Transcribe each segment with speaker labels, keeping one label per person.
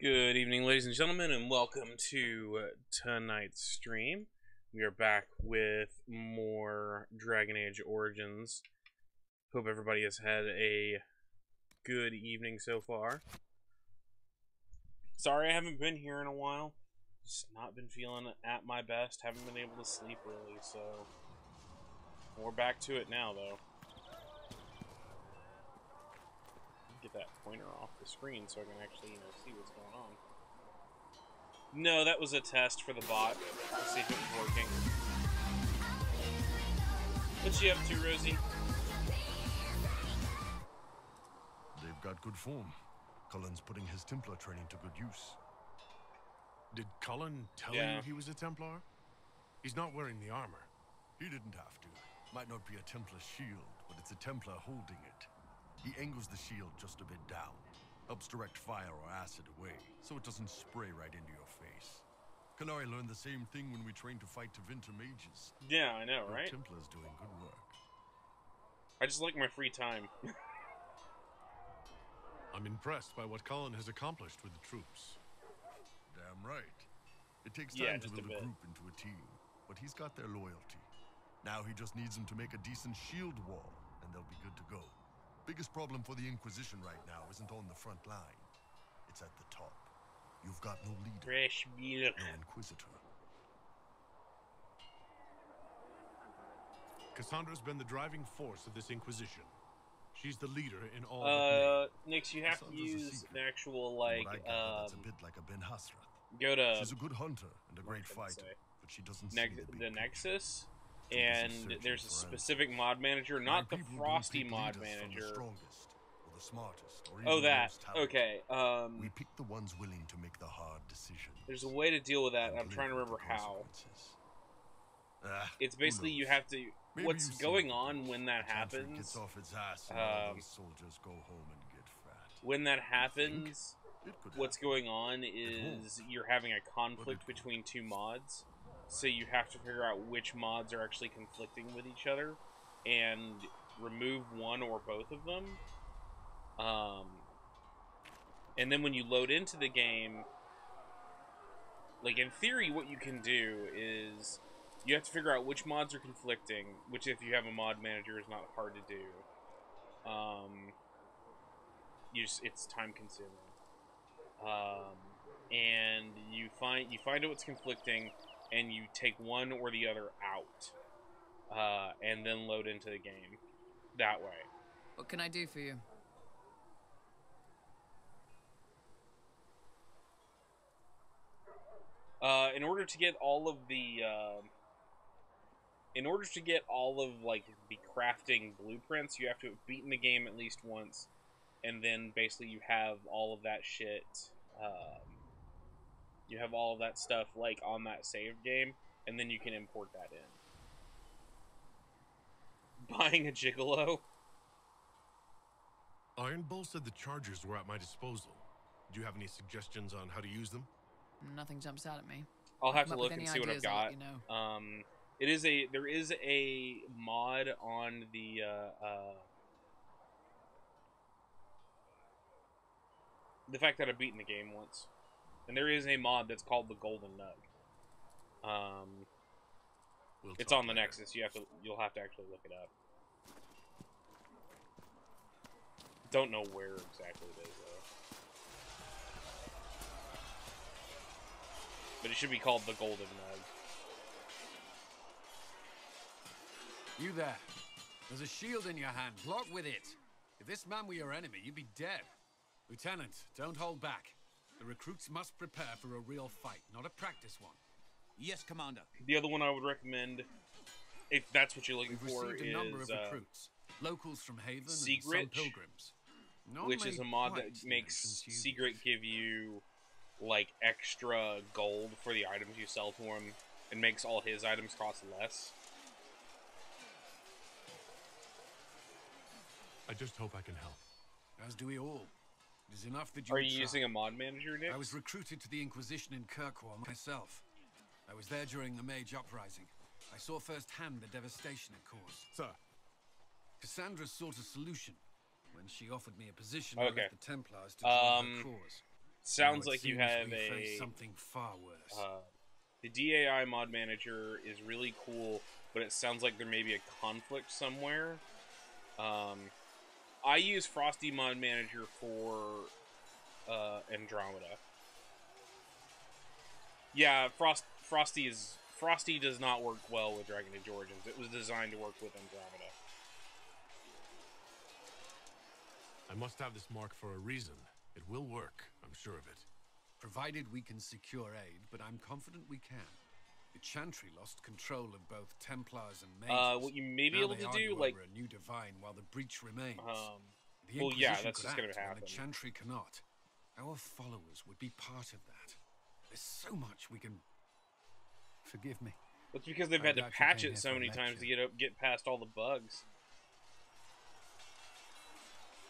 Speaker 1: Good evening, ladies and gentlemen, and welcome to tonight's stream. We are back with more Dragon Age Origins. Hope everybody has had a good evening so far. Sorry I haven't been here in a while. Just not been feeling at my best. Haven't been able to sleep really, so we're back to it now, though. Get that pointer off the screen so I can actually, see what's going on. No, that was a test for the bot to see if it was working. What's she up to, Rosie?
Speaker 2: They've got good form. Cullen's putting his Templar training to good use.
Speaker 3: Did Cullen tell you he was a Templar? He's not wearing the armor.
Speaker 2: He didn't have to. Might not be a Templar shield, but it's a Templar holding it. He angles the shield just a bit down, helps direct fire or acid away, so it doesn't spray right into your face. Kalari learned the same thing when we trained to fight Tevinter mages.
Speaker 1: Yeah, I know, right?
Speaker 2: Templars doing good work.
Speaker 1: I just like my free time.
Speaker 3: I'm impressed by what Cullen has accomplished with the troops.
Speaker 2: Damn right. It takes time to
Speaker 1: just
Speaker 2: build a group into a team, but he's got their loyalty. Now he just needs them to make a decent shield wall, and they'll be good to go. Biggest problem for the Inquisition right now isn't on the front line. It's at the top. You've got no leader,
Speaker 1: Fresh milk.
Speaker 2: no Inquisitor.
Speaker 3: Cassandra's been the driving force of this Inquisition. She's the leader in all
Speaker 1: Nix, you have to use an actual,
Speaker 2: that's a bit like a Ben Hasrath.
Speaker 1: Go to...
Speaker 2: She's a good hunter and a great fighter, but she doesn't see
Speaker 1: the Nexus, and there's a specific mod manager, not the Frosty mod manager. Oh, that. Okay.
Speaker 2: We pick the ones willing to make the hard decision.
Speaker 1: There's a way to deal with that. I'm trying to remember how. It's basically you have to. What's going on when that happens? When that happens, what's going on is you're having a conflict between two mods. So you have to figure out which mods are actually conflicting with each other and remove one or both of them. And then when you load into the game, like in theory what you can do is you have to figure out which mods are conflicting, which if you have a mod manager is not hard to do. It's time consuming. And you find out what's conflicting, and you take one or the other out, and then load into the game that way.
Speaker 4: What can I do for you?
Speaker 1: In order to get all of the, like, the crafting blueprints, you have to have beaten the game at least once, and then basically you have all of that shit, you have all of that stuff, like, on that save game, and then you can import that in. Buying a gigolo?
Speaker 3: Iron Bull said the chargers were at my disposal. Do you have any suggestions on how to use them?
Speaker 4: Nothing jumps out at me.
Speaker 1: I'll have to look and see what I've got. There is a mod on the, fact that I've beaten the game once. And there is a mod that's called the Golden Nug. It's on the Nexus. You'll have to actually look it up. Don't know where exactly it is though. But it should be called the Golden Nug.
Speaker 5: You there. There's a shield in your hand. Block with it. If this man were your enemy, you'd be dead. Lieutenant, don't hold back. The recruits must prepare for a real fight, not a practice one.
Speaker 6: Yes, Commander.
Speaker 1: The other one I would recommend, if that's what you're looking for,
Speaker 5: is a number of recruits, locals from Haven
Speaker 1: Secret,
Speaker 5: and some pilgrims.
Speaker 1: Which is a mod that makes Secret give you like extra gold for the items you sell to him, and makes all his items cost less.
Speaker 3: I just hope I can help.
Speaker 5: As do we all. It is enough that you
Speaker 1: Are you using a mod manager, Nick?
Speaker 5: I was recruited to the Inquisition in Kirkwall myself. I was there during the Mage Uprising. I saw firsthand the devastation it caused.
Speaker 3: Sir.
Speaker 5: Cassandra sought a solution when she offered me a position
Speaker 1: Okay.
Speaker 5: with the Templars to join her cause.
Speaker 1: Sounds
Speaker 5: Now it
Speaker 1: like you
Speaker 5: seems
Speaker 1: have
Speaker 5: we
Speaker 1: a
Speaker 5: face something far worse.
Speaker 1: the DAI mod manager is really cool, but it sounds like there may be a conflict somewhere. I use Frosty mod manager for Andromeda. Yeah, Frosty does not work well with Dragon Age Origins. It was designed to work with Andromeda.
Speaker 3: I must have this mark for a reason. It will work, I'm sure of it.
Speaker 5: Provided we can secure aid, but I'm confident we can. The Chantry lost control of both Templars and mages.
Speaker 1: What you may be
Speaker 5: Now
Speaker 1: able
Speaker 5: they
Speaker 1: to
Speaker 5: argue
Speaker 1: do, like,
Speaker 5: over a new divine while the breach remains. The
Speaker 1: well, yeah,
Speaker 5: Inquisition
Speaker 1: that's
Speaker 5: could
Speaker 1: just gonna
Speaker 5: act when
Speaker 1: happen.
Speaker 5: the Chantry cannot. Our followers would be part of that. There's so much we can. Forgive me.
Speaker 1: That's because they've
Speaker 5: I
Speaker 1: had to
Speaker 5: doubt you
Speaker 1: patch
Speaker 5: came
Speaker 1: it
Speaker 5: here
Speaker 1: so
Speaker 5: for a
Speaker 1: many times to
Speaker 5: lecture.
Speaker 1: get past all the bugs.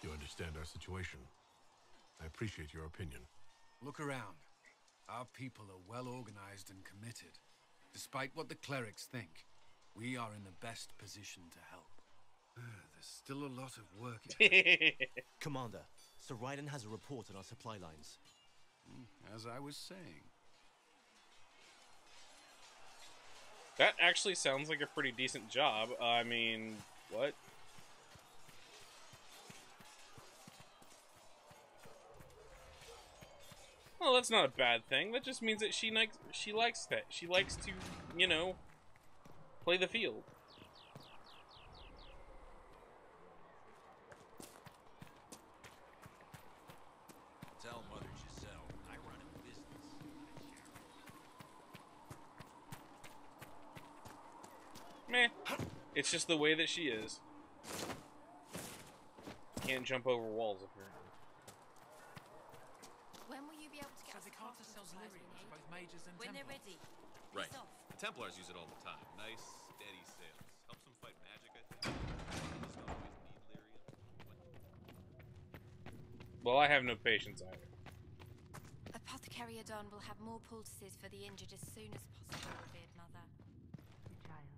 Speaker 3: You understand our situation. I appreciate your opinion.
Speaker 5: Look around. Our people are well organized and committed. Despite what the clerics think, we are in the best position to help. There's still a lot of work ahead.
Speaker 6: Commander, Sir Raiden has a report on our supply lines.
Speaker 5: As I was saying.
Speaker 1: That actually sounds like a pretty decent job. I mean, what? Well, that's not a bad thing. That just means that she likes that. She likes to, you know, play the field.
Speaker 7: Tell Mother Giselle I run a business.
Speaker 1: Meh. It's just the way that she is. Can't jump over walls, apparently.
Speaker 8: When will you be able to get us the
Speaker 9: Carter sells
Speaker 8: supplies we
Speaker 9: lyriums,
Speaker 8: need?
Speaker 9: both mages and
Speaker 8: When they're
Speaker 9: Templars.
Speaker 8: ready.
Speaker 7: Right.
Speaker 8: Peace off.
Speaker 7: The Templars use it all the time. Nice, steady sales. Helps them fight magic, I think. They just always need lyrium.
Speaker 1: Well, I have no patience either.
Speaker 8: Apothecary Adon will have more poultices for the injured as soon as possible, revered mother.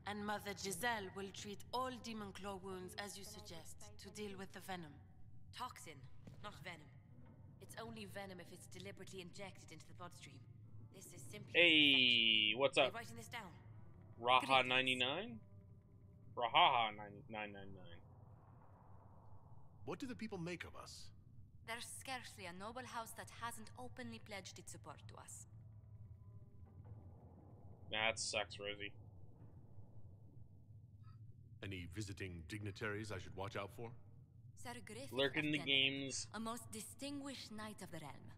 Speaker 10: And Mother Giselle will treat all demon claw wounds as you suggest, to deal with the venom.
Speaker 11: Toxin, not venom. It's only venom if it's deliberately injected into the bloodstream. This is simply
Speaker 1: Hey, what's
Speaker 11: Are
Speaker 1: up?
Speaker 11: you writing this down?
Speaker 1: Raha 99? Rahaha 999.
Speaker 3: What do the people make of us?
Speaker 11: There's scarcely a noble house that hasn't openly pledged its support to us.
Speaker 1: That sucks, Rosie.
Speaker 3: Any visiting dignitaries I should watch out for?
Speaker 11: Sir Griffith
Speaker 1: Lurk in
Speaker 11: of
Speaker 1: the
Speaker 11: Denmark,
Speaker 1: games.
Speaker 11: a most distinguished knight of the realm.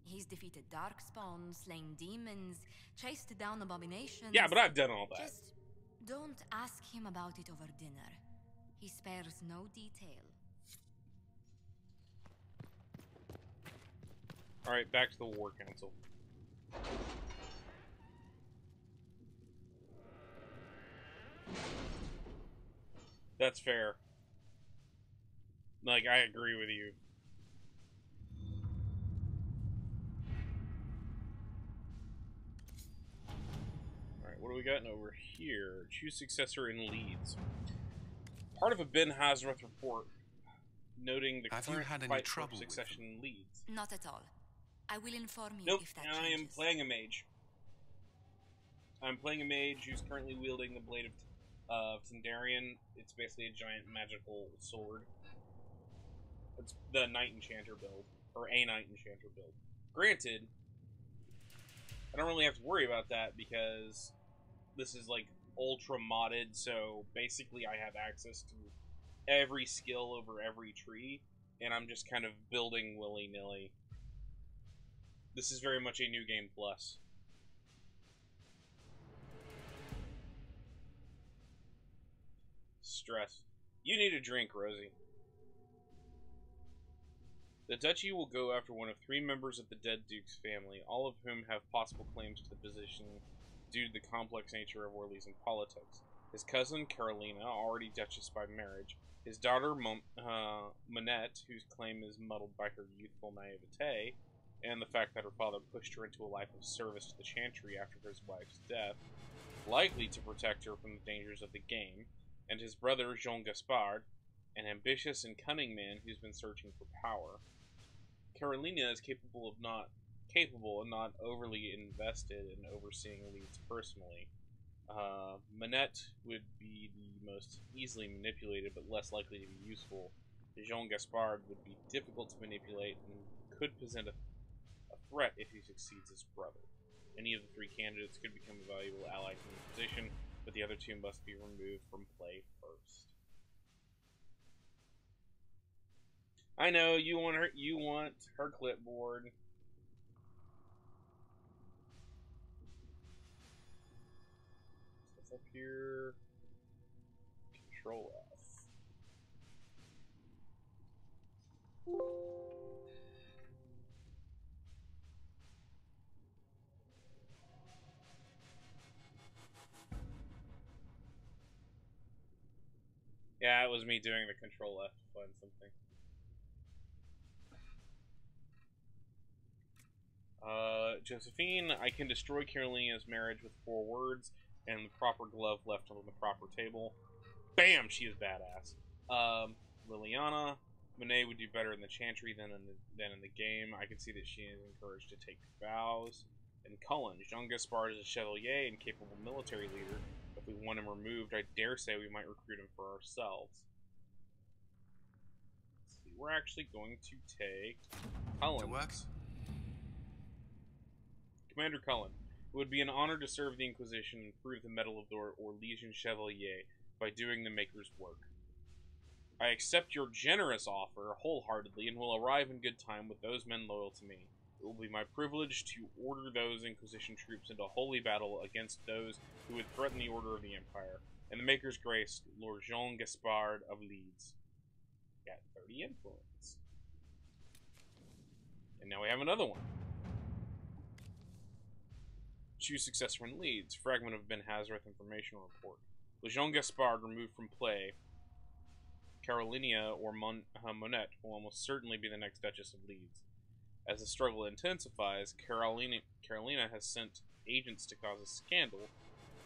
Speaker 11: He's defeated darkspawn, slain demons, chased down abominations.
Speaker 1: Yeah, but I've done all that.
Speaker 11: Just don't ask him about it over dinner. He spares no detail.
Speaker 1: Alright, back to the War Council. That's fair. Like, I agree with you. Alright, what do we got over here? Choose successor in leads. Part of a Ben Hazrath report noting the
Speaker 5: Have you
Speaker 1: current
Speaker 5: had any
Speaker 1: fight
Speaker 5: trouble
Speaker 1: for
Speaker 5: with
Speaker 1: succession in leads.
Speaker 11: Not at all. I will inform you
Speaker 1: Nope,
Speaker 11: if that
Speaker 1: and I am
Speaker 11: changes.
Speaker 1: playing a mage. I'm playing a mage who's currently wielding the Blade of Tindarian. It's basically a giant magical sword. It's the Knight Enchanter build, or a Knight Enchanter build. Granted, I don't really have to worry about that because this is like ultra modded, so basically I have access to every skill over every tree, and I'm just kind of building willy-nilly. This is very much a new game plus. Stress. You need a drink, Rosie. The duchy will go after one of 3 members of the dead Duke's family, all of whom have possible claims to the position due to the complex nature of Orleans politics. His cousin, Carolina, already Duchess by marriage, his daughter, Monette, whose claim is muddled by her youthful naivete, and the fact that her father pushed her into a life of service to the Chantry after his wife's death, likely to protect her from the dangers of the game, and his brother, Jean Gaspard, an ambitious and cunning man who's been searching for power. Carolina is capable and not overly invested in overseeing leads personally. Manette would be the most easily manipulated but less likely to be useful. Jean Gaspard would be difficult to manipulate and could present a threat if he succeeds as brother. Any of the three candidates could become a valuable ally to the Inquisition, but the other two must be removed from play first. I know you want her clipboard. What's up here? Control F. Yeah, it was me doing the Control F to find something. Josephine, I can destroy Carolina's marriage with 4 words and the proper glove left on the proper table. Bam! She is badass. Liliana, Monet would do better in the chantry than in the game. I can see that she is encouraged to take vows. And Cullen, Jean Gaspard is a chevalier and capable military leader. If we want him removed, I dare say we might recruit him for ourselves. Let's see, we're actually going to take Cullen. Commander Cullen, it would be an honor to serve the Inquisition and prove the Medal of Dor or Legion Chevalier by doing the Maker's work. I accept your generous offer wholeheartedly and will arrive in good time with those men loyal to me. It will be my privilege to order those Inquisition troops into holy battle against those who would threaten the order of the Empire. And the Maker's Grace, Lord Jean Gaspard of Leeds. Got 30 influence. And now we have another one. Choose successor in Leeds. Fragment of Ben Hazareth information report. With Jean Gaspard removed from play, Carolina or Monette will almost certainly be the next Duchess of Leeds. As the struggle intensifies, Carolina has sent agents to cause a scandal,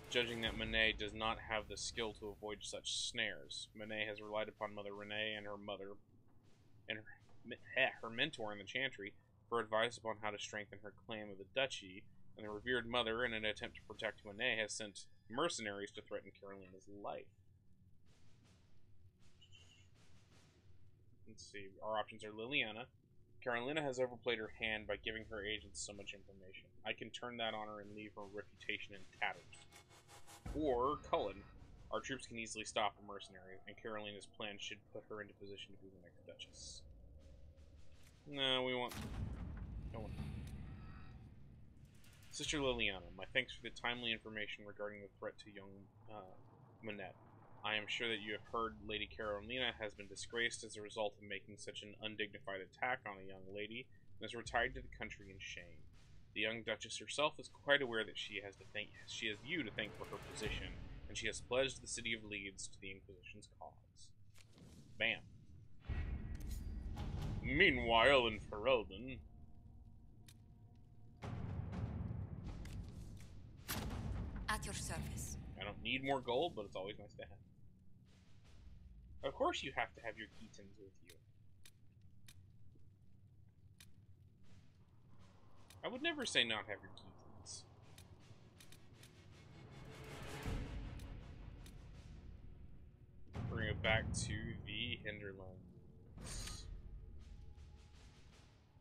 Speaker 1: judging that Monet does not have the skill to avoid such snares. Monet has relied upon Mother Renee and her mentor in the Chantry for advice upon how to strengthen her claim of the duchy, and the revered mother, in an attempt to protect Monet, has sent mercenaries to threaten Carolina's life. Let's see, our options are Liliana. Carolina has overplayed her hand by giving her agents so much information. I can turn that on her and leave her reputation in tatters. Or Cullen. Our troops can easily stop a mercenary, and Carolina's plan should put her into position to be the next Duchess. No, we want... No one. Sister Liliana, my thanks for the timely information regarding the threat to young Manette. I am sure that you have heard Lady Carolina has been disgraced as a result of making such an undignified attack on a young lady, and has retired to the country in shame. The young Duchess herself is quite aware that she has you to thank for her position, and she has pledged the city of Leeds to the Inquisition's cause. Bam. Meanwhile, in Ferelden...
Speaker 11: At your service.
Speaker 1: I don't need more gold, but it's always nice to have. Of course you have to have your Keatons with you. I would never say not have your Keatons. Bring it back to the Hinterlands.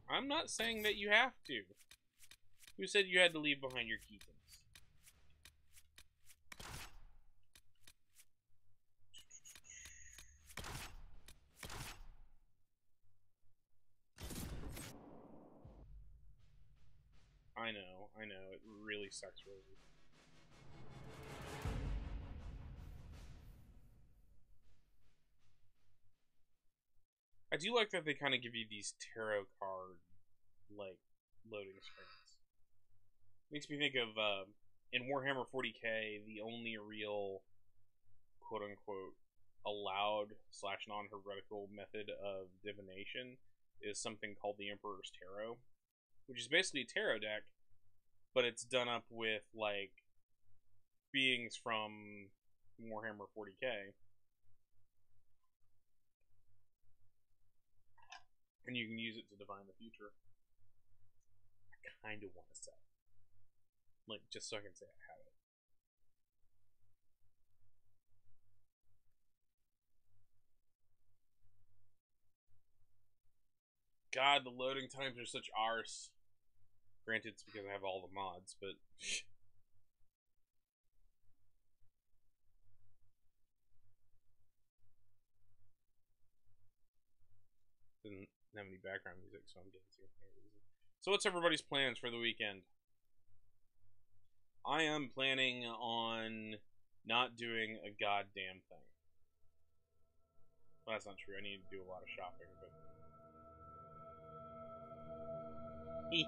Speaker 1: I'm not saying that you have to. Who said you had to leave behind your Keatons? I know, it really sucks, Rosie. I do like that they kind of give you these tarot card, like, loading screens. Makes me think of, in Warhammer 40k, the only real, quote-unquote, allowed / non-heretical method of divination is something called the Emperor's Tarot, which is basically a tarot deck, but it's done up with, like, beings from Warhammer 40k. And you can use it to divine the future. I kind of want to sell. Like, just so I can say I have it. God, the loading times are such arse. Granted, it's because I have all the mods, but... Didn't have any background music, so I'm dancing. So what's everybody's plans for the weekend? I am planning on not doing a goddamn thing. Well, that's not true. I need to do a lot of shopping, but... You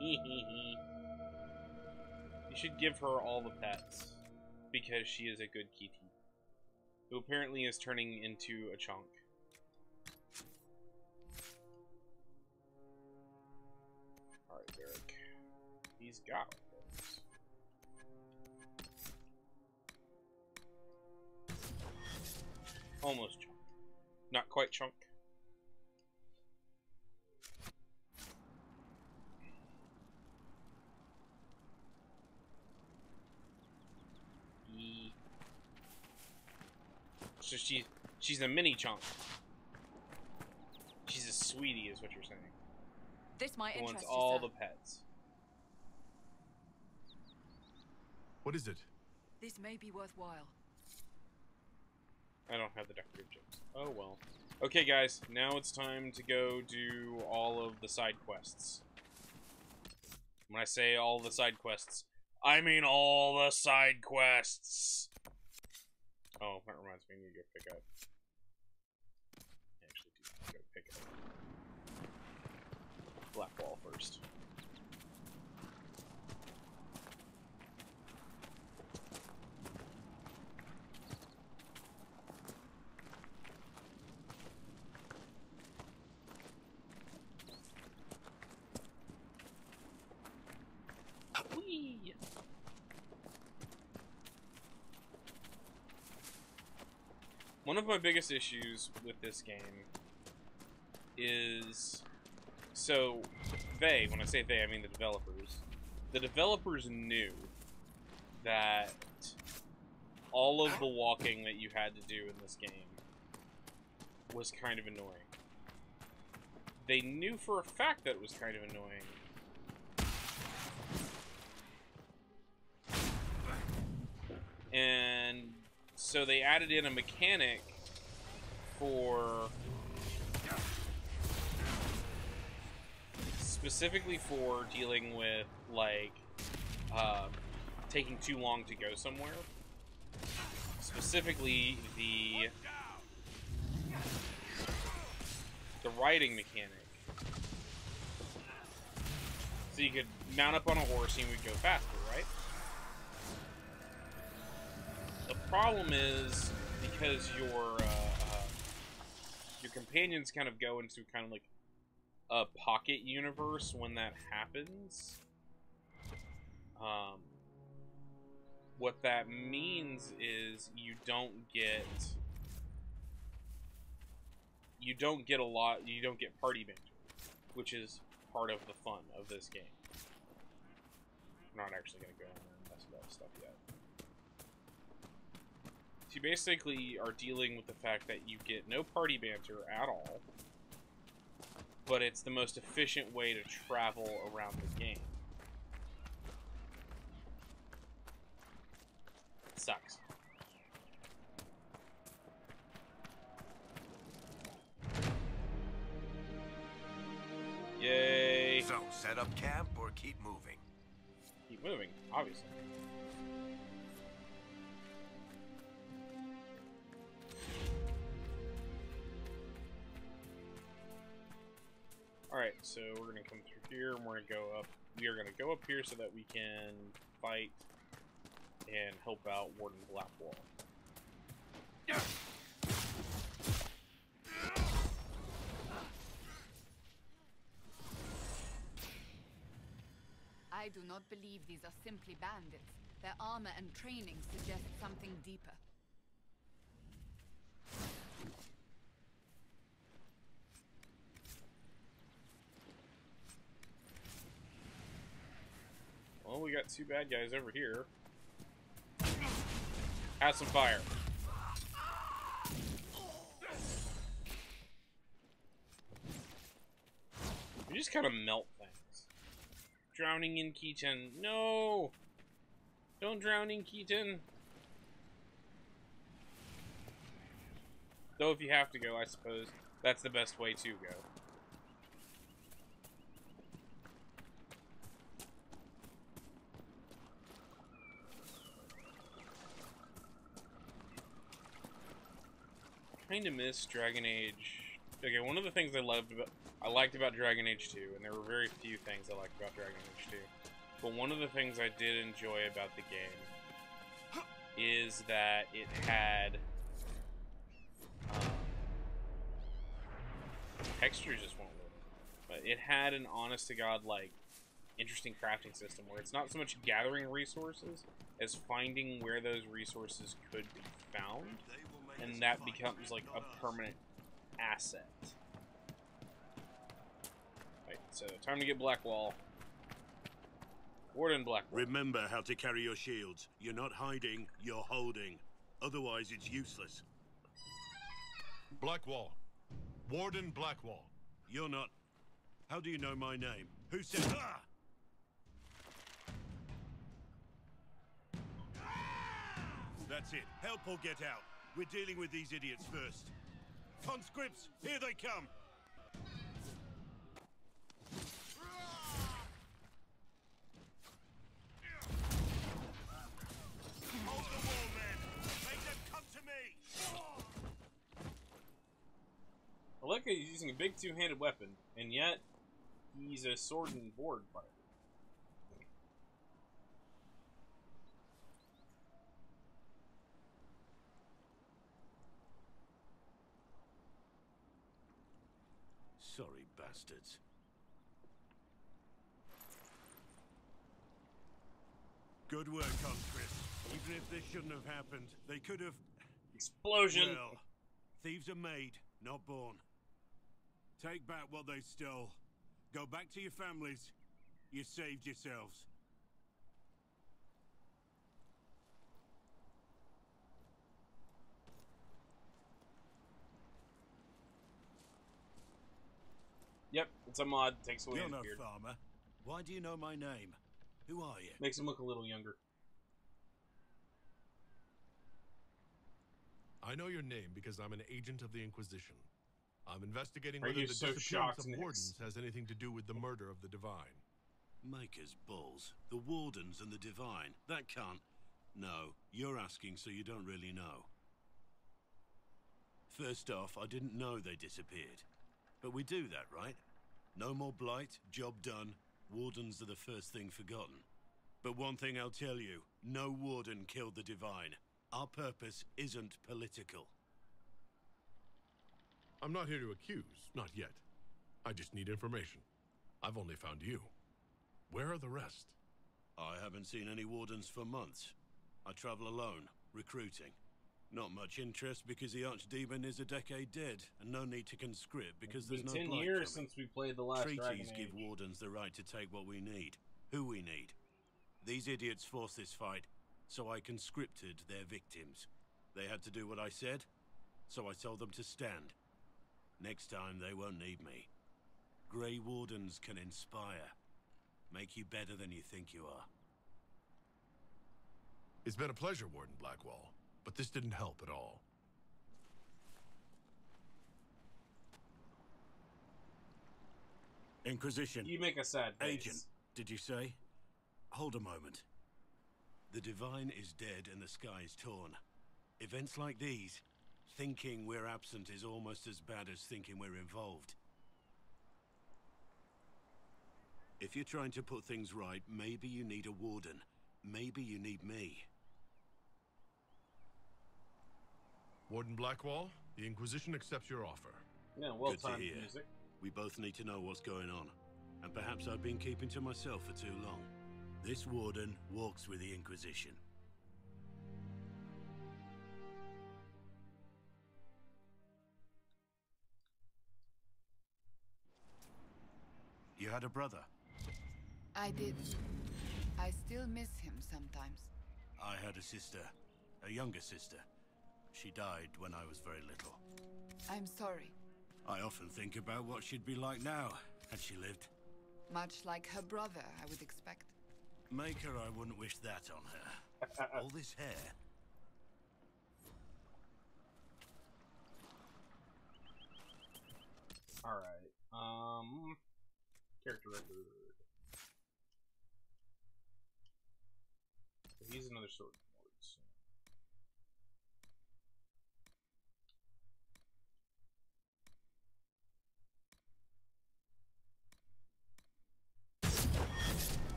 Speaker 1: should give her all the pets, because she is a good kitty, who apparently is turning into a chunk. Alright, Derek. He's got this. Almost chunk. Not quite chunk. So she's a mini chunk. She's a sweetie, is what you're saying.
Speaker 11: This might
Speaker 1: Who
Speaker 11: interest
Speaker 1: wants
Speaker 11: you,
Speaker 1: all
Speaker 11: sir.
Speaker 1: the pets.
Speaker 3: What is it?
Speaker 4: This may be worthwhile.
Speaker 1: I don't have the decorative gems. Oh well. Okay, guys, now it's time to go do all of the side quests. When I say all the side quests, I mean all the side quests. Oh, that reminds me, I need to go pick up. Actually, go pick up Blackwall first. Whee! One of my biggest issues with this game is, so they, when I say they, I mean the developers knew that all of the walking that you had to do in this game was kind of annoying. They knew for a fact that it was kind of annoying. And so they added in a mechanic for specifically for dealing with like taking too long to go somewhere. Specifically the riding mechanic. So you could mount up on a horse and you would go faster, right? The problem is because your companions kind of go into kind of like a pocket universe when that happens. What that means is you don't get party banter, which is part of the fun of this game. I'm not actually going to go in there and mess with that stuff yet. So you basically are dealing with the fact that you get no party banter at all, but it's the most efficient way to travel around the game. It sucks. Yay!
Speaker 9: So, set up camp or keep moving?
Speaker 1: Keep moving, obviously. Alright, so we're gonna come through here and we're gonna go up. We are gonna go up here so that we can fight and help out Warden Blackwall.
Speaker 4: I do not believe these are simply bandits. Their armor and training suggest something deeper.
Speaker 1: we got two bad guys over here. Have some fire. You just kind of melt things. Drowning in Keaton. No! Don't drown in Keaton. Though if you have to go, I suppose that's the best way to go. Kind of miss Dragon Age. Okay, one of the things I liked about Dragon Age 2, and there were very few things I liked about Dragon Age 2, but one of the things I did enjoy about the game is that it had textures just won't work, but it had an honest to god like interesting crafting system where it's not so much gathering resources as finding where those resources could be found, and that becomes like a permanent asset. Right, so time to get Blackwall. Warden Blackwall.
Speaker 12: Remember how to carry your shields. You're not hiding, you're holding. Otherwise it's useless.
Speaker 3: Blackwall. Warden Blackwall.
Speaker 12: You're not. How do you know my name? Who said ah? That's it. Help or get out. We're dealing with these idiots first. Conscripts, here they come! Hold the wall, men! Make them come to me!
Speaker 1: I like how he's using a big two-handed weapon, and yet he's a sword and board fighter.
Speaker 12: Sorry, bastards. Good work, conscripts. Even if this shouldn't have happened, they could have...
Speaker 1: Explosion!
Speaker 12: Well, thieves are made, not born. Take back what they stole. Go back to your families. You saved yourselves.
Speaker 1: Yep, it's a mod. Takes away
Speaker 12: You're
Speaker 1: his
Speaker 12: no
Speaker 1: beard.
Speaker 12: farmer. Why do you know my name? Who are you?
Speaker 1: Makes him look a little younger.
Speaker 3: I know your name because I'm an agent of the Inquisition. I'm investigating
Speaker 1: Are
Speaker 3: whether
Speaker 1: you
Speaker 3: the
Speaker 1: so
Speaker 3: disappearance
Speaker 1: shocked,
Speaker 3: of
Speaker 1: Nix?
Speaker 3: Wardens has anything to do with the murder of the Divine.
Speaker 12: Maker's balls. The Wardens and the Divine. That can't... No, you're asking so you don't really know. First off, I didn't know they disappeared. But we do that, right? No more blight, job done. Wardens are the first thing forgotten. But one thing I'll tell you, no Warden killed the Divine. Our purpose isn't political.
Speaker 3: I'm not here to accuse, not yet. I just need information. I've only found you. Where are the rest?
Speaker 12: I haven't seen any Wardens for months. I travel alone, recruiting. Not much interest because the Archdemon is a decade dead, and no need to conscript because there's no
Speaker 1: 10
Speaker 12: blight
Speaker 1: years
Speaker 12: coming.
Speaker 1: since we played the last Dragon
Speaker 12: Treaties give
Speaker 1: Age.
Speaker 12: Wardens the right to take what we need, who we need. These idiots forced this fight, so I conscripted their victims. They had to do what I said, so I told them to stand. Next time they won't need me. Grey Wardens can inspire. Make you better than you think you are.
Speaker 3: It's been a pleasure, Warden Blackwall, but this didn't help at all.
Speaker 12: Inquisition.
Speaker 1: You make a sad face.
Speaker 12: Agent, did you say? Hold a moment. The Divine is dead and the sky is torn. Events like these, thinking we're absent is almost as bad as thinking we're involved. If you're trying to put things right, maybe you need a Warden. Maybe you need me.
Speaker 3: Warden Blackwall, the Inquisition accepts your offer.
Speaker 1: Yeah, well
Speaker 12: Good to
Speaker 1: timed
Speaker 12: hear.
Speaker 1: music.
Speaker 12: We both need to know what's going on. And perhaps I've been keeping to myself for too long. This Warden walks with the Inquisition. You had a brother?
Speaker 4: I did. I still miss him sometimes.
Speaker 12: I had a sister, a younger sister. She died when I was very little.
Speaker 4: I'm sorry.
Speaker 12: I often think about what she'd be like now, had she lived.
Speaker 4: Much like her brother, I would expect.
Speaker 12: Make her, I wouldn't wish that on her. All this hair.
Speaker 1: Alright, character record. He's another sword lord, so.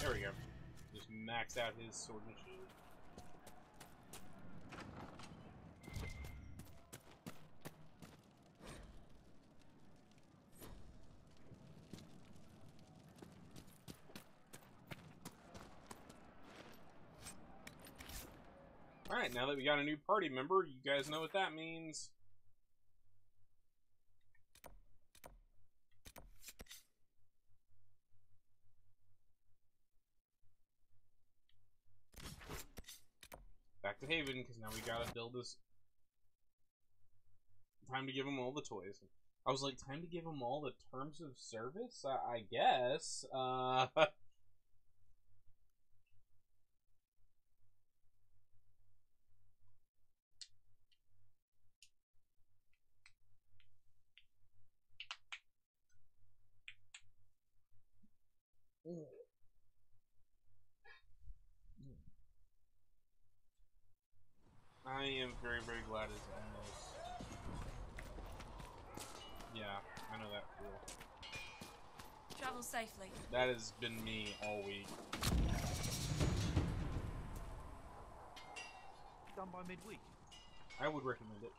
Speaker 1: There we go. Just maxed out his sword initiative. Alright, now that we got a new party member, you guys know what that means. Back to Haven, because now we gotta build this. Time to give them all the toys. I was like, time to give them all the terms of service? I guess. I am very, very glad it's almost. Yeah, I know that feel.
Speaker 11: Travel safely.
Speaker 1: That has been me all week.
Speaker 13: Done by midweek.
Speaker 1: I would recommend it.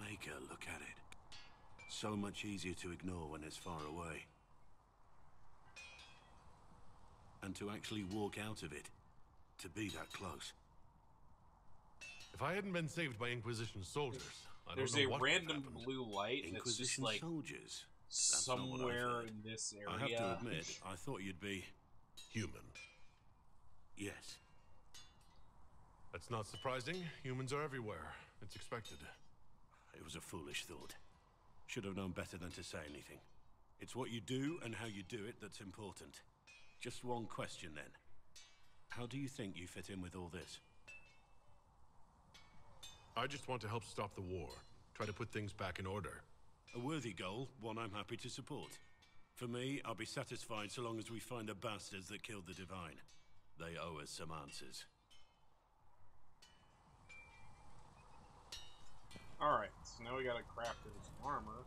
Speaker 12: Make her look at it. So much easier to ignore when it's far away. And to actually walk out of it. To be that close.
Speaker 3: If I hadn't been saved by Inquisition soldiers, I
Speaker 1: There's
Speaker 3: don't know
Speaker 1: a
Speaker 3: what
Speaker 1: random blue light that's just like
Speaker 12: soldiers.
Speaker 1: somewhere in this area.
Speaker 12: I have to admit, I thought you'd be
Speaker 3: human.
Speaker 12: Yes.
Speaker 3: That's not surprising. Humans are everywhere. It's expected.
Speaker 12: It was a foolish thought. Should have known better than to say anything. It's what you do and how you do it that's important. Just one question then. How do you think you fit in with all this?
Speaker 3: I just want to help stop the war. Try to put things back in order.
Speaker 12: A worthy goal, one I'm happy to support. For me, I'll be satisfied so long as we find the bastards that killed the Divine. They owe us some answers.
Speaker 1: Alright, so now we gotta craft some armor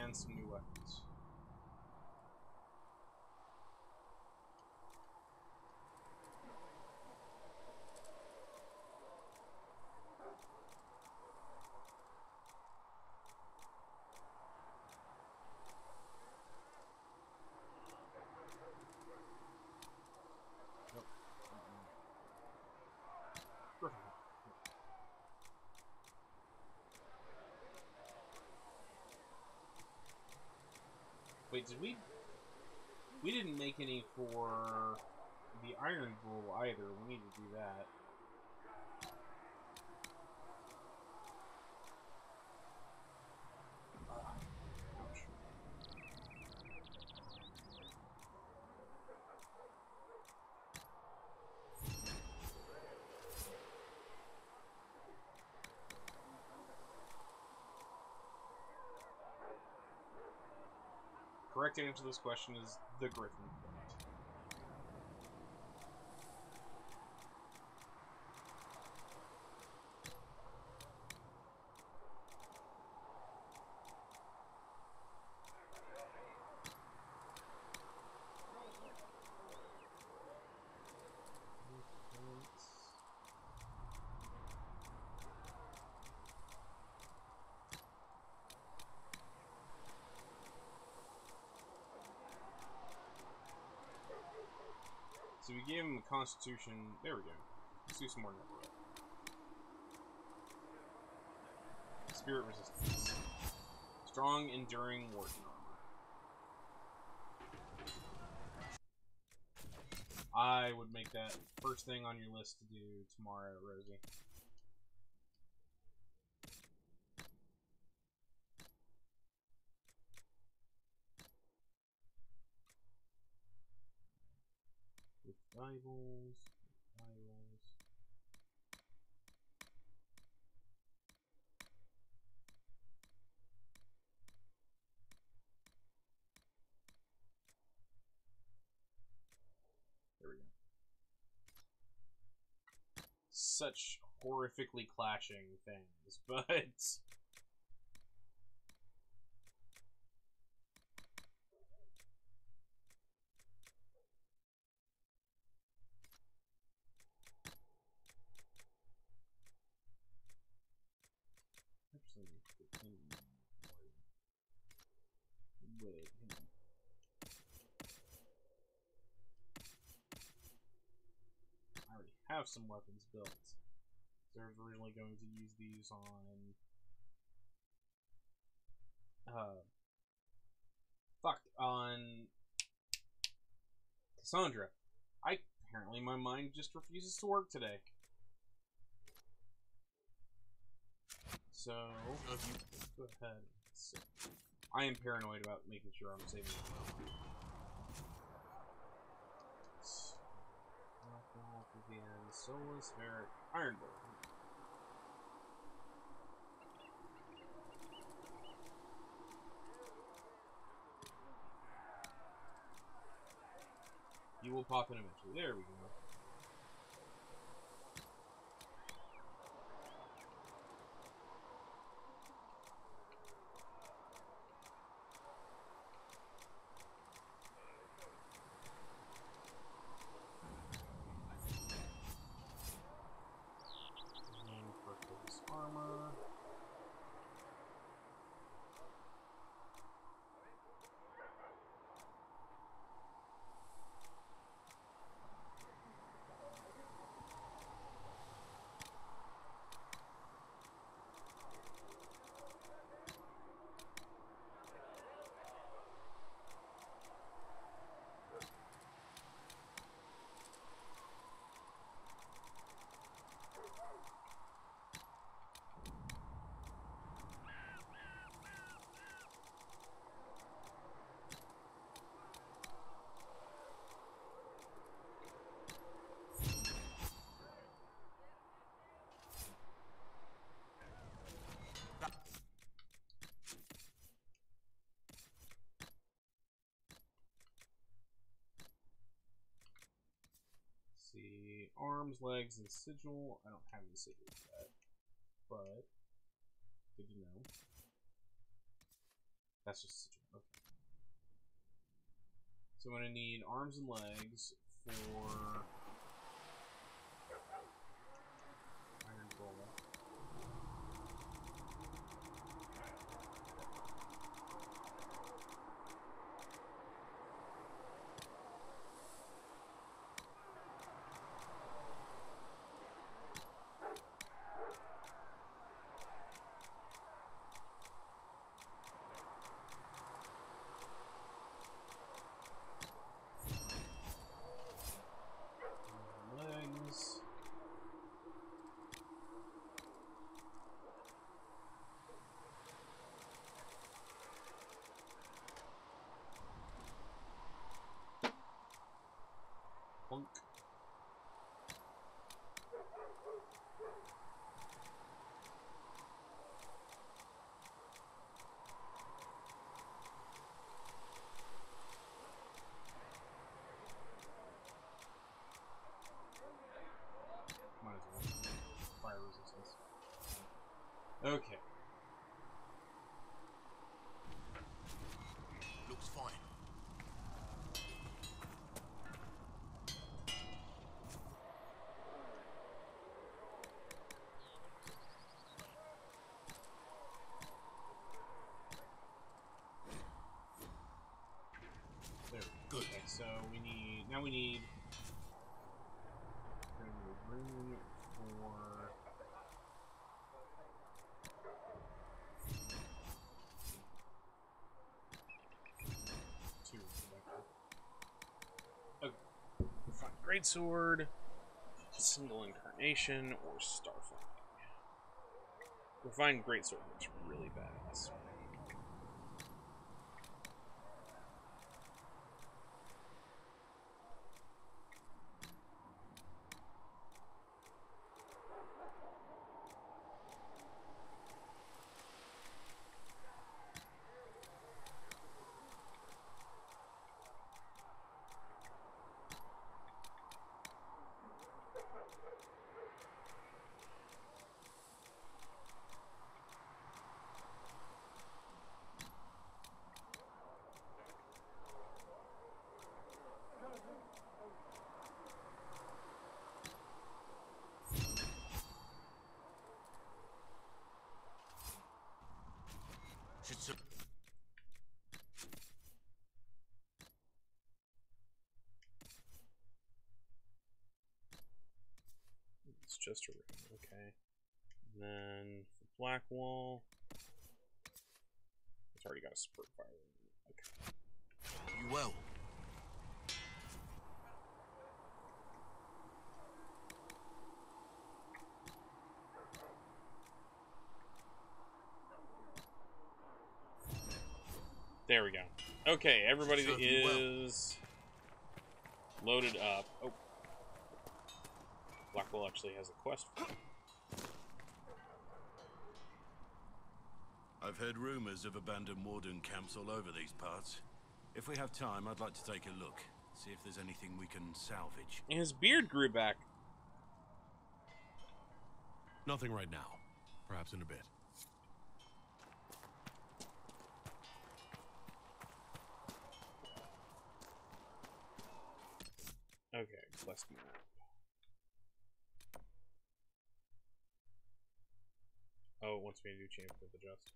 Speaker 1: and some new weapons. Wait, did we? We didn't make any for the Iron Bull either. We need to do that. Ouch. Correct answer to this question is the Griffin point. So we gave him a Constitution. There we go. Let's do some more number up. Spirit resistance. Strong, enduring, working armor. I would make that first thing on your list to do tomorrow, Rosie. With rivals. There we go. Such horrifically clashing things, but wait, hang on. I already have some weapons built. So I was originally going to use these on on Cassandra. Apparently my mind just refuses to work today. So let's go ahead and save. I am paranoid about making sure I'm saving it. Soulless, Ferret, Iron Bolt. You will pop in eventually. There we go. See, arms, legs, and sigil. I don't have any sigils yet, but good to know. That's just sigil. Okay. So I'm gonna need arms and legs for Iron Bullet. Plunk. Might as well. Fire resistance. Okay.
Speaker 9: Looks fine.
Speaker 1: There. Good. Okay, so now we need room for two. Okay. Fine. Great. Greatsword, Single Incarnation, or Starfang. Refined Greatsword looks really badass. It's just a room, okay. And then for Blackwall, it's already got a spurt fire. Okay.
Speaker 9: You will.
Speaker 1: There we go. Okay, everybody is loaded up. Oh. Blackwell actually has a quest for me.
Speaker 12: I've heard rumors of abandoned warden camps all over these parts. If we have time, I'd like to take a look. See if there's anything we can salvage.
Speaker 1: And his beard grew back.
Speaker 3: Nothing right now. Perhaps in a bit.
Speaker 1: Okay, quest map. Oh, it wants me to do Champion of the Just.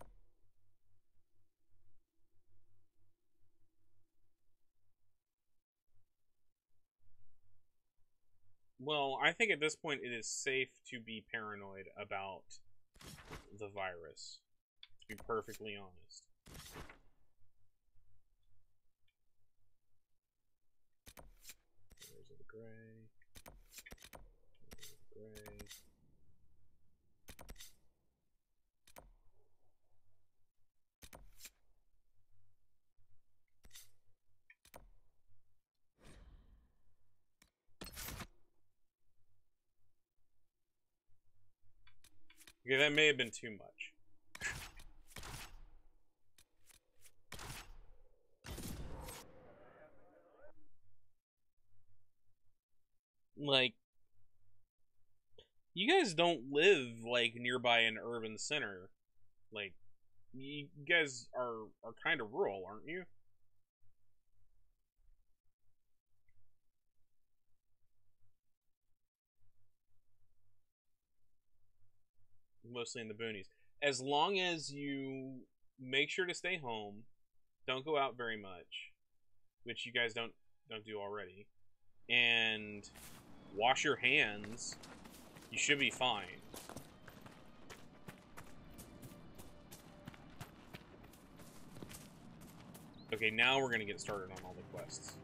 Speaker 1: Well, I think at this point it is safe to be paranoid about the virus, to be perfectly honest. There's the gray. There's the gray. Okay, that may have been too much. Like, you guys don't live, like, nearby an urban center. Like, you guys are kind of rural, aren't you? Mostly in the boonies. As long as you make sure to stay home, don't go out very much, which you guys don't do already, and wash your hands, you should be fine. Okay, now we're gonna get started on all the quests.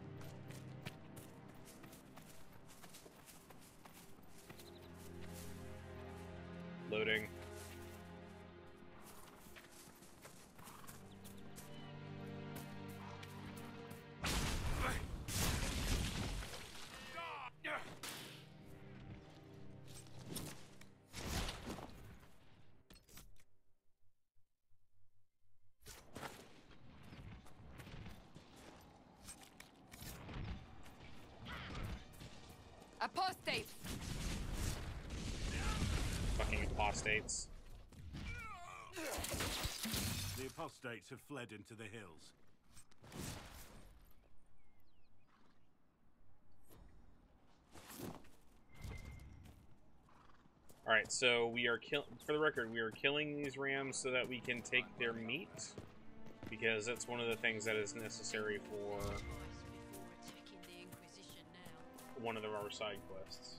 Speaker 1: Loading.
Speaker 4: Apostates!
Speaker 1: Fucking apostates.
Speaker 12: The apostates have fled into the hills.
Speaker 1: Alright, so we are for the record, we are killing these rams so that we can take their meat, because that's one of the things that is necessary for one of our side quests.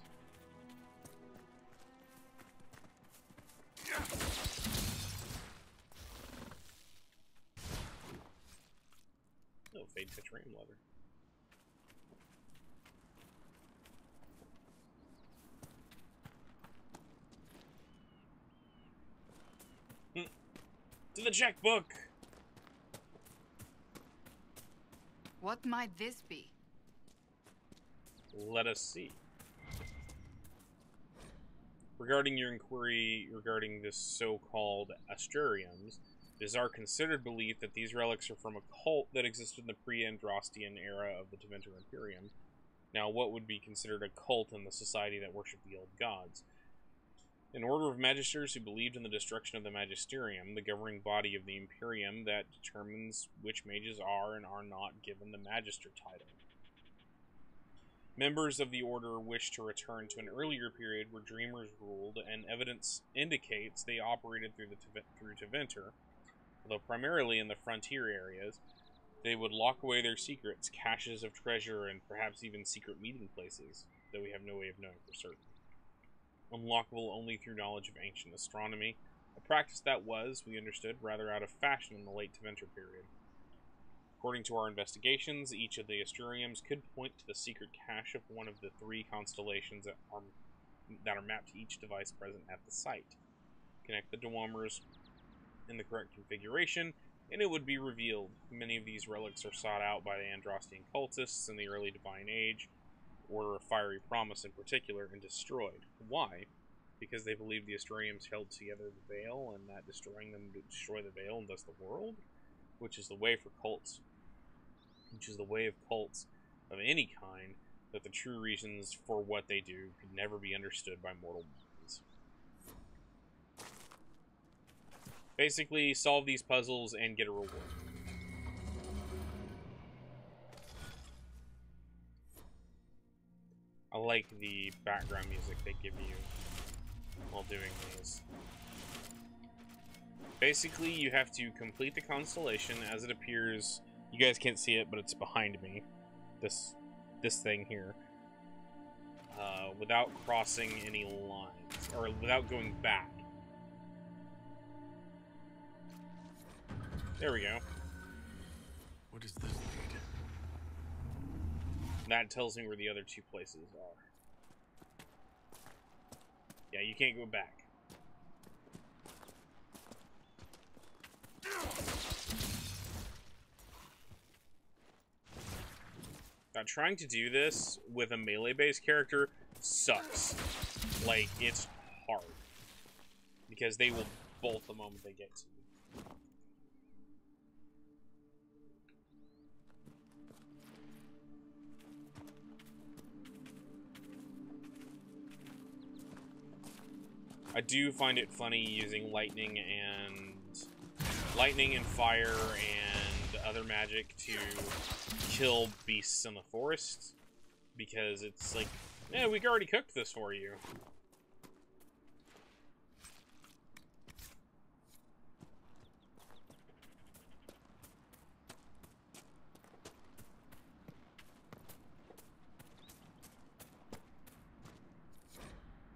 Speaker 1: Oh, Fade Touch Ram leather. To the checkbook!
Speaker 4: What might this be?
Speaker 1: Let us see. Regarding your inquiry regarding this so-called Asturians, it is our considered belief that these relics are from a cult that existed in the pre-Andrastian era of the Tevinter Imperium. Now, what would be considered a cult in the society that worshipped the old gods? An order of magisters who believed in the destruction of the Magisterium, the governing body of the Imperium that determines which mages are and are not given the Magister title. Members of the order wish to return to an earlier period where dreamers ruled, and evidence indicates they operated through Tevinter, although primarily in the frontier areas. They would lock away their secrets, caches of treasure, and perhaps even secret meeting places, though we have no way of knowing for certain. Unlockable only through knowledge of ancient astronomy, a practice that was, we understood, rather out of fashion in the late Tevinter period. According to our investigations, each of the Asturians could point to the secret cache of one of the 3 constellations that are mapped to each device present at the site. Connect the Dwamers in the correct configuration, and it would be revealed. Many of these relics are sought out by the Andrastian cultists in the early Divine Age, Order of Fiery Promise in particular, and destroyed. Why? Because they believed the Asturians held together the Veil, and that destroying them would destroy the Veil and thus the world? Which is the way for cults. Which is the way of cults of any kind, that the true reasons for what they do could never be understood by mortal minds. Basically, solve these puzzles and get a reward. I like the background music they give you while doing these. Basically, you have to complete the constellation as it appears. You guys can't see it, but it's behind me. This thing here. Without crossing any lines, or without going back. There we go.
Speaker 2: What does this lead?
Speaker 1: That tells me where the other 2 places are. Yeah, you can't go back. Now, trying to do this with a melee-based character sucks. Like, it's hard. Because they will bolt the moment they get to you. I do find it funny using lightning and fire and other magic to kill beasts in the forest, because it's like, yeah, we already cooked this for you.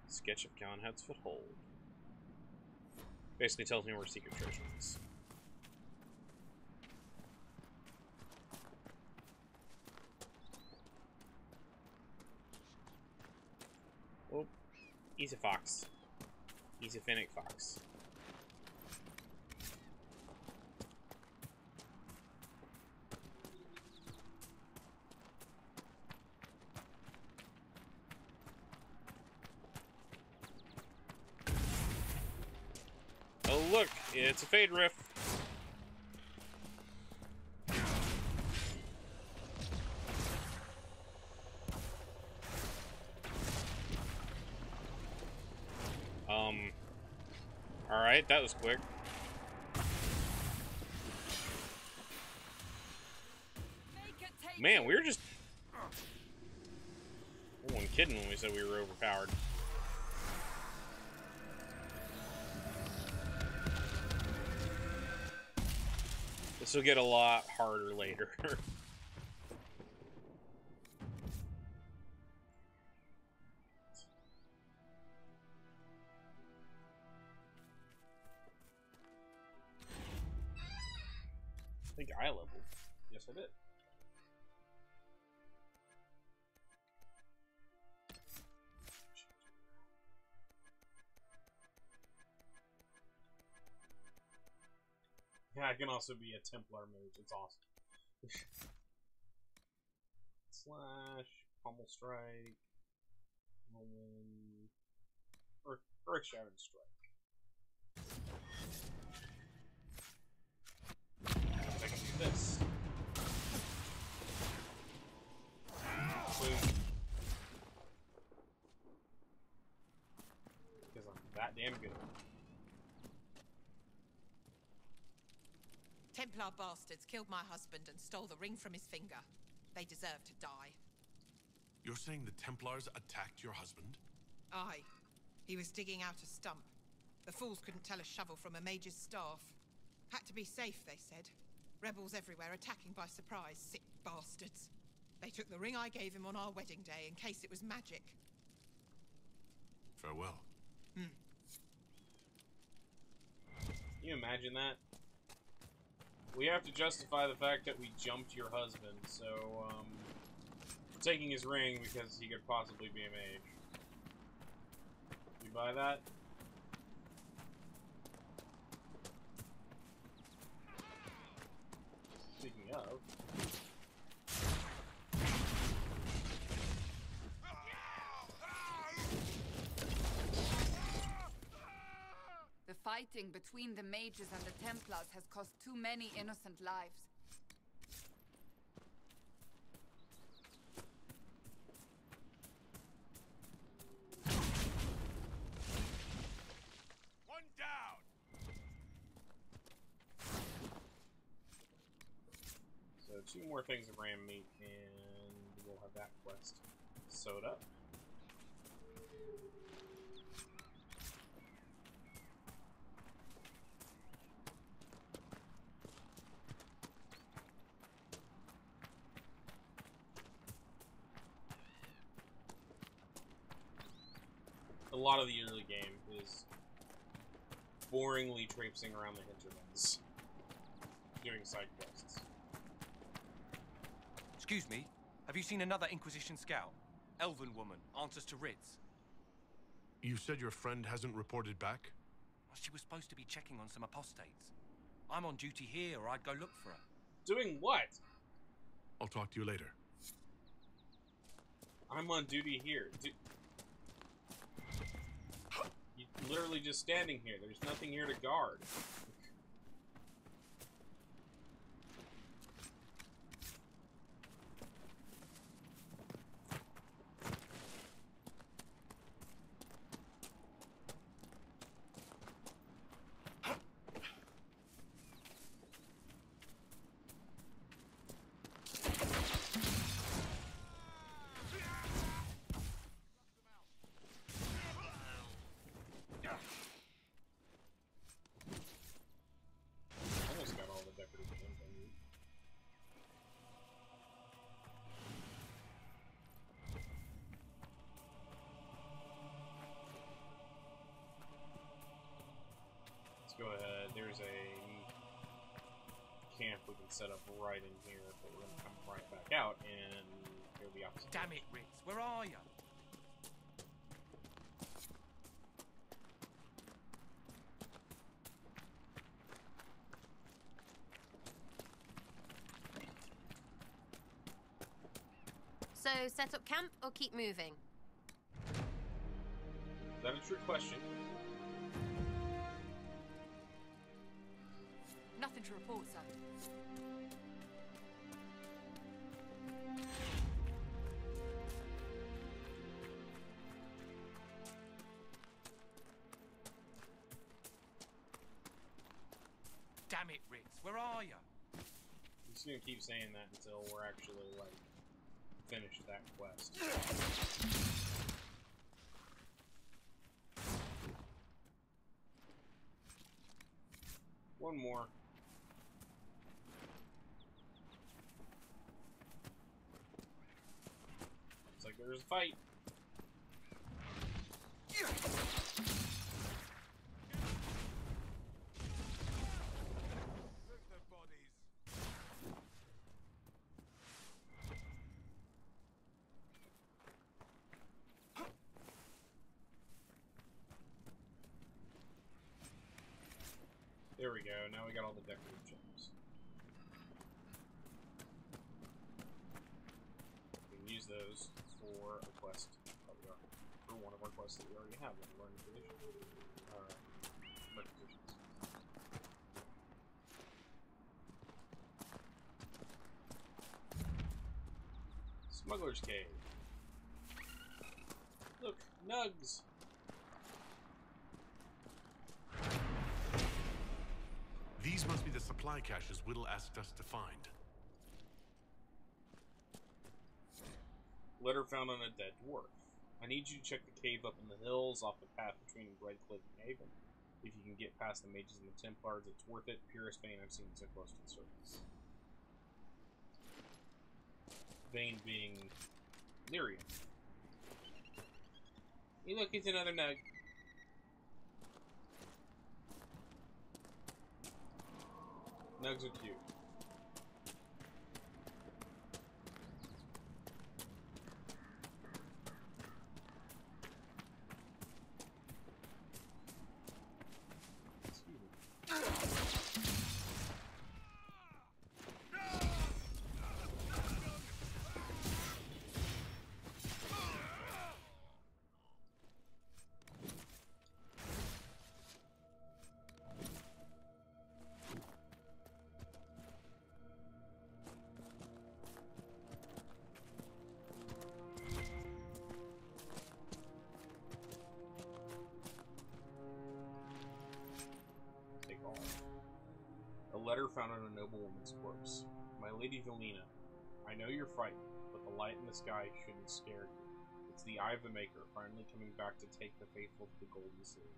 Speaker 1: Sketch of Gallenhead's Foothold. Basically tells me where secret treasure is. Oh, he's a fox. He's a Finnick fox. Oh look, it's a Fade Rift. Alright, that was quick. Man, we were just... We weren't kidding when we said we were overpowered. This will get a lot harder later. I think I leveled. Yes, I did. I can also be a Templar mage. It's awesome. Slash, Pommel Strike, Whirlwind, Earth Shattering Strike. I can do this. Boom. Because I'm that damn good.
Speaker 13: Templar bastards killed my husband and stole the ring from his finger. They deserve to die.
Speaker 3: You're saying the Templars attacked your husband?
Speaker 13: Aye. He was digging out a stump. The fools couldn't tell a shovel from a mage's staff. Had to be safe, they said. Rebels everywhere attacking by surprise, sick bastards. They took the ring I gave him on our wedding day in case it was magic.
Speaker 3: Farewell.
Speaker 1: Can you imagine that? We have to justify the fact that we jumped your husband, so, we're taking his ring because he could possibly be a mage. You buy that? Speaking of...
Speaker 4: The fighting between the mages and the Templars has cost too many innocent lives.
Speaker 2: One down.
Speaker 1: So 2 more things of ram meat, and we'll have that quest sewed up. A lot of the early game is boringly traipsing around the hinterlands, doing side quests.
Speaker 14: Excuse me, have you seen another Inquisition scout? Elven woman, answers to writs.
Speaker 3: You said your friend hasn't reported back?
Speaker 14: Well, she was supposed to be checking on some apostates. I'm on duty here, or I'd go look for her.
Speaker 1: Doing what?
Speaker 3: I'll talk to you later.
Speaker 1: I'm on duty here. You're literally just standing here. There's nothing here to guard. Go ahead. There's a camp we can set up right in here, but we're gonna come right back out and go the opposite.
Speaker 14: Damn it, Ritz, where are you?
Speaker 8: So, set up camp or keep moving?
Speaker 1: Is that a trick question?
Speaker 4: Nothing to report, sir.
Speaker 14: Damn it, Ritz, where are you?
Speaker 1: I'm just gonna keep saying that until we're actually, like, finished that quest. One more. Looks like there's a fight. There we go. Now we got all the decorative gems. We can use those for a quest. For one of our quests that we already have when we learn tradition. Requisitions. Smuggler's Cave. Look, nugs!
Speaker 3: These must be the supply caches Whittle asked us to find.
Speaker 1: Letter found on a dead dwarf. I need you to check the cave up in the hills off the path between Redcliffe and Haven. If you can get past the mages and the Templars, it's worth it. Purest vein I've seen so close to the surface. Vein being Lyrium. Hey look, it's another nug. Nugs are cute. Letter found on a noblewoman's corpse. My Lady Velina, I know you're frightened, but the light in the sky shouldn't scare you. It's the Eye of the Maker, finally coming back to take the faithful to the Golden City.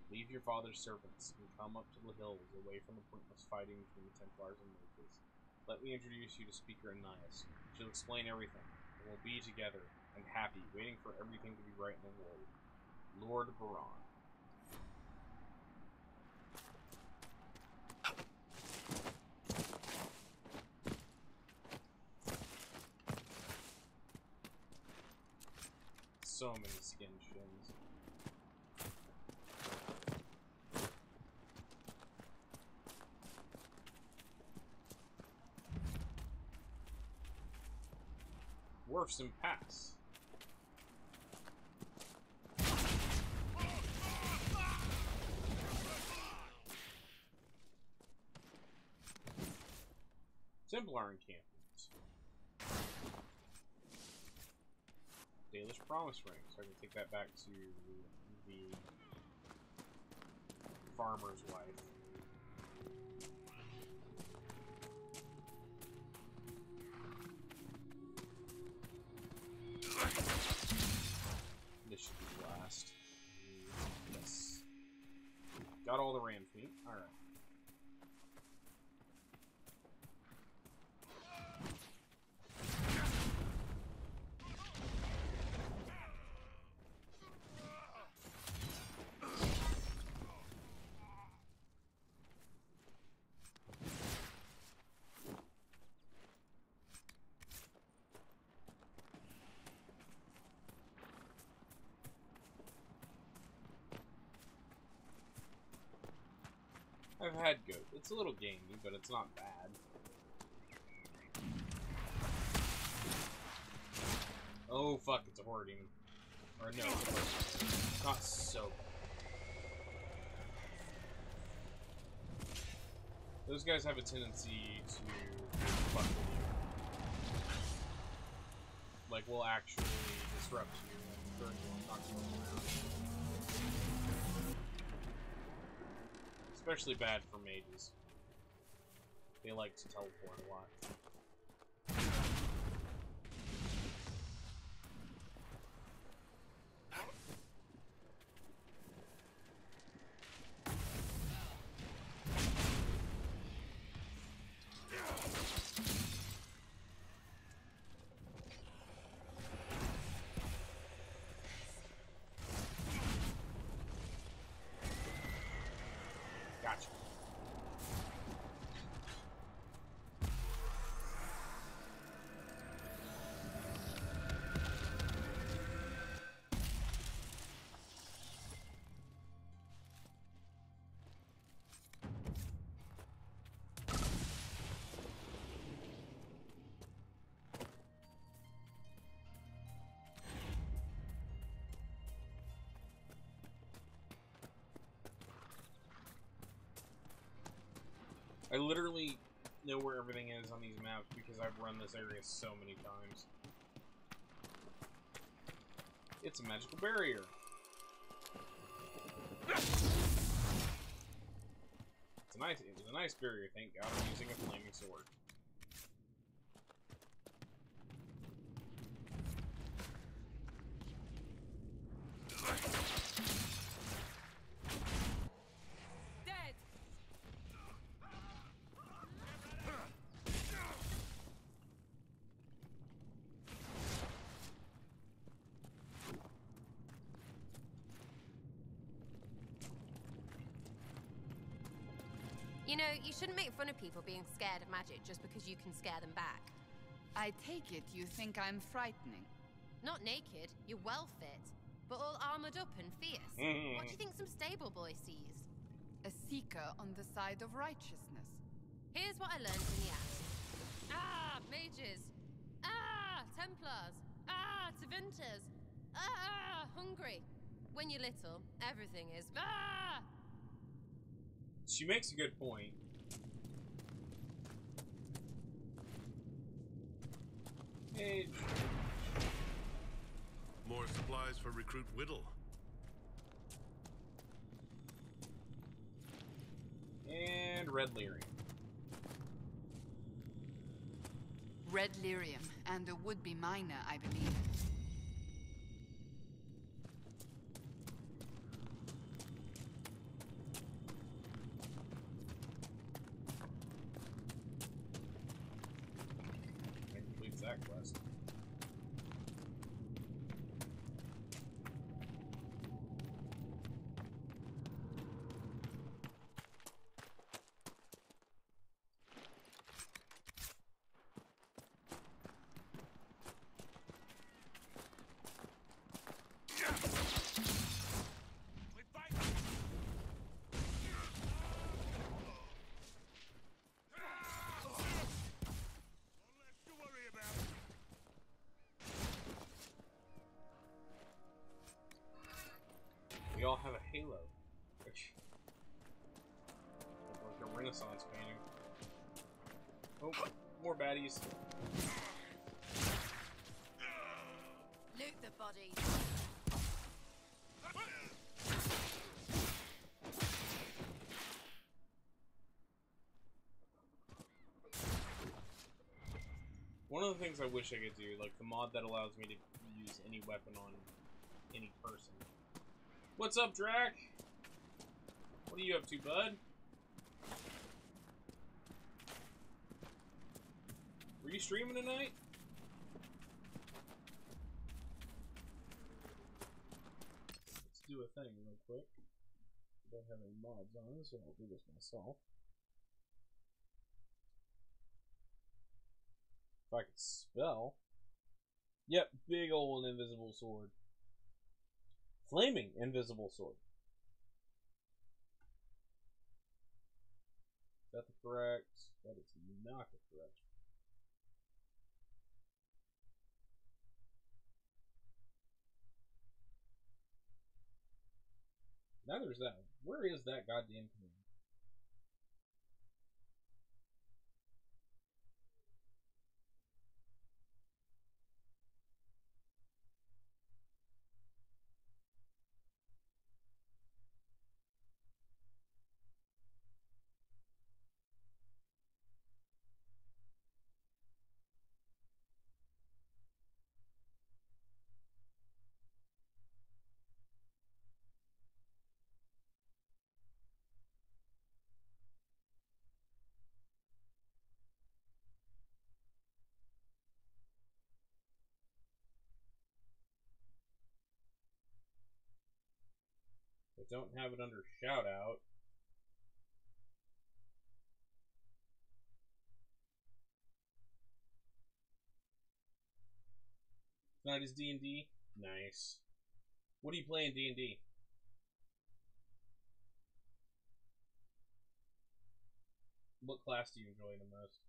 Speaker 1: Leave your father's servants and come up to the hills, away from the pointless fighting between the Templars and mages. Let me introduce you to Speaker Annias. She'll explain everything, and we'll be together and happy, waiting for everything to be right in the world. Lord Baron. So many skin shins. Dwarfs and pass. Templar encampments. Dalish Promise Ring, so I can take that back to the farmer's wife. This should be the last. Yes. Got all the ram's meat. Alright. I've had goat. It's a little gamey, but it's not bad. Oh fuck, it's a horde demon. Or no, it's not so bad. Those guys have a tendency to fuck with you. Like, will actually disrupt you and burn you and knock you around. Especially bad for mages. They like to teleport a lot. I literally know where everything is on these maps because I've run this area so many times. It's a magical barrier. It was a nice barrier, thank God I'm using a flaming sword.
Speaker 10: Dead.
Speaker 8: You know, you shouldn't make fun of people being scared of magic just because you can scare them back.
Speaker 4: I take it you think I'm frightening.
Speaker 8: Not naked, you're well fit, but all armored up and fierce. What do you think some stable boy sees?
Speaker 4: A seeker on the side of righteousness.
Speaker 8: Here's what I learned in the Act. Ah, mages. Ah, Templars. Ah, Tevinter. Ah, hungry. When you're little, everything is ah.
Speaker 1: She makes a good point. Hey.
Speaker 3: More supplies for recruit Whittle.
Speaker 1: And red lyrium.
Speaker 4: Red lyrium, and a would-be miner, I believe.
Speaker 1: That completes that quest. We all have a halo. Which, like a Renaissance painting. Oh, more baddies.
Speaker 8: Loot the bodies.
Speaker 1: One of the things I wish I could do, like the mod that allows me to use any weapon on any person. What's up, Drac? What are you up to, bud? Were you streaming tonight? Let's do a thing real quick. Don't have any mods on, so I'll do this myself. If I could spell. Yep, big ol' invisible sword. Flaming invisible sword. Is that the correct? That is not the correct. Neither is that. Where is that goddamn command? I don't have it under shout out. Tonight is D&D. Nice. What are you playing D&D? What class do you enjoy the most?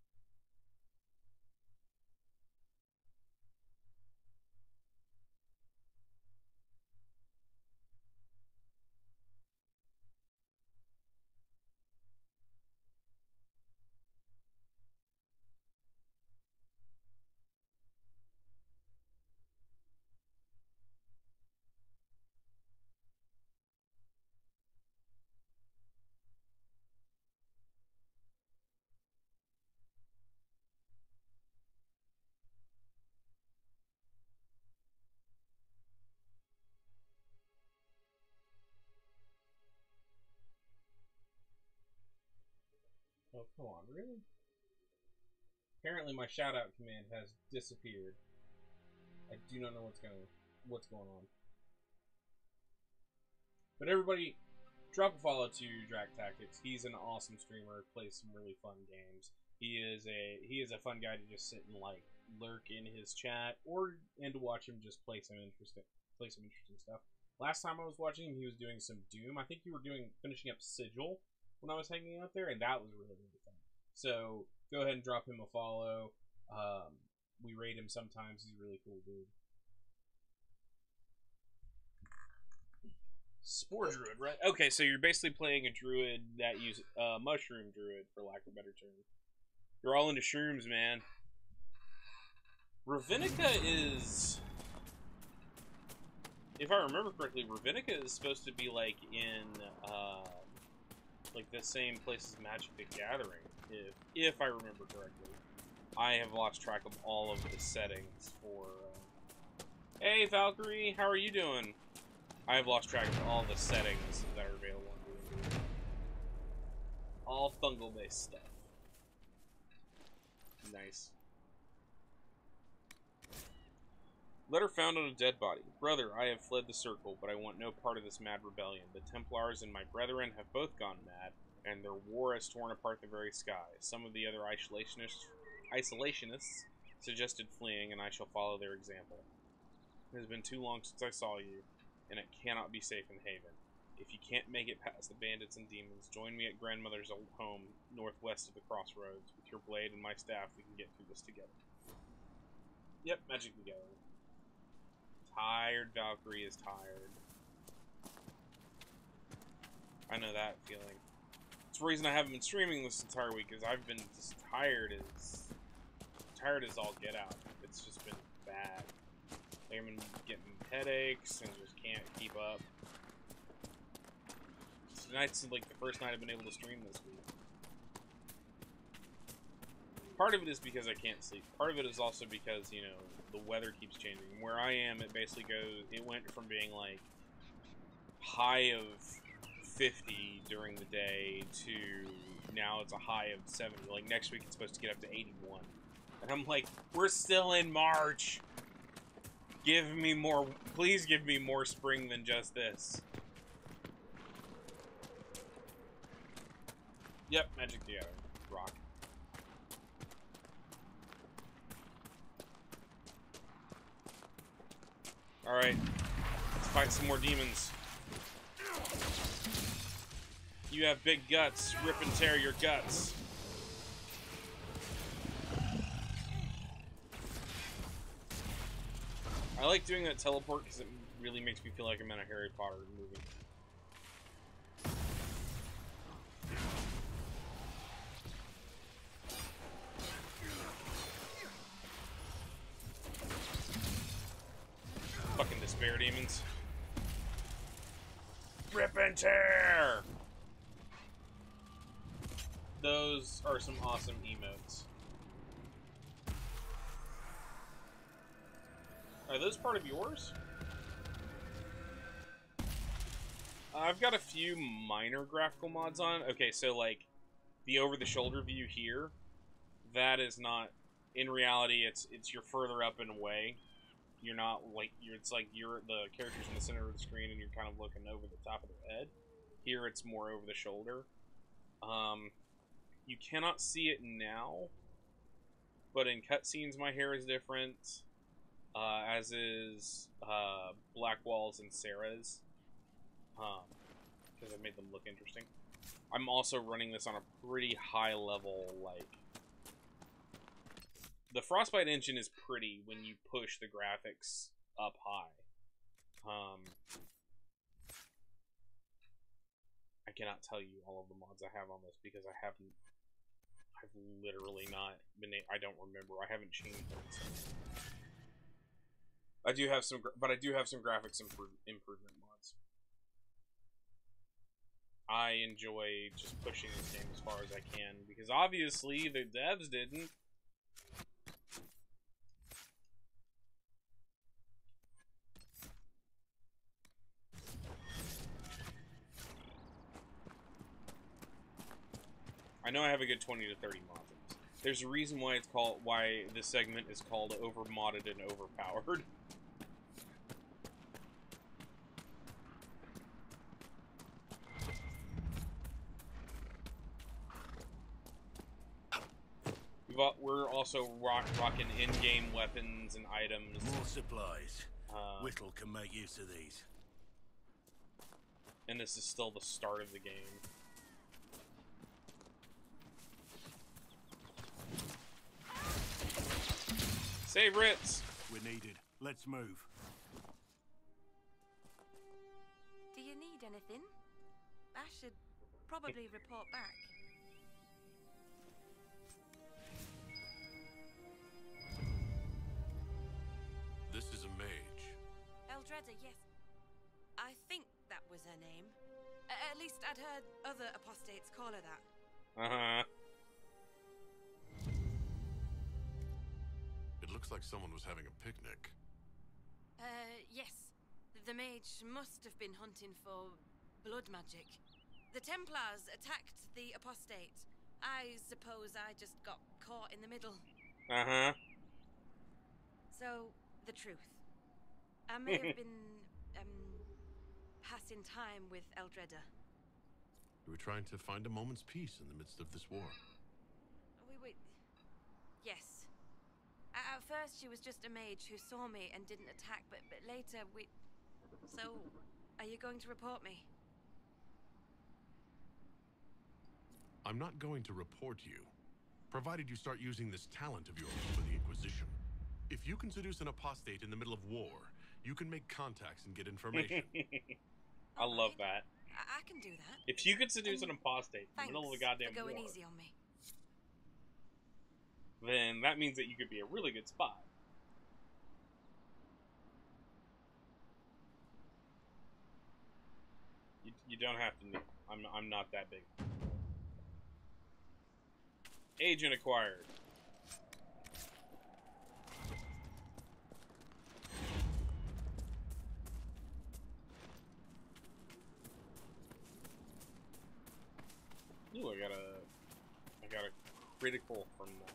Speaker 1: Oh, come on, really? Apparently my shout-out command has disappeared. I do not know what's going on. But everybody, drop a follow to Drac Tactics. He's an awesome streamer, plays some really fun games. He is a fun guy to just sit and like lurk in his chat, and to watch him just play some interesting stuff. Last time I was watching him, he was doing some Doom. I think you were finishing up Sigil when I was hanging out there, and that was really, really fun. So go ahead and drop him a follow. We raid him sometimes. He's a really cool dude. Spore Druid, right? Okay, so you're basically playing a druid that uses mushroom druid, for lack of a better term. You're all into shrooms, man. Ravinica is, if I remember correctly, Ravinica is supposed to be like in like the same place as Magic the Gathering, if I remember correctly. I have lost track of all of the settings for. Hey, Valkyrie, how are you doing? I have lost track of all the settings that are available. All fungal-based stuff. Nice. Letter found on a dead body. Brother, I have fled the circle, but I want no part of this mad rebellion. The Templars and my brethren have both gone mad, and their war has torn apart the very sky. Some of the other isolationists suggested fleeing, and I shall follow their example. It has been too long since I saw you, and it cannot be safe in Haven. If you can't make it past the bandits and demons, join me at grandmother's old home, northwest of the crossroads. With your blade and my staff, we can get through this together. Yep, Magic together. Tired Valkyrie is tired. I know that feeling. It's the reason I haven't been streaming this entire week, is I've been just tired as all get out. It's just been bad. I've been getting headaches and just can't keep up. Tonight's like the first night I've been able to stream this week. Part of it is because I can't sleep. Part of it is also because, you know, the weather keeps changing. Where I am, it basically it went from being like high of 50 during the day to now it's a high of 70. Like next week it's supposed to get up to 81. And I'm like, we're still in March. Give me more, please give me more spring than just this. Yep, Magic together. Rock. Alright, let's fight some more demons. You have big guts, rip and tear your guts. I like doing that teleport because it really makes me feel like I'm in a Harry Potter movie. Fucking despair demons. Rip and tear! Those are some awesome emotes. Are those part of yours? I've got a few minor graphical mods on. Okay, so like the over-the-shoulder view here, that is not. In reality, it's you're further up and away. You're not like it's like you're the character's in the center of the screen and you're kind of looking over the top of their head. Here, it's more over the shoulder. You cannot see it now, but in cutscenes, my hair is different. As is Blackwall's and Sarah's, because I made them look interesting. I'm also running this on a pretty high level, like... The Frostbite engine is pretty when you push the graphics up high. I cannot tell you all of the mods I have on this because I've literally not been... I don't remember. I haven't changed them. I do have some, but I do have some graphics improvement mods. I enjoy just pushing this game as far as I can because obviously the devs didn't. I know I have a good 20 to 30 mods. There's a reason why it's called, why this segment is called Overmodded and Overpowered. We're also rocking in-game weapons and items.
Speaker 12: More supplies. Whittle can make use of these.
Speaker 1: And this is still the start of the game. Save Ritz!
Speaker 12: We're needed. Let's move.
Speaker 15: Do you need anything? I should probably report back.
Speaker 3: This is a mage.
Speaker 15: Eldreda, yes. I think that was her name. At least I'd heard other apostates call her that.
Speaker 1: Uh-huh.
Speaker 3: It looks like someone was having a picnic.
Speaker 15: Yes. The mage must have been hunting for blood magic. The Templars attacked the apostate. I suppose I just got caught in the middle.
Speaker 1: Uh-huh.
Speaker 15: So, the truth. I may have been, passing time with Eldreda.
Speaker 3: You were trying to find a moment's peace in the midst of this war.
Speaker 15: Yes. At first, she was just a mage who saw me and didn't attack, but later So, are you going to report me?
Speaker 3: I'm not going to report you, provided you start using this talent of yours for the Inquisition. If you can seduce an apostate in the middle of war, you can make contacts and get information.
Speaker 1: I love that.
Speaker 15: I can do that.
Speaker 1: If you could seduce an apostate in the middle of the goddamn
Speaker 15: for going
Speaker 1: war,
Speaker 15: easy on me.
Speaker 1: then that means that you could be a really good spy. You don't have to know. I'm not that big. Agent acquired. Ooh, I got a critical from that.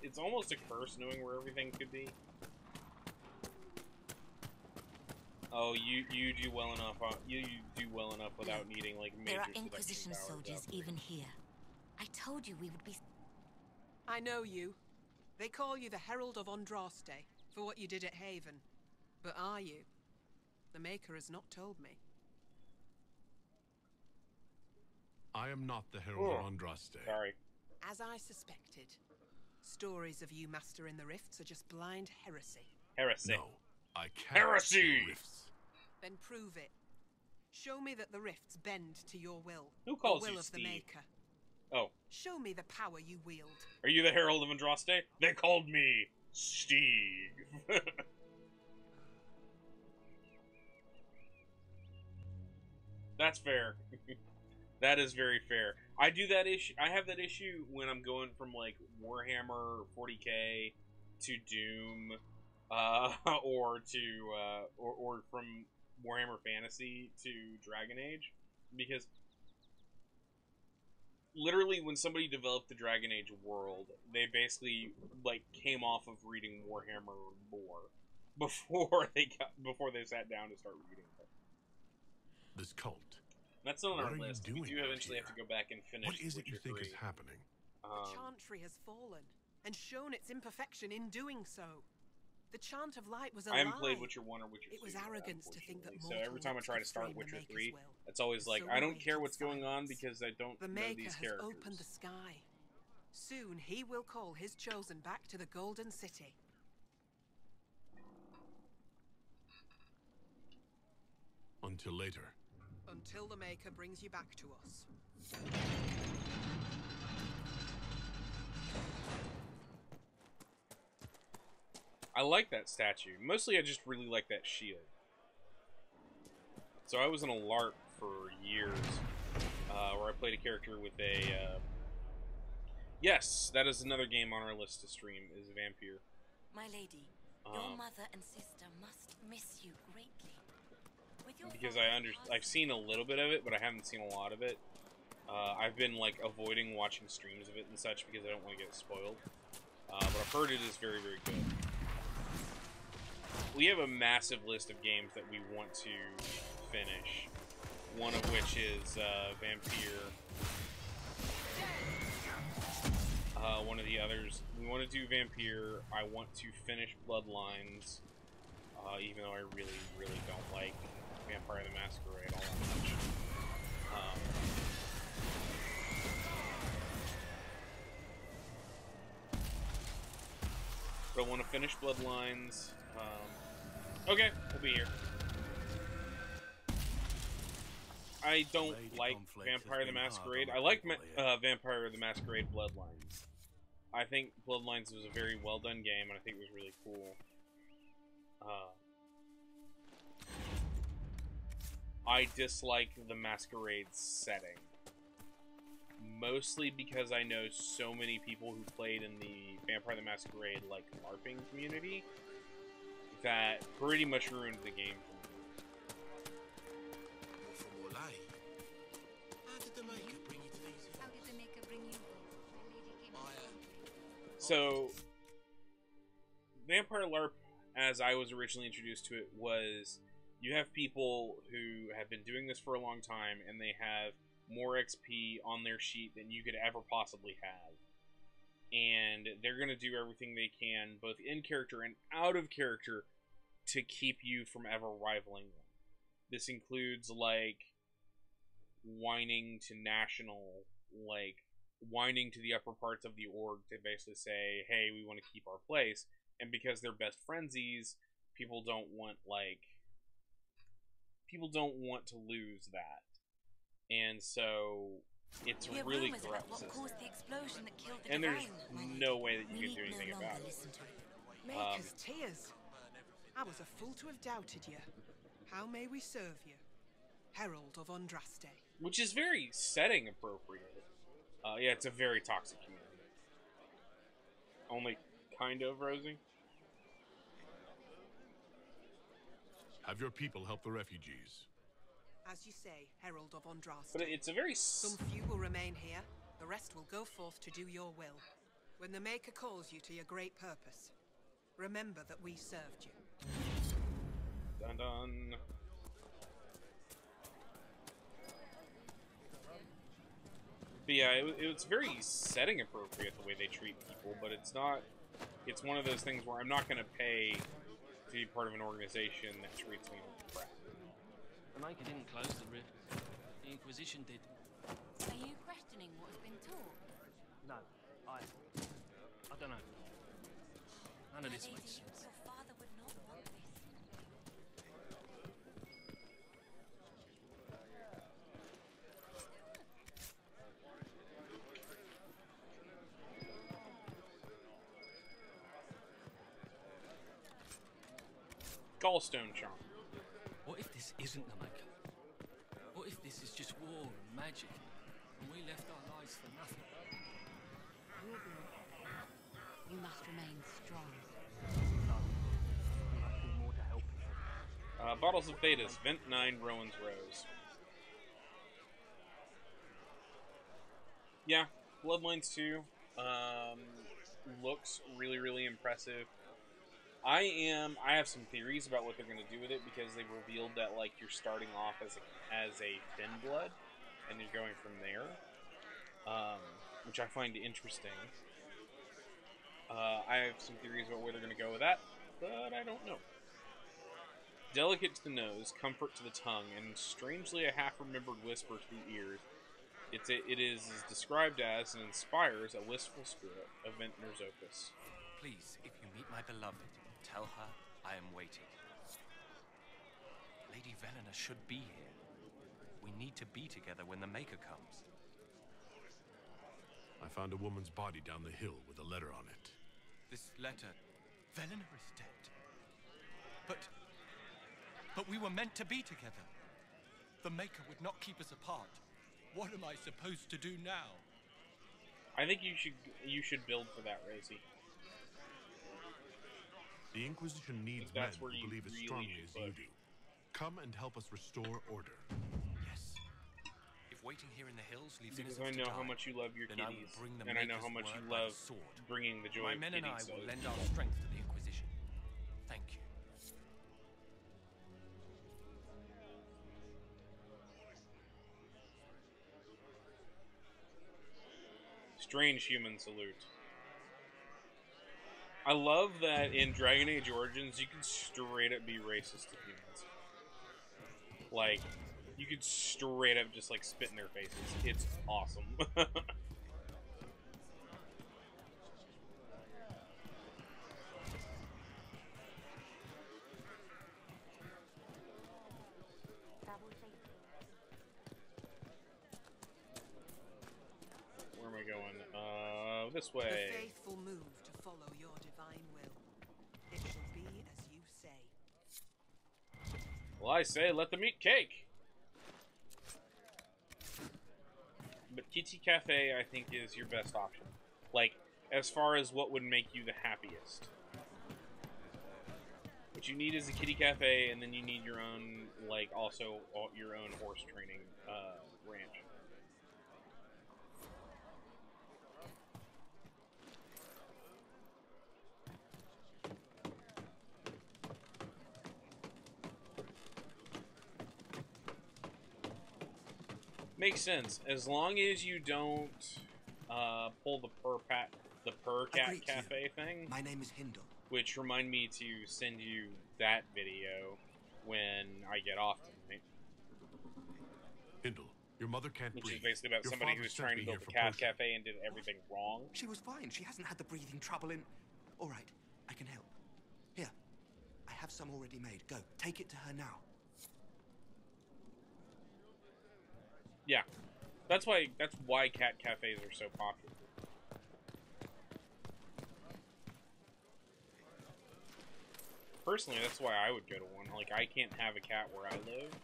Speaker 1: It's almost a curse knowing where everything could be. Oh, you do well enough. You do well enough without needing like major.
Speaker 11: There are Inquisition soldiers even here. I told you we would be.
Speaker 13: I know you. They call you the Herald of Andraste for what you did at Haven. But are you? The Maker has not told me.
Speaker 3: I am not the Herald of Andraste.
Speaker 1: Sorry.
Speaker 13: As I suspected. Stories of you mastering the rifts are just blind heresy.
Speaker 1: Heresy.
Speaker 3: No, I can't.
Speaker 1: Heresy!
Speaker 3: Rifts.
Speaker 13: Then prove it. Show me that the rifts bend to your will.
Speaker 1: Who calls
Speaker 13: the will
Speaker 1: you
Speaker 13: of
Speaker 1: Steve?
Speaker 13: the Maker.
Speaker 1: Oh.
Speaker 13: Show me the power you wield.
Speaker 1: Are you the Herald of Andraste? They called me Steve. That's fair. That is very fair. I do that issue. I have that issue when I'm going from like Warhammer 40k to Doom, or from Warhammer Fantasy to Dragon Age, because literally when somebody developed the Dragon Age world, they basically like came off of reading Warhammer lore before they sat down to start reading it.
Speaker 3: This cult.
Speaker 1: That's not on our
Speaker 3: What are
Speaker 1: list.
Speaker 3: you
Speaker 1: We
Speaker 3: doing
Speaker 1: do
Speaker 3: out
Speaker 1: eventually
Speaker 3: here?
Speaker 1: have to go back and finish.
Speaker 3: What is it you
Speaker 1: Witcher
Speaker 3: think
Speaker 1: 3.
Speaker 3: is happening?
Speaker 13: The Chantry has fallen, and shown its imperfection in doing so. The Chant of Light was a
Speaker 1: I haven't
Speaker 13: lie.
Speaker 1: played Witcher 1 or Witcher 2.
Speaker 13: It was arrogance to think that
Speaker 1: so
Speaker 13: mortal
Speaker 1: every time I
Speaker 13: looks
Speaker 1: try to
Speaker 13: could
Speaker 1: start
Speaker 13: frame the
Speaker 1: Witcher
Speaker 13: Maker's
Speaker 1: 3,
Speaker 13: will.
Speaker 1: it's always like,
Speaker 13: So
Speaker 1: I
Speaker 13: we
Speaker 1: don't
Speaker 13: wait
Speaker 1: care
Speaker 13: in
Speaker 1: what's going on
Speaker 13: silence.
Speaker 1: because I don't
Speaker 13: The
Speaker 1: know
Speaker 13: Maker
Speaker 1: these
Speaker 13: has
Speaker 1: characters.
Speaker 13: opened the sky. Soon he will call his chosen back to the Golden City.
Speaker 3: Until later.
Speaker 13: Until the Maker brings you back to us.
Speaker 1: I like that statue. Mostly I just really like that shield. So I was in a LARP for years, where I played a character with a... Yes, that is another game on our list to stream, is Vampire.
Speaker 11: My lady,
Speaker 10: Your mother and sister must miss you greatly.
Speaker 1: Because I've seen a little bit of it, but I haven't seen a lot of it. I've been like avoiding watching streams of it and such because I don't want to get spoiled. But I've heard it is very, very good. We have a massive list of games that we want to finish. One of which is Vampire. One of the others, we want to do Vampire. I want to finish Bloodlines, even though I really, really don't like Vampire the Masquerade all that much. But I want to finish Bloodlines. Okay, we'll be here. I don't like Vampire the Masquerade. I like Vampire the Masquerade Bloodlines. I think Bloodlines was a very well done game, and I think it was really cool. I dislike the Masquerade setting. Mostly because I know so many people who played in the Vampire the Masquerade, like, LARPing community, that pretty much ruined the game for me. So, Vampire LARP, as I was originally introduced to it, was you have people who have been doing this for a long time, and they have more XP on their sheet than you could ever possibly have. And they're going to do everything they can, both in character and out of character, to keep you from ever rivaling them. This includes, like, whining to national, like, whining to the upper parts of the org to basically say, hey, we want to keep our place. And because they're best friendsies, people don't want to lose that. And so it's really corrupt system. And there's no way that you can do anything about it.
Speaker 13: Maker's tears. I was a fool to have doubted you. How may we serve you? Herald of Andraste.
Speaker 1: Which is very setting appropriate. Yeah, it's a very toxic community. Only kind of, Rosie.
Speaker 3: Have your people help the refugees.
Speaker 13: As you say, Herald of Andraste.
Speaker 1: But it's a very...
Speaker 13: Some few will remain here. The rest will go forth to do your will. When the Maker calls you to your great purpose, remember that we served you.
Speaker 1: Dun dun. But yeah, it's very setting appropriate the way they treat people, but it's not... It's one of those things where I'm not going to pay to be part of an organization that treats me like crap.
Speaker 16: The Maker didn't close the rift. The Inquisition did.
Speaker 11: Are you questioning what's been taught?
Speaker 16: No, I don't know. None of this makes sense.
Speaker 11: Your father would not want this.
Speaker 1: Gallstone charm.
Speaker 16: What if this isn't the Maker? What if this is just war and magic, and we left our lives for nothing?
Speaker 11: You'll be okay. You must remain strong.
Speaker 16: No. We must do more to help you.
Speaker 1: Bottles of Thedas, Vent 9, Rowan's Rose. Yeah, Bloodlines 2 looks really, really impressive. I have some theories about what they're going to do with it, because they've revealed that, like, you're starting off as a thin blood, and you're going from there, which I find interesting. I have some theories about where they're going to go with that, but I don't know. Delicate to the nose, comfort to the tongue, and strangely a half-remembered whisper to the ears, it is described as and inspires a wistful spirit of Ventnor's opus.
Speaker 14: Please, if you meet my beloved, tell her I am waiting. Lady Velena should be here. We need to be together when the Maker comes.
Speaker 3: I found a woman's body down the hill with a letter on it.
Speaker 14: This letter... Velena is dead. But we were meant to be together. The Maker would not keep us apart. What am I supposed to do now?
Speaker 1: I think you should build for that, Rosie.
Speaker 3: The Inquisition needs men who believe as strongly as you do. Come and help us restore order.
Speaker 14: Yes. If waiting here in the hills leaves
Speaker 1: Because
Speaker 14: innocents
Speaker 1: I know
Speaker 14: to
Speaker 1: how
Speaker 14: die,
Speaker 1: much you love your
Speaker 14: then
Speaker 1: kitties,
Speaker 14: I will bring the
Speaker 1: and I know
Speaker 14: Maker's
Speaker 1: how much you
Speaker 14: word by
Speaker 1: love
Speaker 14: the sword.
Speaker 1: bringing the joy
Speaker 14: My
Speaker 1: of
Speaker 14: men and I
Speaker 1: kitties.
Speaker 14: will lend our strength to the Inquisition. Thank you.
Speaker 1: Strange human salute. I love that in Dragon Age Origins, you can straight up be racist to humans. Like, you could straight up just, like, spit in their faces. It's awesome. Where am I going? This way.
Speaker 17: The faithful move to follow your divine will. It shall be as you say.
Speaker 1: Well, I say, let them eat cake. But Kitty Cafe, I think, is your best option. Like, as far as what would make you the happiest. What you need is a kitty cafe, and then you need your own, like, also your own horse training ranch. Makes sense. As long as you don't pull the per cat cafe thing.
Speaker 18: My name is Hindle.
Speaker 1: Which remind me to send you that video when I get off tonight.
Speaker 3: Hindle, your mother can't breathe.
Speaker 1: Which is basically about
Speaker 3: Your
Speaker 1: somebody
Speaker 3: father
Speaker 1: who's
Speaker 3: sent
Speaker 1: trying to
Speaker 3: me
Speaker 1: build
Speaker 3: here
Speaker 1: a
Speaker 3: for
Speaker 1: cat
Speaker 3: potion.
Speaker 1: cafe and did everything wrong.
Speaker 18: She was fine. She hasn't had the breathing trouble in... All right, I can help. Here, I have some already made. Go, take it to her now.
Speaker 1: Yeah, that's why cat cafes are so popular. Personally, that's why I would go to one. Like, I can't have a cat where I live.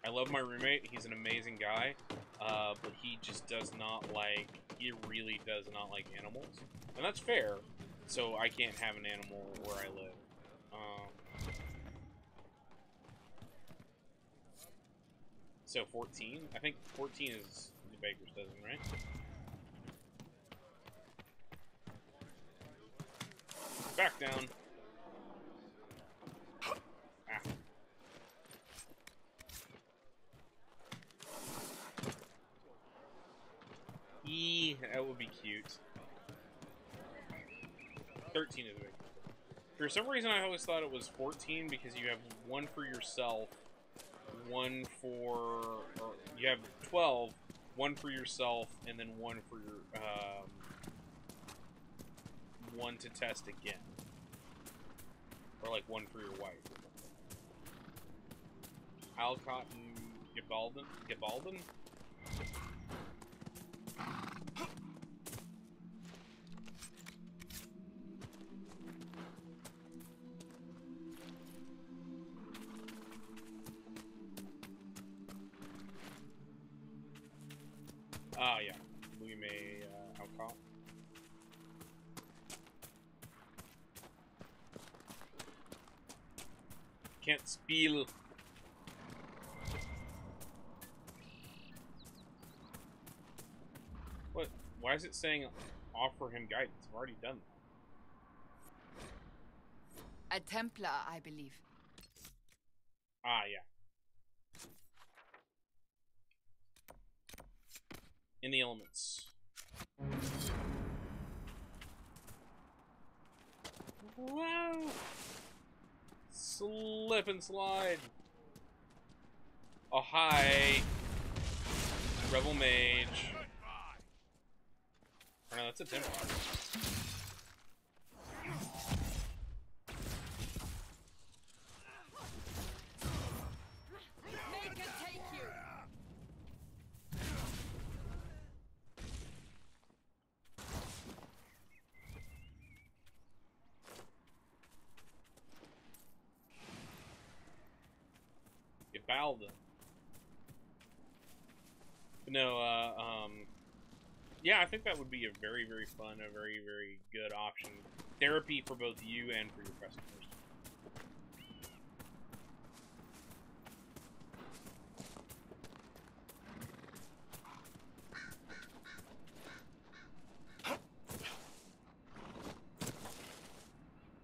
Speaker 1: I love my roommate. He's an amazing guy, but he just does not like. He really does not like animals, and that's fair. So I can't have an animal where I live. So 14? I think 14 is the baker's dozen, right? Back down. Ah. That would be cute. 13 is big. For some reason, I always thought it was 14 because you have one for yourself. One for, or you have 12, one for yourself, and then one for your, one to test again. Or like one for your wife. Alcott and Gabaldon? Ah, yeah. We may Alcott. Can't spiel. What? Why is it saying offer him guidance? I've already done that.
Speaker 4: A Templar, I believe.
Speaker 1: Ah, yeah. In the elements. Wow! Slip and slide. Oh, hi. Rebel Mage. Oh, no, that's a Templar. Balda. No, yeah, I think that would be a very, very fun, a very, very good option therapy for both you and for your customers.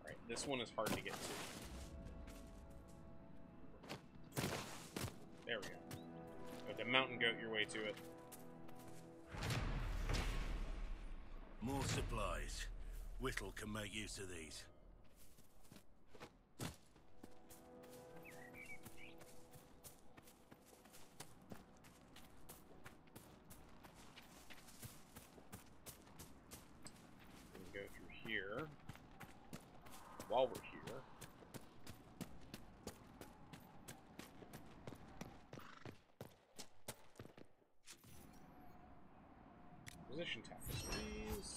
Speaker 1: Alright, this one is hard to get to. There we go. You have to mountain goat your way to it.
Speaker 12: More supplies. Whittle can make use of these.
Speaker 1: We can go through here. While we're here. Position tapestries.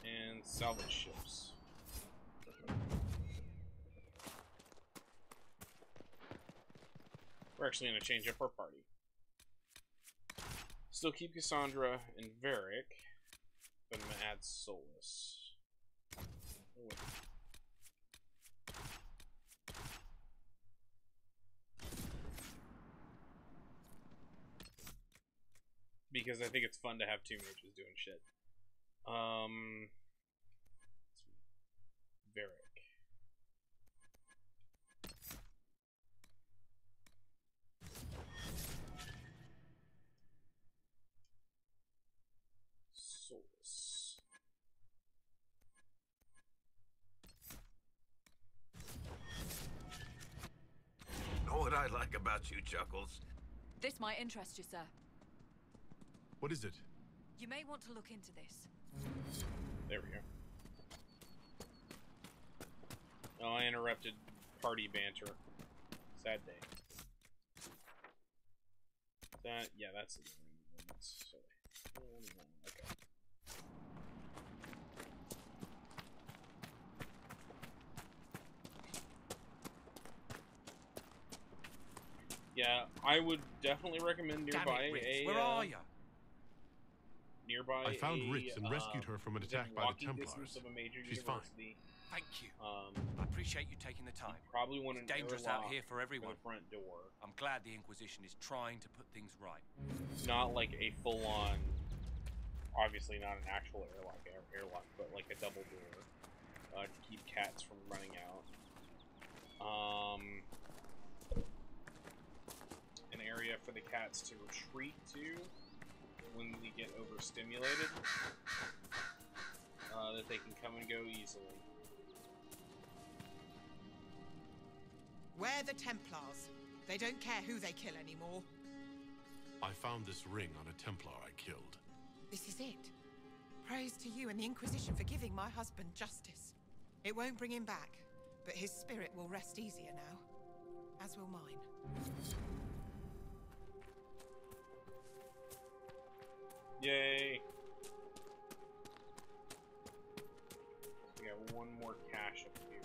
Speaker 1: And salvage ships. We're actually going to change up our party. Still keep Cassandra and Varric, but I'm going to add Solus. Oh, wait. Because I think it's fun to have two mages doing shit. Varric. Solus.
Speaker 9: Know what I like about you, Chuckles?
Speaker 11: This might interest you, sir.
Speaker 3: What is it?
Speaker 11: You may want to look into this.
Speaker 1: There we go. Oh, I interrupted party banter. Sad day. That, yeah, that's the moments. So, okay. Yeah, I would definitely recommend nearby
Speaker 14: Where are you?
Speaker 1: Nearby
Speaker 3: I found Ritz and rescued her from an attack by the Templars. She's fine.
Speaker 14: Thank you. I appreciate you taking the time.
Speaker 1: Probably want
Speaker 14: it's dangerous out here for everyone.
Speaker 1: The front door.
Speaker 14: I'm glad the Inquisition is trying to put things right.
Speaker 1: Not like a full-on, obviously not an actual airlock, but like a double door to keep cats from running out. An area for the cats to retreat to when we get overstimulated, that they can come and go easily.
Speaker 13: We're the Templars. They don't care who they kill anymore.
Speaker 3: I found this ring on a Templar I killed.
Speaker 13: This is it. Praise to you and the Inquisition for giving my husband justice. It won't bring him back, but his spirit will rest easier now, as will mine.
Speaker 1: Yay! We got one more cache up here.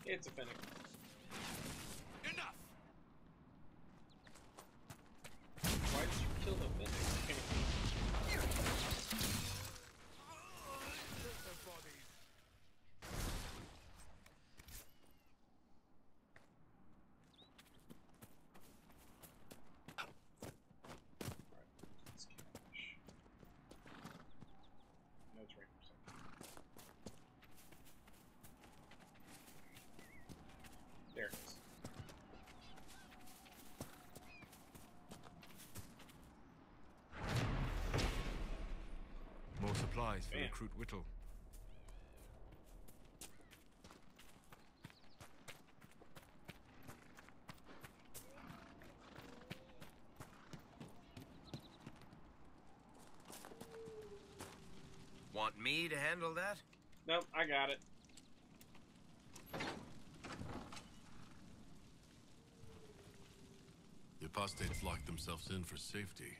Speaker 1: It's a fennec.
Speaker 14: Enough!
Speaker 1: Why did you kill the fennec? There it is.
Speaker 5: More supplies for Recruit Whittle.
Speaker 9: Want me to handle that?
Speaker 1: Nope, I got it.
Speaker 3: The apostates locked themselves in for safety,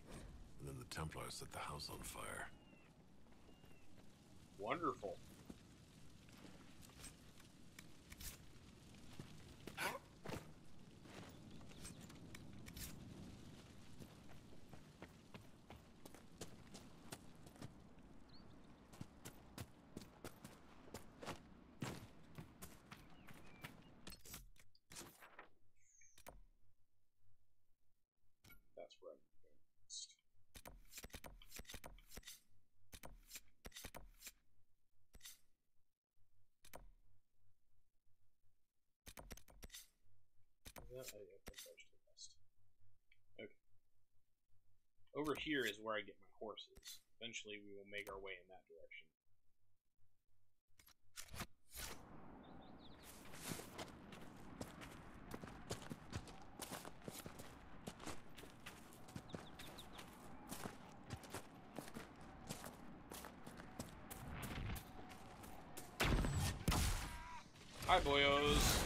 Speaker 3: and then the Templars set the house on fire.
Speaker 1: Wonderful. where I'm going next. Okay. Over here is where I get my horses. Eventually we will make our way in that direction. Hi, boyos.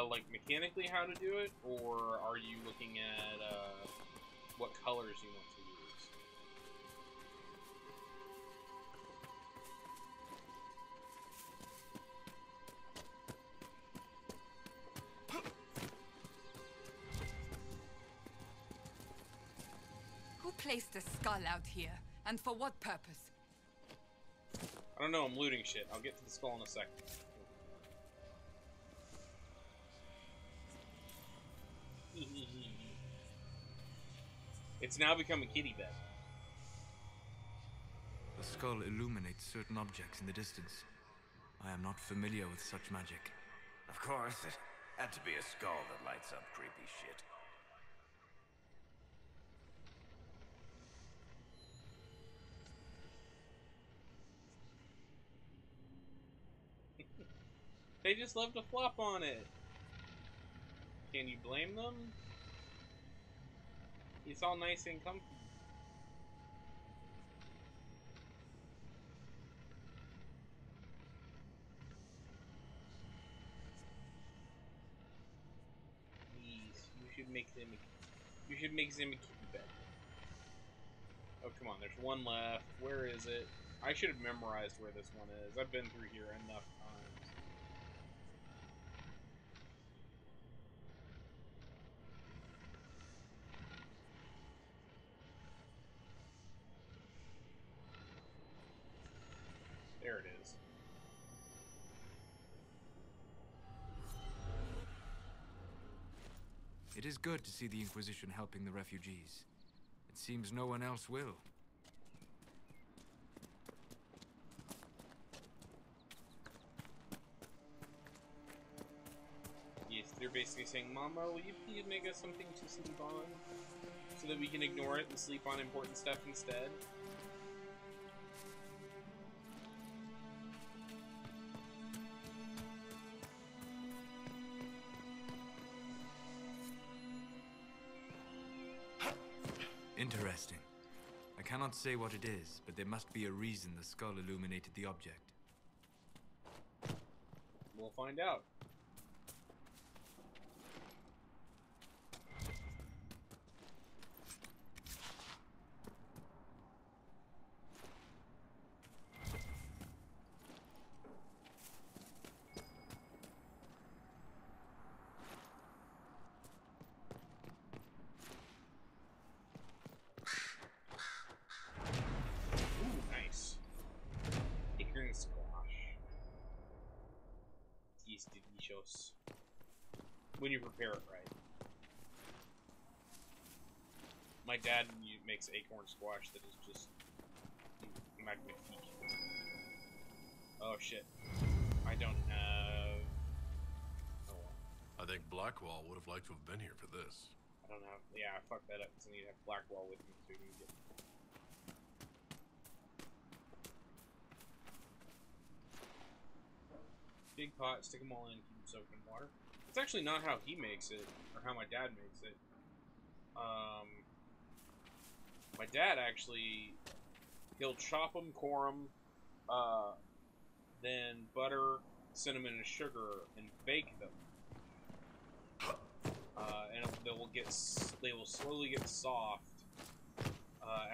Speaker 1: Like mechanically how to do it, or are you looking at what colors you want to use?
Speaker 4: Who placed a skull out here, and for what purpose?
Speaker 1: I don't know, I'm looting shit. I'll get to the skull in a second. It's now become a kitty bed.
Speaker 19: The skull illuminates certain objects in the distance. I am not familiar with such magic.
Speaker 9: Of course, it had to be a skull that lights up creepy shit.
Speaker 1: They just love to flop on it. Can you blame them? It's all nice and comfy. Please, you should make them a kitty bed. Oh, come on, there's one left. Where is it? I should have memorized where this one is. I've been through here enough times. There it is.
Speaker 19: It is good to see the Inquisition helping the refugees. It seems no one else will.
Speaker 1: Yes, they're basically saying, Mama, will you please make us something to sleep on? So that we can ignore it and sleep on important stuff instead?
Speaker 19: Interesting. I cannot say what it is, but there must be a reason the skull illuminated the object.
Speaker 1: We'll find out. When you prepare it right. My dad makes acorn squash that is just magnifique. Oh shit. I don't have... Oh well.
Speaker 3: I think Blackwall would have liked to have been here for this.
Speaker 1: I don't have... Yeah, I fucked that up because I need to have Blackwall with me so we can get... Big pot, stick them all in, keep them soaked in water. It's actually not how he makes it, or how my dad makes it. My dad actually, he'll chop them, core them, then butter, cinnamon, and sugar, and bake them. And they will slowly get soft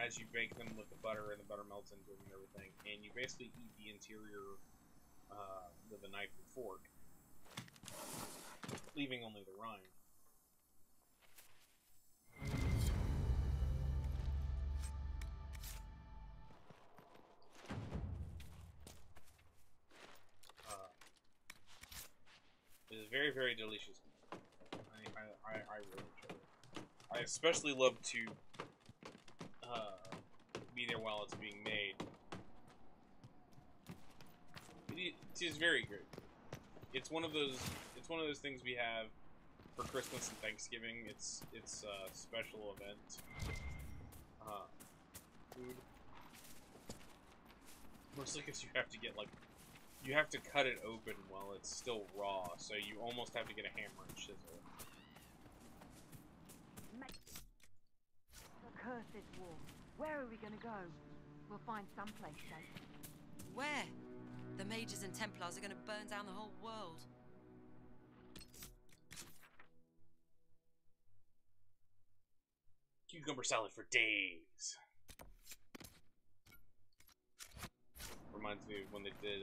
Speaker 1: as you bake them with the butter, and the butter melts into them and everything, and you basically eat the interior with a knife and fork, leaving only the rind. It is very, very delicious. I really enjoy it. I especially love to be there while it's being made. It is very good. It's one of those things we have for Christmas and Thanksgiving. It's a special event. Food. Mostly because you have to get you have to cut it open while it's still raw, so you almost have to get a hammer and chisel it.
Speaker 20: The cursed war. Where are we gonna go? We'll find someplace safe.
Speaker 15: Where? The mages and Templars are gonna burn down the whole world.
Speaker 1: Cucumber salad for days. Reminds me of when they did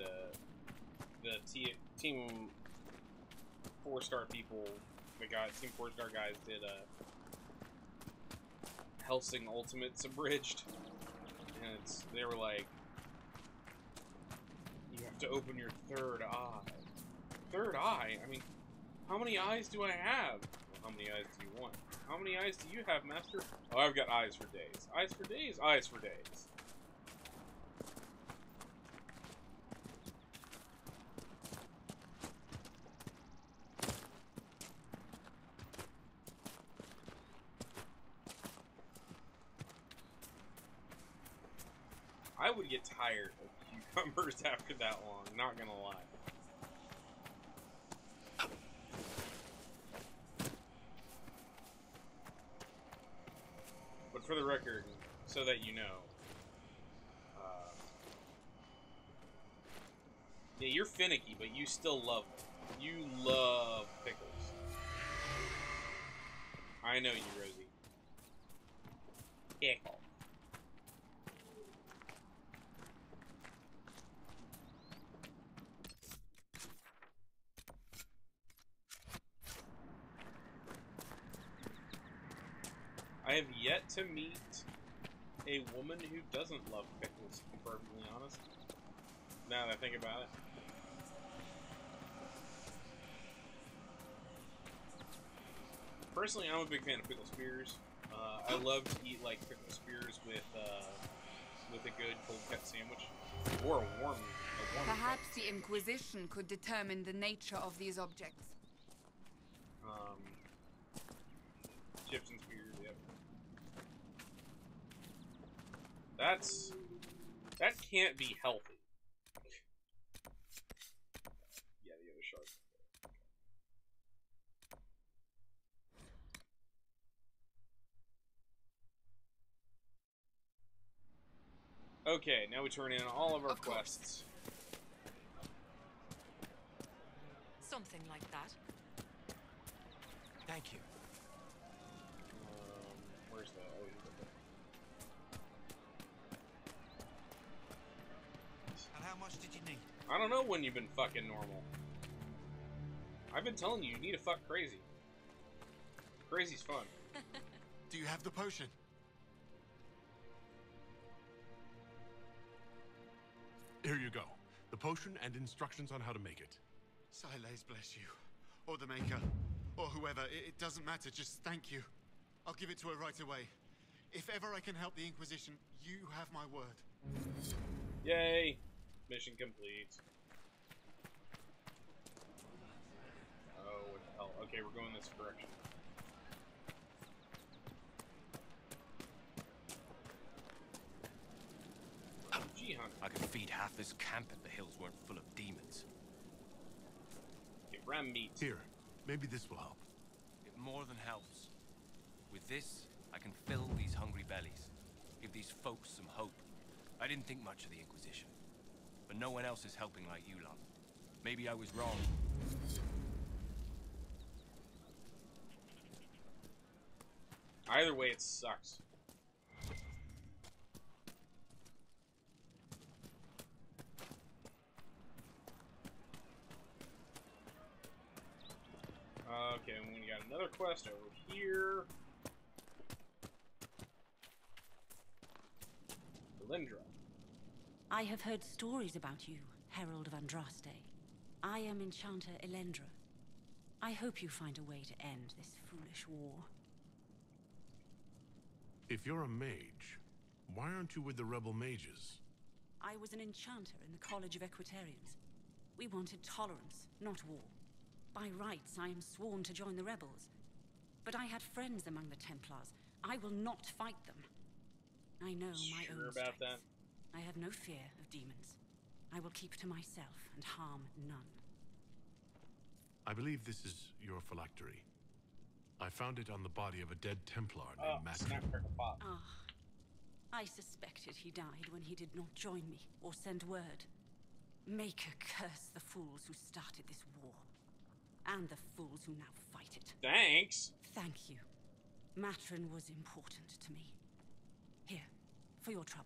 Speaker 1: the Team 4-star people, Team 4-star guys did Helsing Ultimates abridged, and they were like, you have to open your third eye. Third eye? I mean, how many eyes do I have? Well, how many eyes do you want? How many eyes do you have, Master? Oh, I've got eyes for days. Eyes for days? Eyes for days. I would get tired of cucumbers after that long, not gonna lie. But for the record, so that you know, yeah, you're finicky, but you still love them. You love pickles. I know you, Rosie. Pickle. I have yet to meet a woman who doesn't love pickles, to be perfectly honest. Now that I think about it. Personally, I'm a big fan of pickle spears. I love to eat like pickle spears with a good cold cut sandwich, or a warm.
Speaker 4: Perhaps the Inquisition could determine the nature of these objects.
Speaker 1: Chips and spears, yep. That can't be healthy. Yeah, the other shark. Okay, now we turn in all of our quests.
Speaker 15: Something like that.
Speaker 18: Thank you.
Speaker 1: Where's the... Oh,
Speaker 18: and how much did you need?
Speaker 1: I don't know when you've been fucking normal. I've been telling you, you need to fuck crazy. Crazy's fun.
Speaker 18: Do you have the potion?
Speaker 3: Here you go. The potion and instructions on how to make it.
Speaker 18: Silas bless you. Or the Maker. Or whoever. It doesn't matter. Just thank you. I'll give it to her right away. If ever I can help the Inquisition, you have my word.
Speaker 1: Yay! Mission complete. Oh, what the hell? Okay, we're going this direction.
Speaker 21: I could feed half this camp if the hills weren't full of demons.
Speaker 1: Get ram meat.
Speaker 3: Here, maybe this will help.
Speaker 21: It more than helps. With this, I can fill these hungry bellies. Give these folks some hope. I didn't think much of the Inquisition. But no one else is helping like you lot. Maybe I was wrong.
Speaker 1: Either way, it sucks. Okay, and we got another quest over here. Elendra.
Speaker 6: I have heard stories about you, Herald of Andraste. I am Enchanter Elendra. I hope you find a way to end this foolish war.
Speaker 3: If you're a mage, why aren't you with the rebel mages?
Speaker 6: I was an enchanter in the College of Equitarians. We wanted tolerance, not war. By rights, I am sworn to join the rebels. But I had friends among the Templars. I will not fight them. I know my own strength. That? I have no fear of demons. I will keep to myself and harm none.
Speaker 3: I believe this is your phylactery. I found it on the body of a dead Templar named Matron.
Speaker 6: Ah, I suspected he died when he did not join me or send word. Maker curse the fools who started this war. And the fools who now fight it.
Speaker 1: Thanks.
Speaker 6: Thank you. Matron was important to me. Here, for your trouble.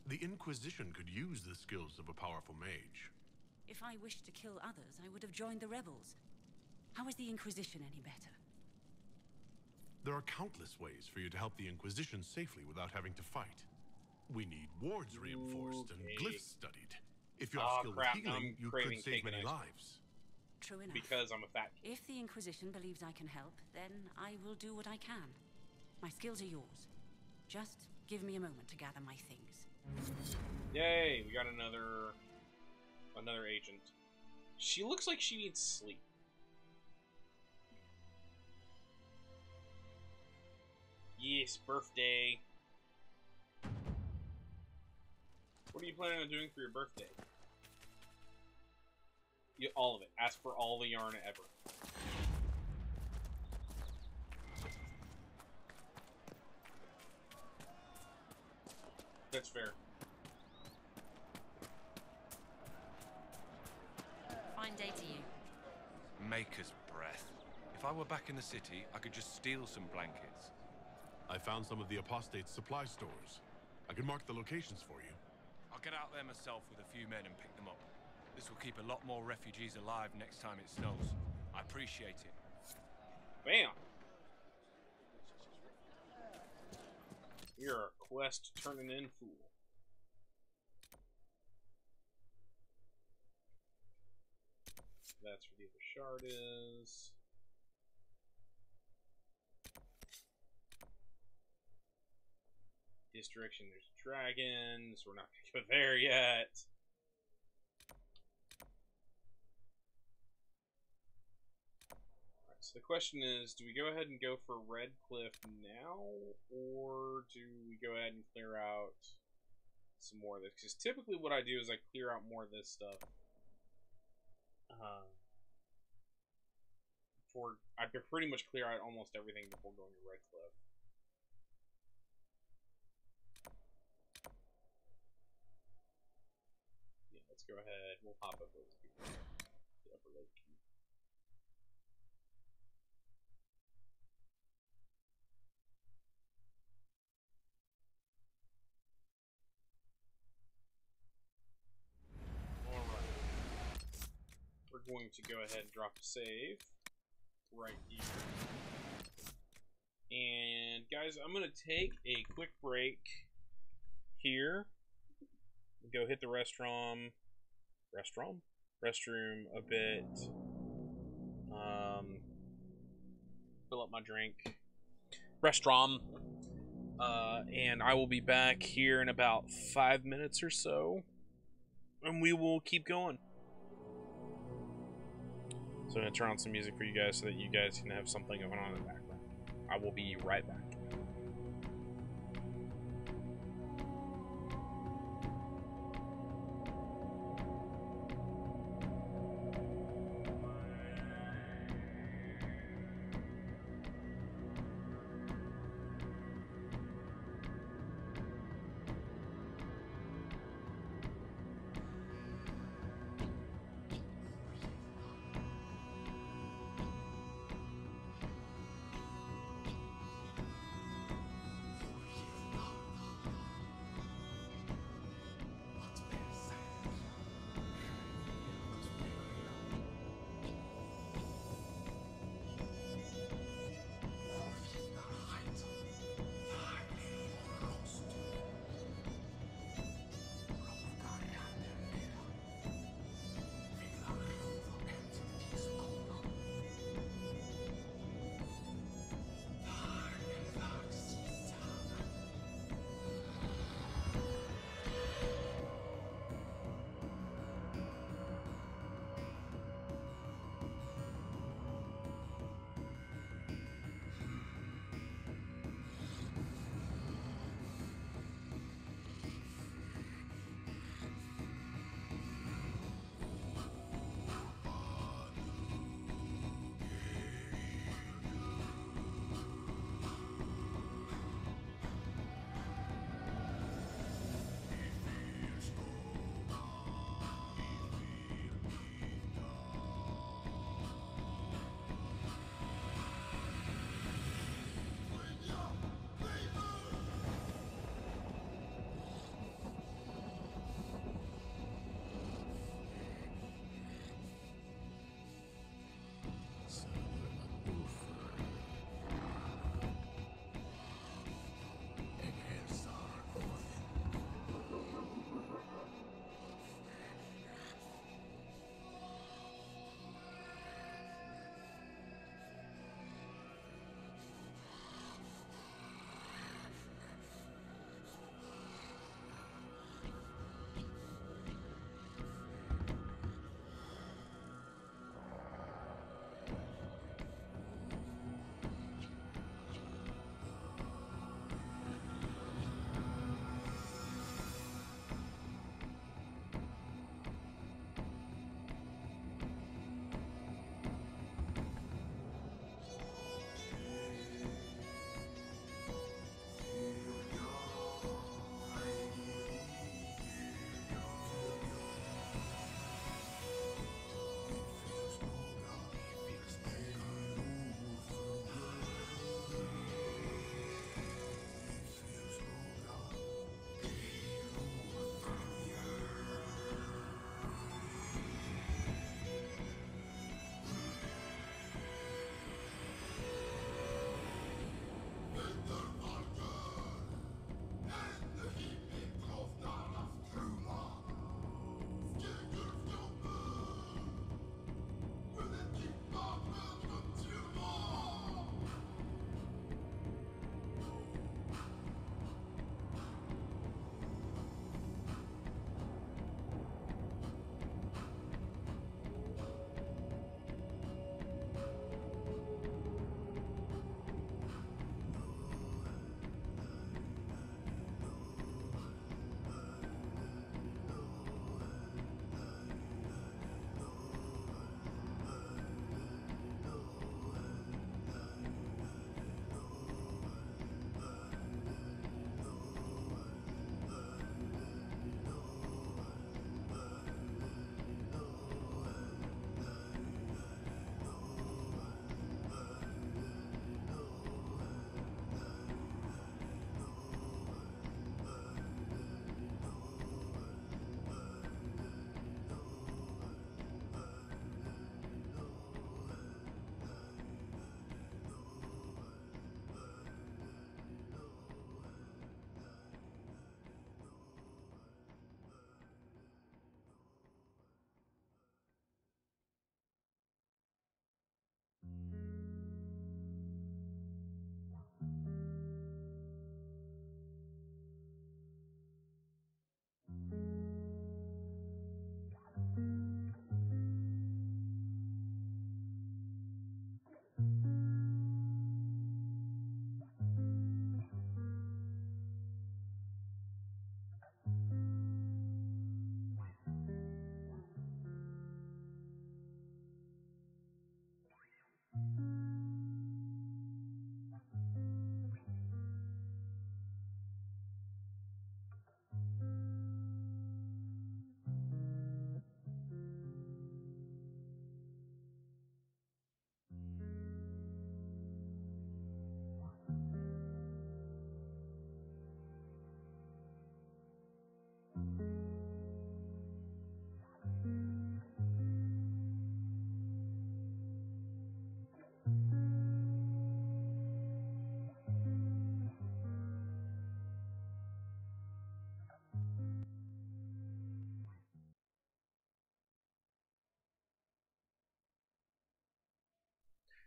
Speaker 3: The Inquisition could use the skills of a powerful mage.
Speaker 6: If I wished to kill others, I would have joined the rebels. How is the Inquisition any better?
Speaker 3: There are countless ways for you to help the Inquisition safely without having to fight. We need wards reinforced and glyphs studied. If you have skill with healing, you could save many lives.
Speaker 6: True enough.
Speaker 1: Because I'm a fat kid.
Speaker 6: If the Inquisition believes I can help, then I will do what I can. My skills are yours. Just give me a moment to gather my things.
Speaker 1: Yay, we got another agent. She looks like she needs sleep. Yes, birthday. What are you planning on doing for your birthday? All of it. Ask for all the yarn ever. That's fair.
Speaker 10: Fine day to you.
Speaker 21: Maker's breath. If I were back in the city, I could just steal some blankets.
Speaker 3: I found some of the apostate's supply stores. I can mark the locations for you.
Speaker 21: I'll get out there myself with a few men and pick them up. This will keep a lot more refugees alive next time it snows. I appreciate it.
Speaker 1: Bam! You're a quest turning in fool. That's where the other shard is. This direction, there's a dragon, so we're not gonna go there yet. Alright, so the question is, do we go ahead and go for Red Cliff now, or do we go ahead and clear out some more of this? Because typically what I do is I clear out more of this stuff. I could pretty much clear out almost everything before going to Red Cliff. Yeah, let's go ahead. We'll hop up over here. The upper lake. We're going to go ahead and drop a save right here. And guys, I'm going to take a quick break here. Go hit the restroom a bit. Fill up my drink. Restroom. And I will be back here in about 5 minutes or so. And we will keep going. So I'm going to turn on some music for you guys so that you guys can have something going on in the background. I will be right back.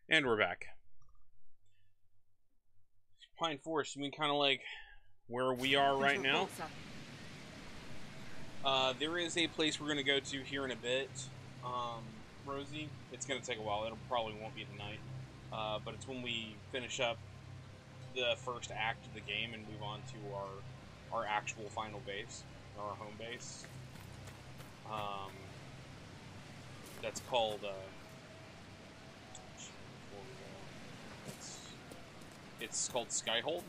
Speaker 1: And we're back. Pine Forest, you mean kind of like where we are right now? There is a place we're going to go to here in a bit, Rosie. It's going to take a while. It probably won't be tonight. But it's when we finish up the first act of the game and move on to our actual final base, our home base. That's called... It's called Skyhold.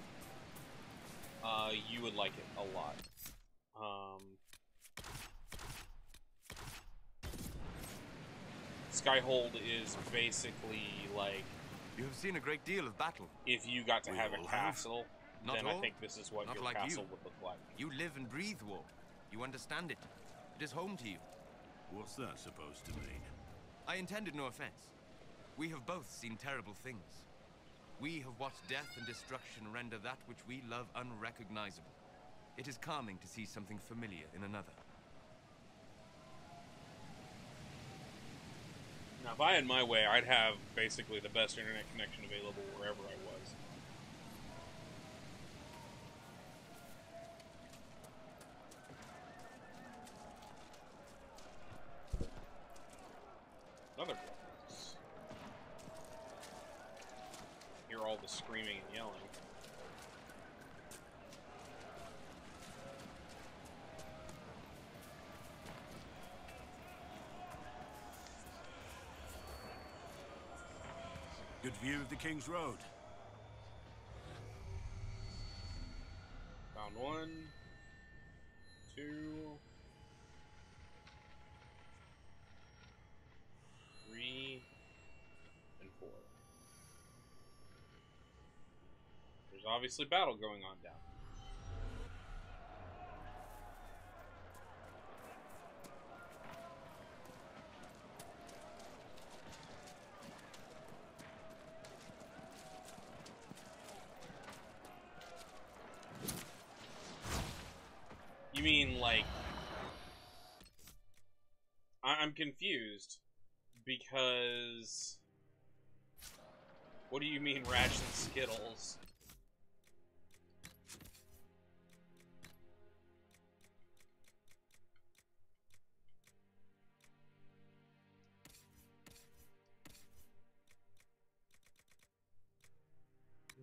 Speaker 1: You would like it a lot. Skyhold is basically like...
Speaker 7: You have seen a great deal of battle.
Speaker 1: If you got to have a castle, then I think this is what
Speaker 7: Not
Speaker 1: your
Speaker 7: like
Speaker 1: castle
Speaker 7: you.
Speaker 1: would look like.
Speaker 7: You live and breathe war. You understand it. It is home to you.
Speaker 12: What's that supposed to mean?
Speaker 7: I intended no offense. We have both seen terrible things. We have watched death and destruction render that which we love unrecognizable. It is calming to see something familiar in another.
Speaker 1: Now, if I had my way, I'd have basically the best internet connection available wherever I was. Another place. Hear all the screaming and yelling.
Speaker 12: Good view of the King's Road.
Speaker 1: Found 1, 2, 3, and 4. There's obviously battle going on down. You mean, like... I'm confused, because... What do you mean ration Skittles?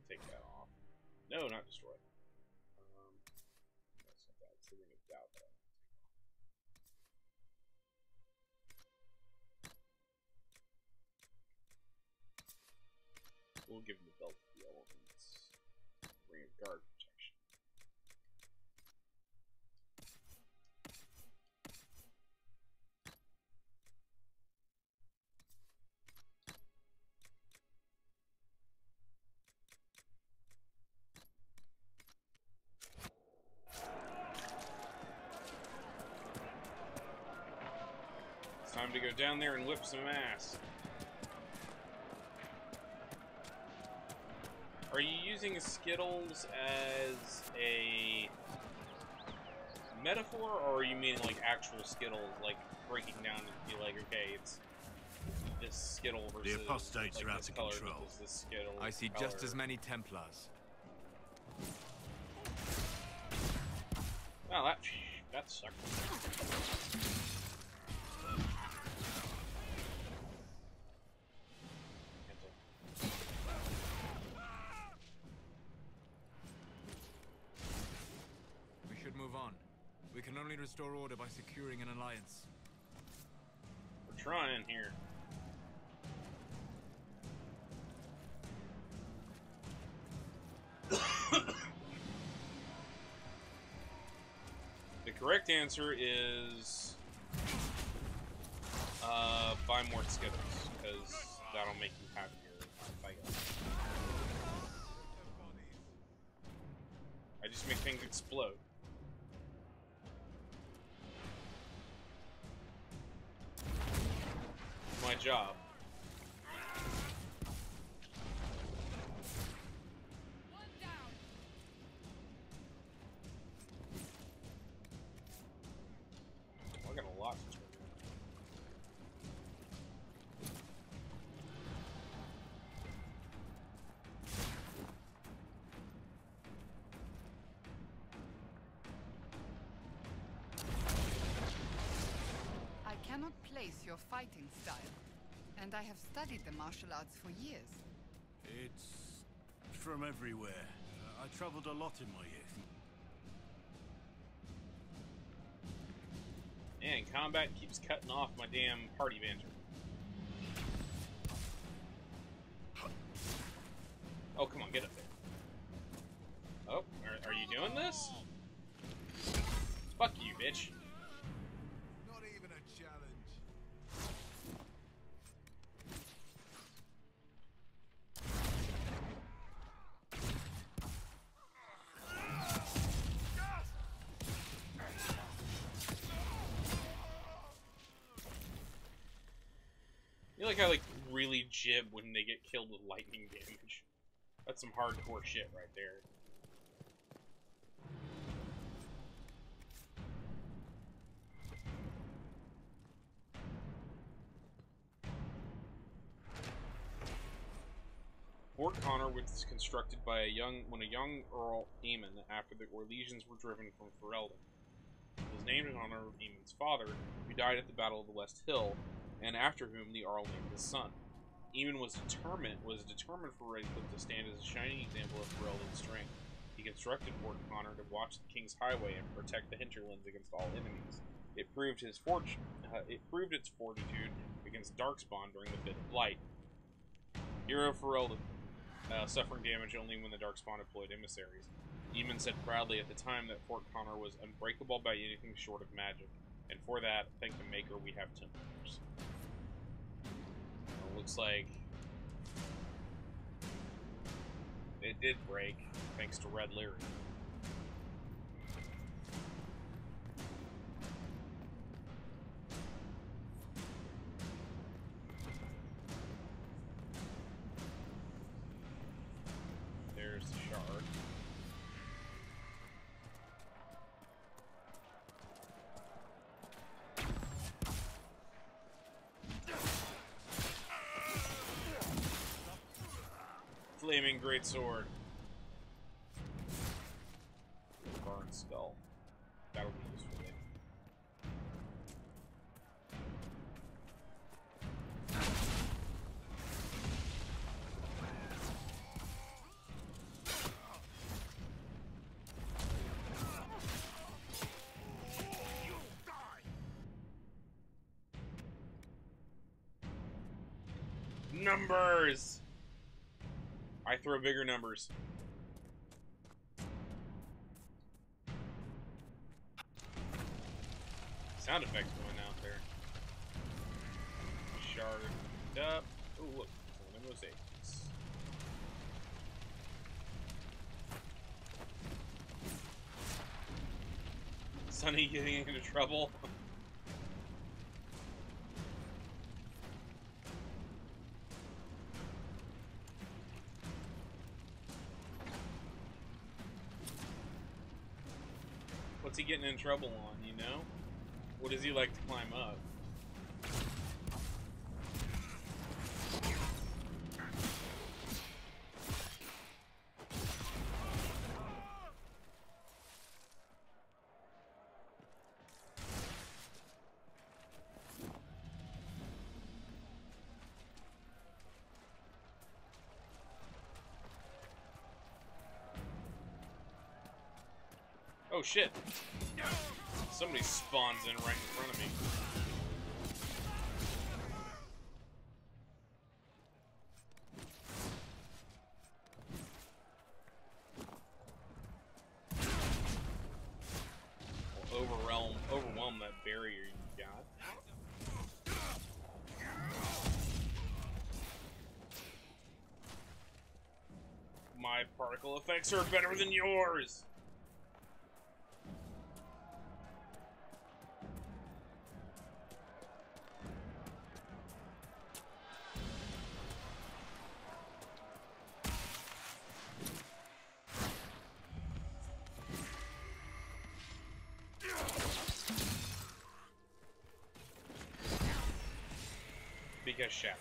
Speaker 1: Take that off. No, not destroy. That's the ring of doubt that I want to take off. We'll give him the belt of the elements. Ring of guard protection. Time to go down there and whip some ass. Are you using Skittles as a metaphor, or are you meaning like actual Skittles, like breaking down and be like, okay, it's this Skittle versus
Speaker 12: The apostates
Speaker 1: like,
Speaker 12: are out
Speaker 1: this
Speaker 12: of
Speaker 1: color
Speaker 12: control.
Speaker 1: versus this Skittle
Speaker 19: I see
Speaker 1: color.
Speaker 19: just as many Templars.
Speaker 1: Oh, that sucked.
Speaker 19: We should move on. We can only restore order by securing an alliance.
Speaker 1: We're trying here. The correct answer is buy more Skittles, because that'll make you happier. I just make things explode. My job. I got a lot to turn.
Speaker 4: cannot place your fighting style, and I have studied the martial arts for years.
Speaker 12: It's from everywhere. I traveled a lot in my youth.
Speaker 1: And combat keeps cutting off my damn party banter. Oh, come on, get up there. Oh, are you doing this? Fuck you, bitch.
Speaker 18: Not even a challenge.
Speaker 1: You like how really jib when they get killed with lightning damage. That's some hardcore shit right there. Fort Connor was constructed by when a young Earl Aemon after the Orlesians were driven from Ferelden. It was named in honor of Aemon's father, who died at the Battle of the West Hill, and after whom the Earl named his son. Aemon was determined for Redcliffe to stand as a shining example of Ferelden's strength. He constructed Fort Connor to watch the King's Highway and protect the hinterlands against all enemies. It proved its fortitude against Darkspawn during the Fit of Light. Hero Ferelden, suffering damage only when the Darkspawn deployed emissaries. Aemon said proudly at the time that Fort Connor was unbreakable by anything short of magic, and for that, thank the Maker, we have Templars. Looks like it did break, thanks to Red Lyric. There's the shard. Flaming greatsword. Burn skull. That'll be useful later. Numbers! I throw bigger numbers. Sound effects going out there. Shard up. Oh, look. Windows 8. Sonny getting into trouble. What's he getting in trouble on, you know? What does he like to climb up? Oh shit. Somebody spawns in right in front of me. We'll overwhelm that barrier you got. My particle effects are better than yours! Because chef.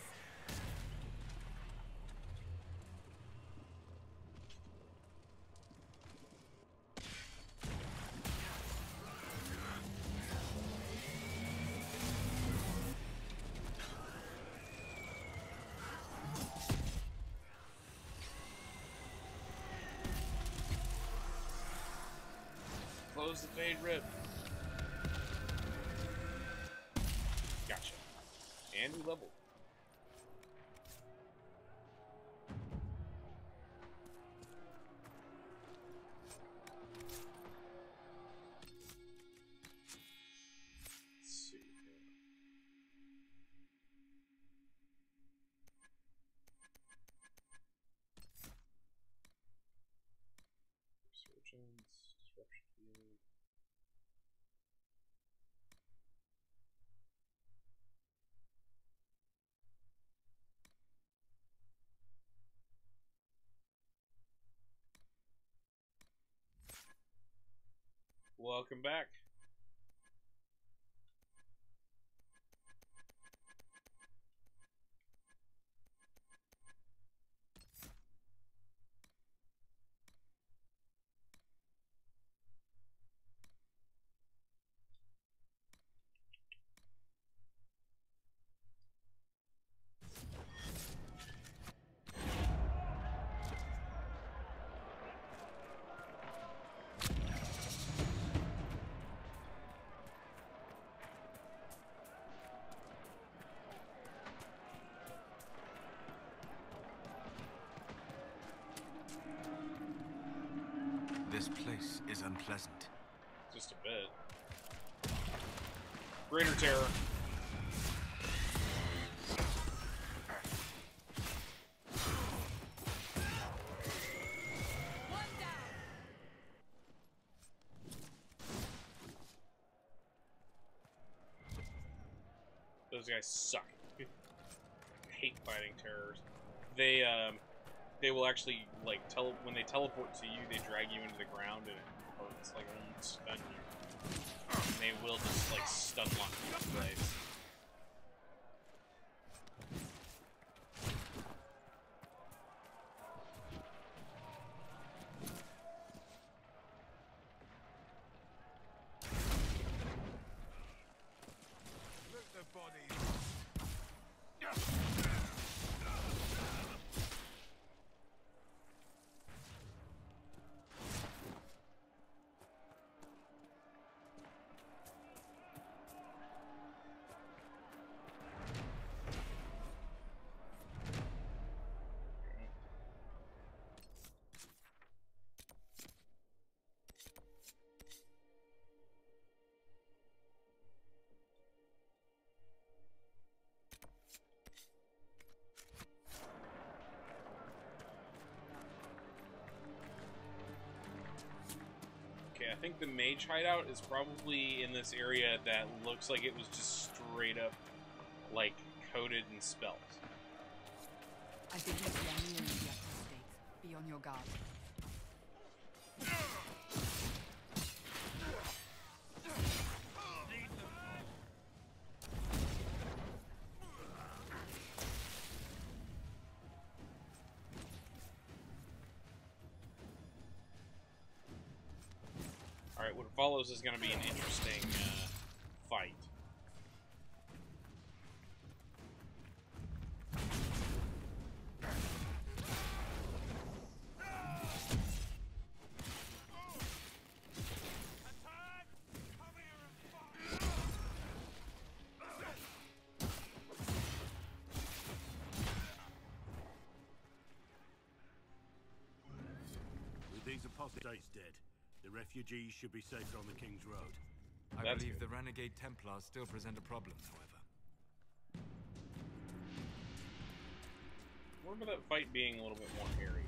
Speaker 1: follows the Fade Rip. Gotcha. And we leveled. Let's see. Resurgence, disruption field. Welcome back.
Speaker 19: This place is unpleasant.
Speaker 1: Just a bit. Greater terror. Those guys suck. I hate fighting terrors. They will actually, like, when they teleport to you, they drag you into the ground and it hurts, like, and stun you. And they will just, like, stun lock you in place. I think the mage hideout is probably in this area that looks like it was just straight up, like, coded and spelt.
Speaker 4: I think it's near the States. Be on your guard.
Speaker 1: Alright, what follows is going to be an interesting fight.
Speaker 12: With these apostates dead, the refugees should be safer on the King's Road.
Speaker 19: I believe the renegade Templars still present a problem, however.
Speaker 1: What about that fight being a little bit more hairy?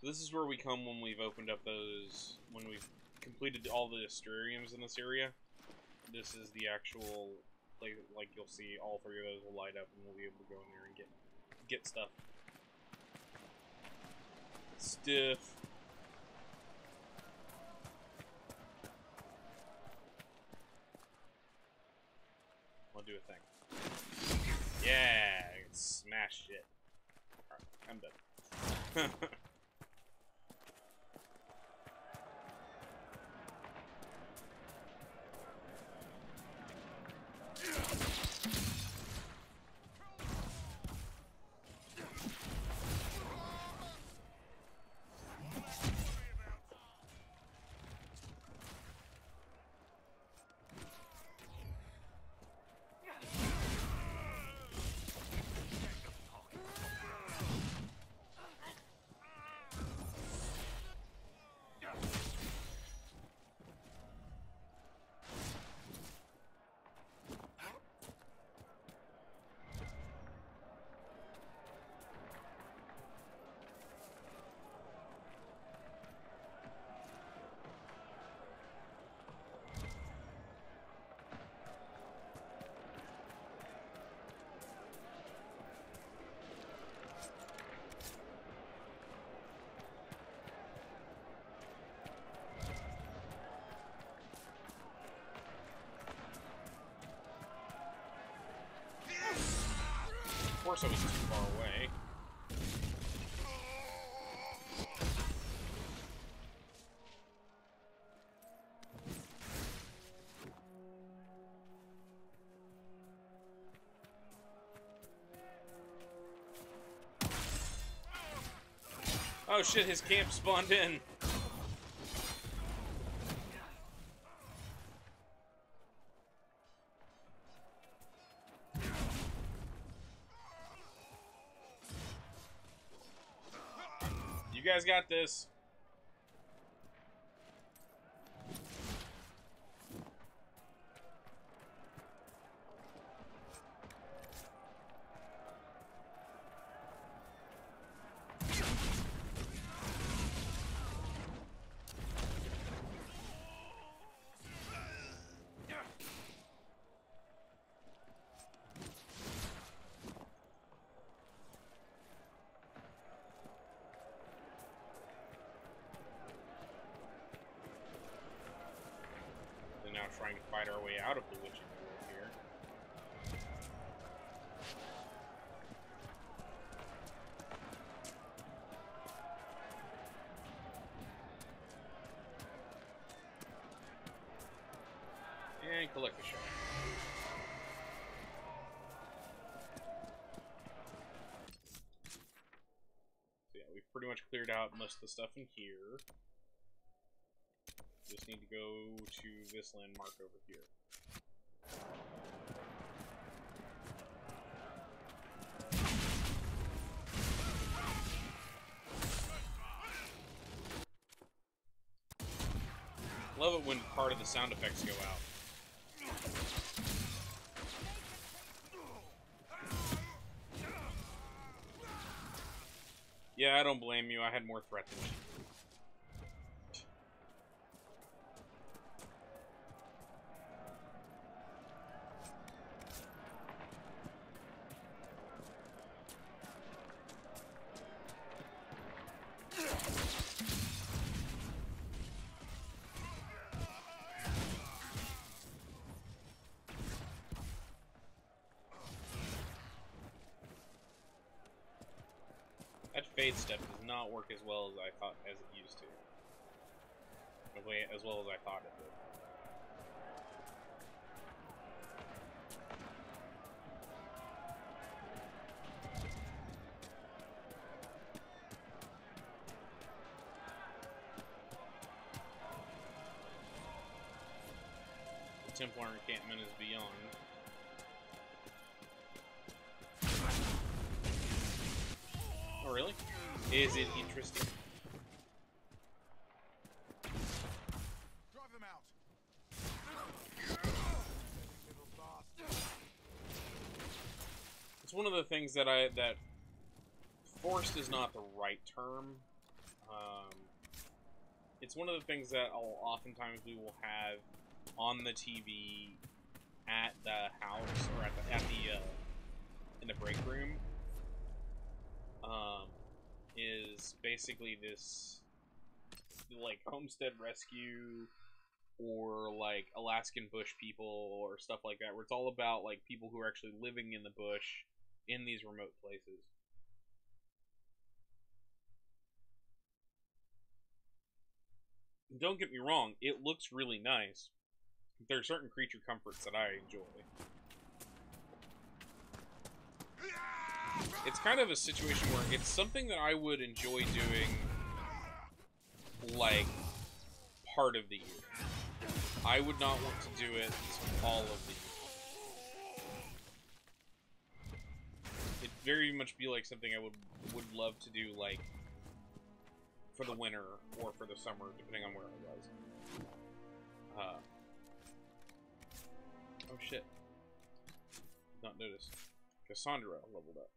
Speaker 1: This is where we come when we've opened up those, when we've completed all the Astrariums in this area. This is the actual, like you'll see all three of those will light up and we'll be able to go in there and get stuff. Stiff. do a thing. Yeah, smash shit. Alright, I'm done. Of course I was too far away. Oh shit, his camp spawned in. You guys got this. Now trying to fight our way out of the witching world here. And collect the shell. So yeah, we've pretty much cleared out most of the stuff in here. Just need to go to this landmark over here. Love it when part of the sound effects go out. Yeah, I don't blame you. I had more threat than you. That fade step does not work as well as I thought as it used to. As well as I thought it would. The Templar encampment is beyond. Oh, really? Is it interesting?
Speaker 18: Drive them out.
Speaker 1: It's one of the things that forced is not the right term. It's one of the things that oftentimes we will have on the TV at the house or at the in the break room. Is basically this like homestead rescue or like Alaskan bush people or stuff like that, where it's all about like people who are actually living in the bush in these remote places. Don't get me wrong, it looks really nice. There are certain creature comforts that I enjoy. It's kind of a situation where it's something that I would enjoy doing, like, part of the year. I would not want to do it all of the year. It'd very much be like something I would love to do, like, for the winter or for the summer, depending on where I was. Oh shit. Not noticed. Cassandra leveled up.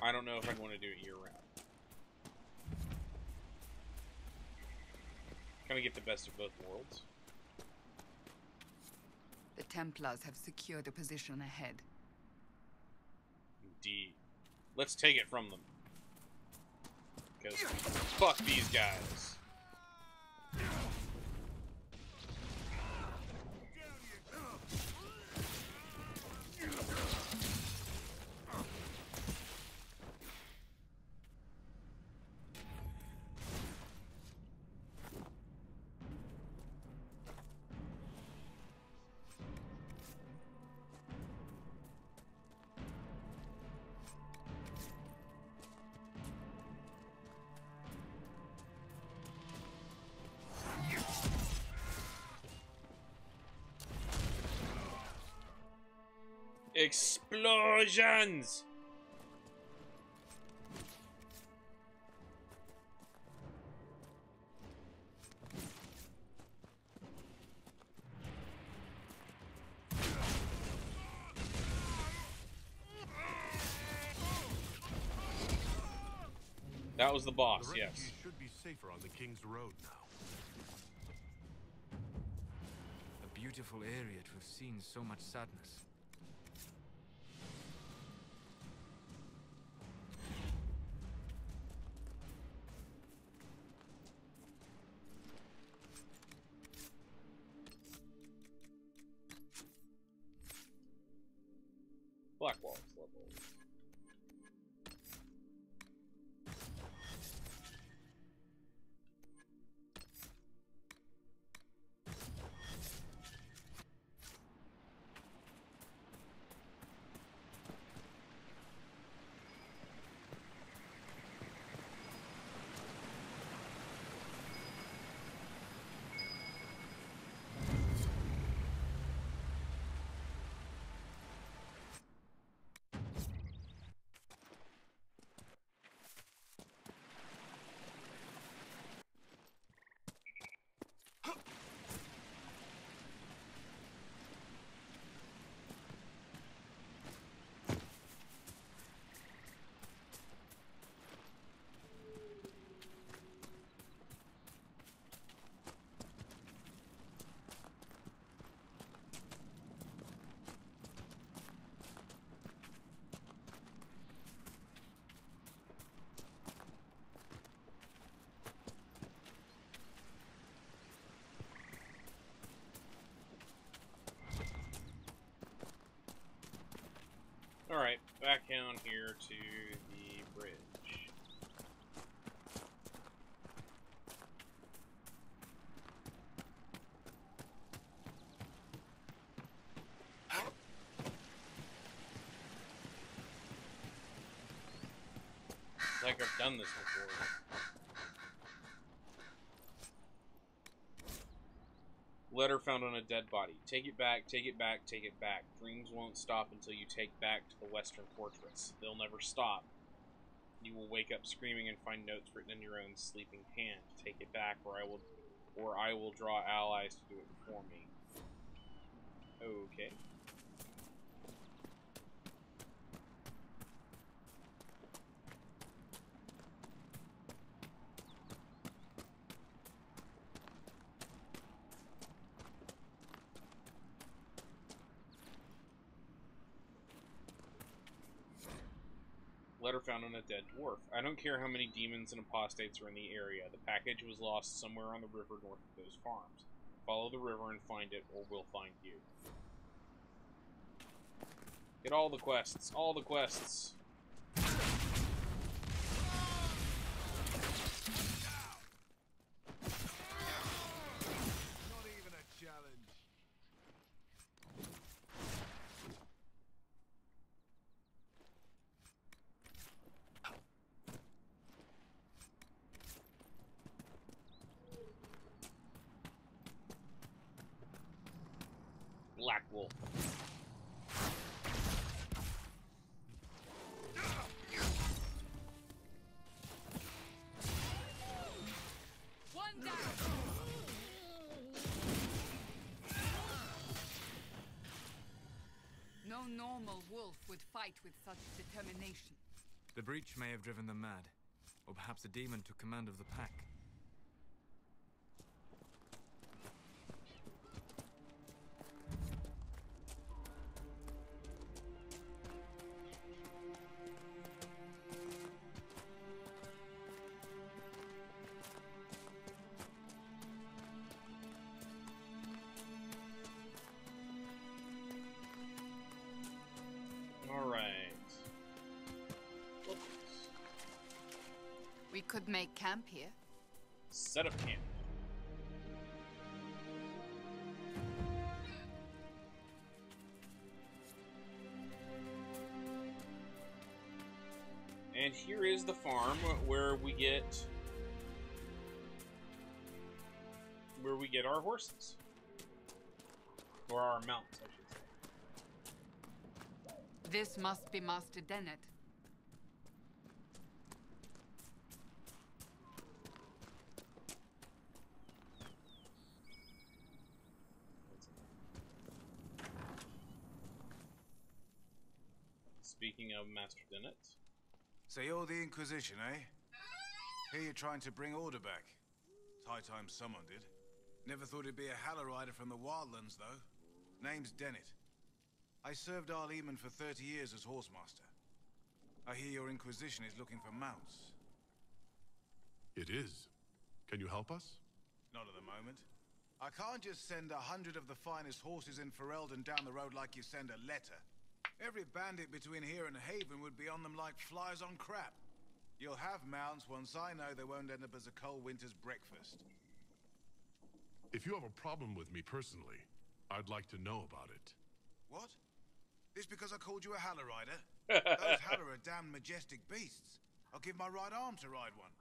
Speaker 1: I don't know if I'd want to do it year-round. Kind of get the best of both worlds.
Speaker 2: The Templars have secured a position ahead.
Speaker 1: Indeed. Let's take it from them. Because fuck these guys. Explosions! That was the boss,
Speaker 3: the
Speaker 1: yes.
Speaker 3: refugees should be safer on the King's Road now.
Speaker 19: A beautiful area to have seen so much sadness.
Speaker 1: Blackwall's level. Alright, back down here to the bridge. Like I've done this before. Letter found on a dead body. Take it back, take it back, take it back. Dreams won't stop until you take back to the Western Fortress. They'll never stop. You will wake up screaming and find notes written in your own sleeping hand. Take it back, or I will draw allies to do it for me. Okay. letter found on a dead dwarf. I don't care how many demons and apostates are in the area. The package was lost somewhere on the river north of those farms. Follow the river and find it, or we'll find you. Get all the quests. All the quests.
Speaker 8: Not even a challenge.
Speaker 1: Black Wolf.
Speaker 4: One down. No normal wolf would fight with such determination.
Speaker 19: The breach may have driven them mad, or perhaps a demon took command of the pack.
Speaker 2: We could make camp here.
Speaker 1: Set up camp. And here is the farm where we get our horses. Or our mounts, I should say.
Speaker 2: This must be Master Dennett.
Speaker 1: Speaking of Master Dennett.
Speaker 8: So you're the Inquisition, eh? Here you're trying to bring order back. It's high time someone did. Never thought it'd be a Hallow-Rider from the Wildlands, though. Name's Dennett. I served Arleman for 30 years as Horsemaster. I hear your Inquisition is looking for mounts.
Speaker 3: It is. Can you help us?
Speaker 8: Not at the moment. I can't just send 100 of the finest horses in Ferelden down the road like you send a letter. Every bandit between here and Haven would be on them like flies on crap. You'll have mounts once I know they won't end up as a cold winter's breakfast.
Speaker 3: If you have a problem with me personally, I'd like to know about it.
Speaker 8: What? This because I called you a Hallow-Rider? Those Hallow are damn majestic beasts. I'll give my right arm to ride one.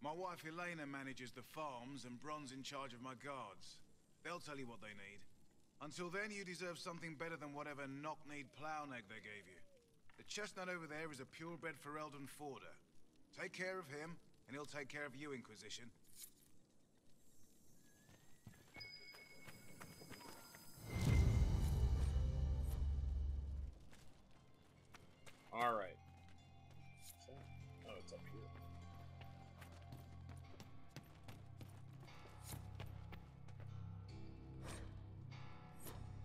Speaker 8: My wife Elena manages the farms and Bron's in charge of my guards. They'll tell you what they need. Until then, you deserve something better than whatever knock-kneed plow-neg they gave you. The chestnut over there is a purebred Ferelden forder. Take care of him, and he'll take care of you, Inquisition.
Speaker 1: Alright. Oh, it's up here.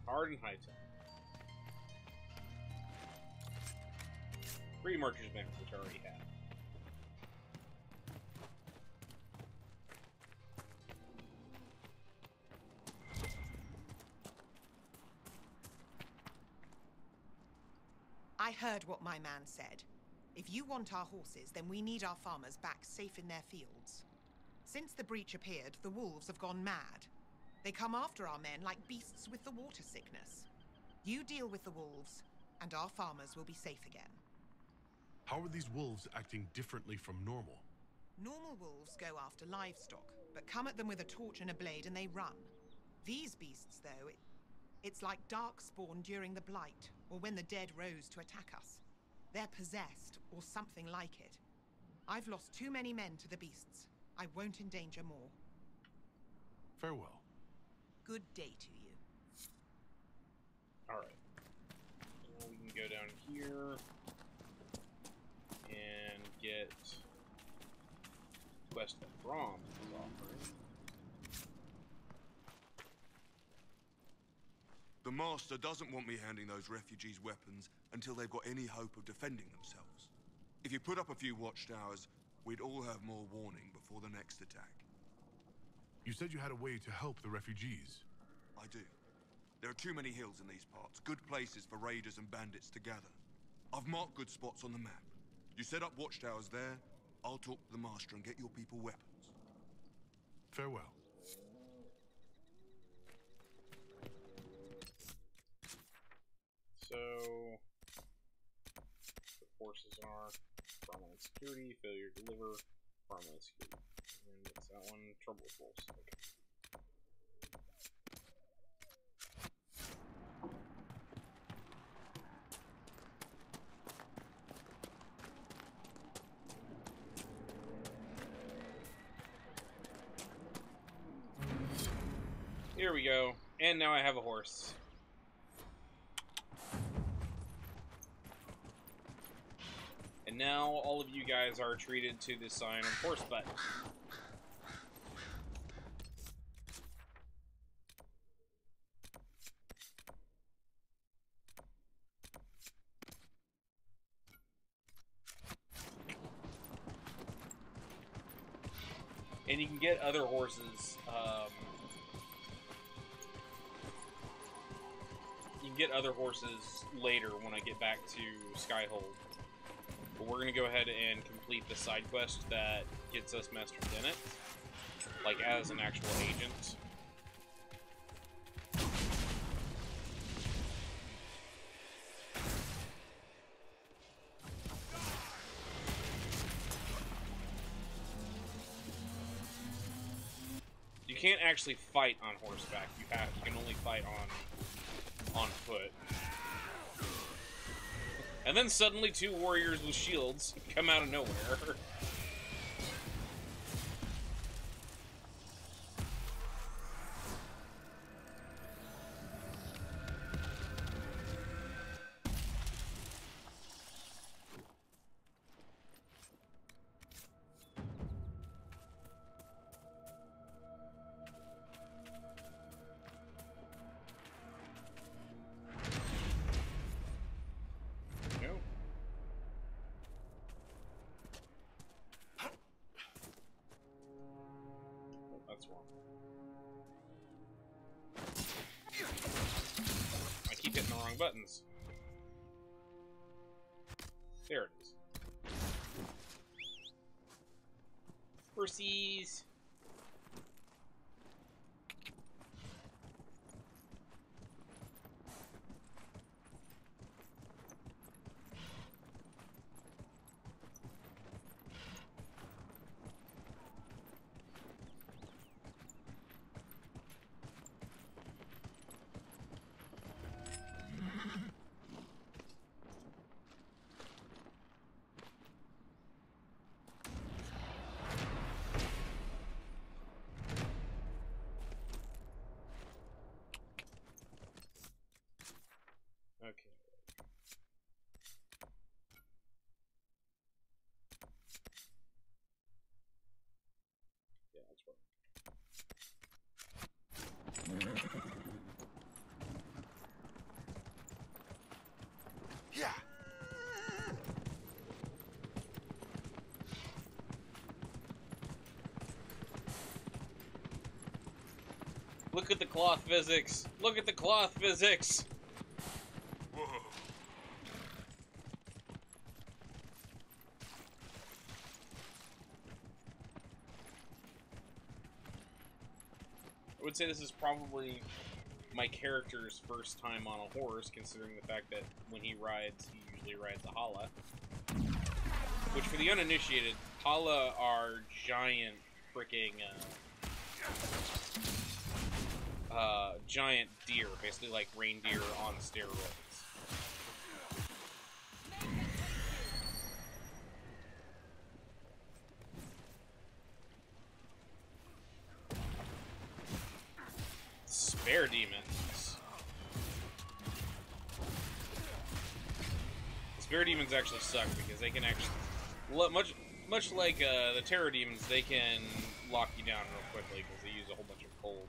Speaker 1: Hard and high tech. Three Marcher's Banner, which I already have.
Speaker 13: I heard what my man said. If you want our horses, then we need our farmers back safe in their fields. Since the breach appeared, the wolves have gone mad. They come after our men like beasts with the water sickness. You deal with the wolves, and our farmers will be safe again.
Speaker 3: How are these wolves acting differently from normal?
Speaker 13: Normal wolves go after livestock, but come at them with a torch and a blade and they run. These beasts, though, it's like darkspawn during the Blight, or when the dead rose to attack us. They're possessed, or something like it. I've lost too many men to the beasts. I won't endanger more.
Speaker 3: Farewell.
Speaker 13: Good day to you.
Speaker 1: Alright. We can go down here and get quest that Brom is offering.
Speaker 22: The Master doesn't want me handing those refugees weapons until they've got any hope of defending themselves.
Speaker 16: If you put up a few watchtowers, we'd all have more warning before the next attack.
Speaker 3: You said you had a way to help the refugees.
Speaker 16: I do. There are too many hills in these parts, good places for raiders and bandits to gather. I've marked good spots on the map. You set up watchtowers there, I'll talk to the master and get your people weapons.
Speaker 3: Farewell.
Speaker 1: So, the forces are farmland security, failure to deliver, farmland security. And what's that one? Trouble with wolves. Okay. Here we go. And now I have a horse. And now all of you guys are treated to the sign of horse butt. And you can get other horses. You can get other horses later when I get back to Skyhold. But we're gonna go ahead and complete the side quest that gets us Master Bennett, like as an actual agent. You can't actually fight on horseback. You can only fight on foot. And then suddenly 2 warriors with shields come out of nowhere. Buttons. There it is. Horsies. Okay. Yeah, that's right.
Speaker 16: Yeah.
Speaker 1: Look at the cloth physics. Look at the cloth physics.
Speaker 16: Whoa.
Speaker 1: I would say this is probably my character's first time on a horse, considering the fact that when he rides, he usually rides a hala. Which, for the uninitiated, hala are giant freaking giant deer, basically like reindeer on steroids. Spare demons. Spare demons actually suck because they can actually, much like the terror demons, they can lock you down real quickly because they use a whole bunch of cold.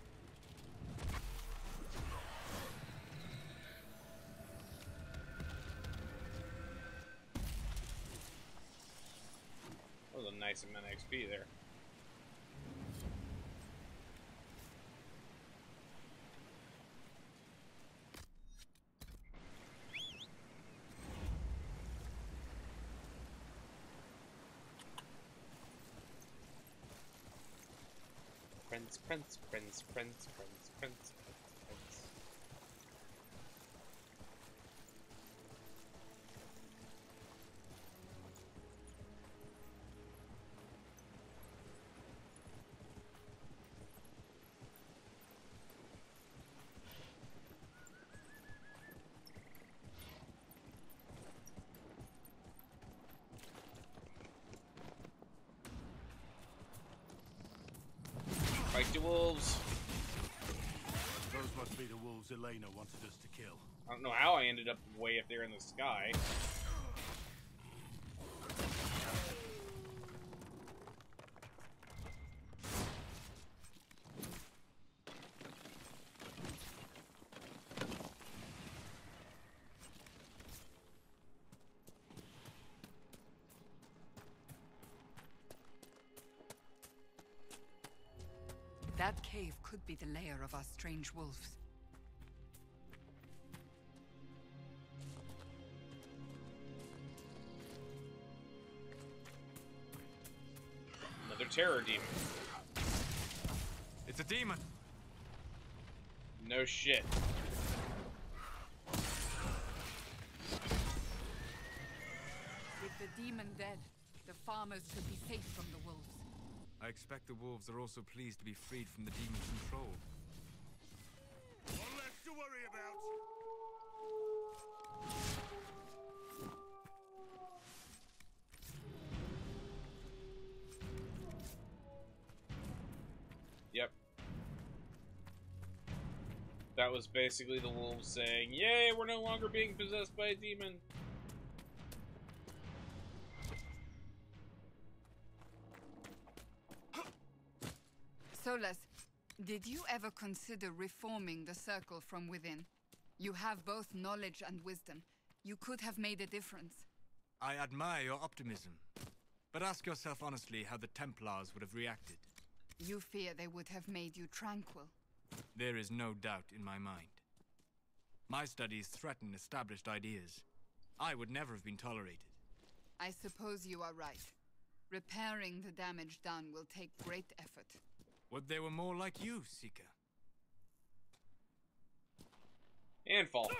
Speaker 1: That was a nice amount of XP there. Prince. Fight the wolves.
Speaker 12: Those must be the wolves Elena wanted us to kill.
Speaker 1: I don't know how I ended up way up there in the sky.
Speaker 2: That cave could be the lair of our strange wolves.
Speaker 1: Another terror demon.
Speaker 19: It's a demon.
Speaker 1: No shit.
Speaker 2: With the demon dead, the farmers could be safe from the wolves.
Speaker 19: I expect the wolves are also pleased to be freed from the demon's control.
Speaker 12: One less to worry about.
Speaker 1: Yep. That was basically the wolves saying, "Yay, we're no longer being possessed by a demon."
Speaker 2: Solas, did you ever consider reforming the circle from within? You have both knowledge and wisdom. You could have made a difference.
Speaker 19: I admire your optimism. But ask yourself honestly how the Templars would have reacted.
Speaker 2: You fear they would have made you tranquil.
Speaker 19: There is no doubt in my mind. My studies threaten established ideas. I would never have been tolerated.
Speaker 2: I suppose you are right. Repairing the damage done will take great effort.
Speaker 19: Would they were more like you, Seeker?
Speaker 1: And fall.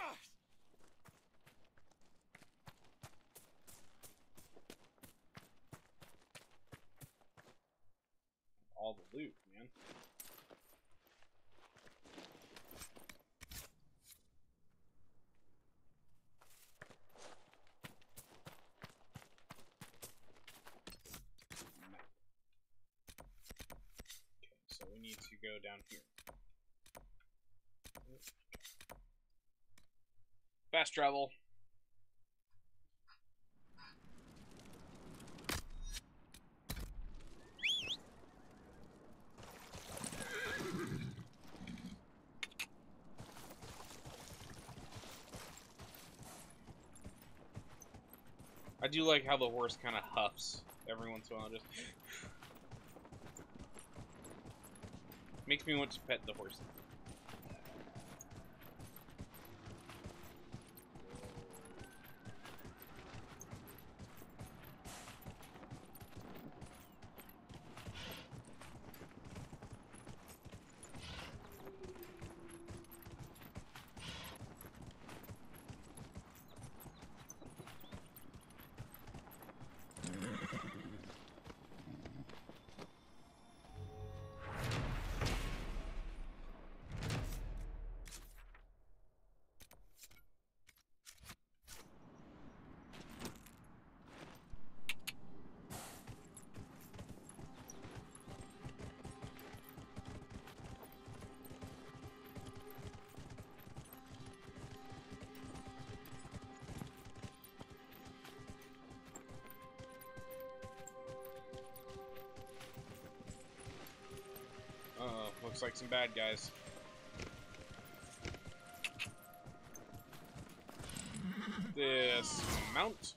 Speaker 1: All the loot, man. So we need to go down here. Fast travel. I do like how the horse kind of huffs every once in a while. Just makes me want to pet the horse. Looks like some bad guys. Dismount.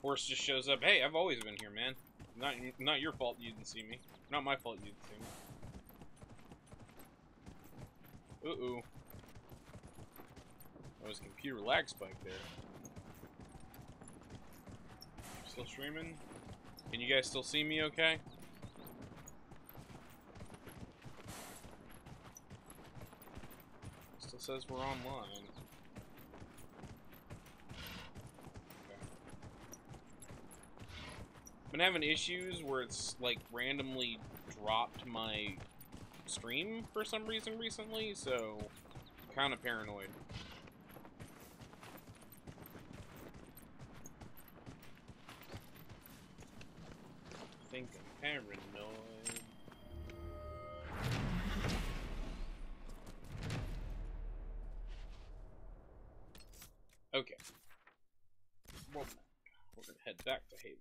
Speaker 1: Horse just shows up. Hey, I've always been here, man. Not your fault you didn't see me. Not my fault you didn't see me. Uh-oh. That was a computer lag spike there. Still streaming? Can you guys still see me okay? Still says we're online. Been having issues where it's like randomly dropped my stream for some reason recently, so I'm kind of paranoid. I think I'm paranoid. Okay. Well, we're gonna head back to Haven.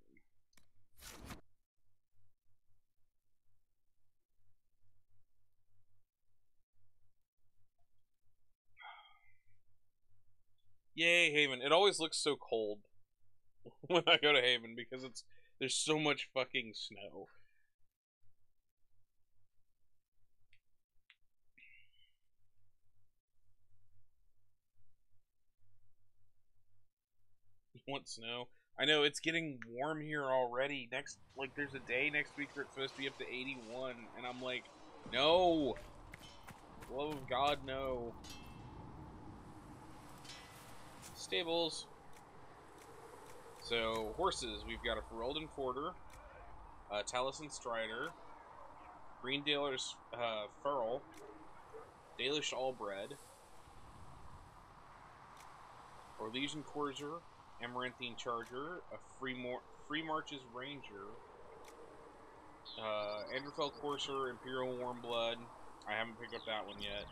Speaker 1: Yay, Haven. It always looks so cold when I go to Haven because there's so much fucking snow. You want snow? I know, it's getting warm here already. There's a day next week where it's supposed to be up to 81, and I'm like, no! For the love of God, no. Stables. So, horses. We've got a Ferelden Porter, a Taliesin Strider, Greendale's Furl, Dalish Allbred, Orlesian Courser, Amaranthian Charger, a Free Marches Ranger, Androfel Courser, Imperial Warmblood. I haven't picked up that one yet.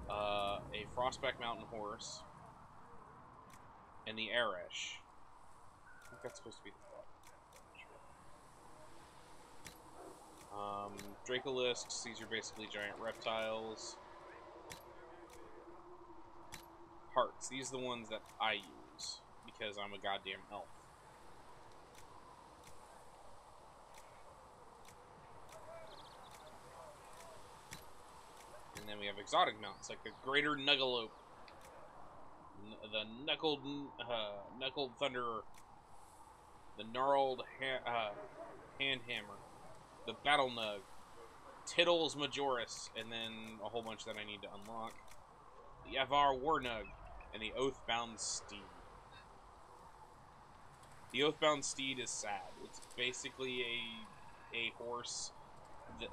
Speaker 1: A Frostback Mountain Horse, and the Arash. I think that's supposed to be the Dracolisks. These are basically giant reptiles. Hearts. These are the ones that I use because I'm a goddamn elf. And then we have exotic mounts like the Greater Nuggalope, the Knuckled Thunderer, the Gnarled Handhammer, the Battle Nug, Tittles Majoris, and then a whole bunch that I need to unlock. The Avar Warnug, and the Oathbound Steed. The Oathbound Steed is sad. It's basically a horse,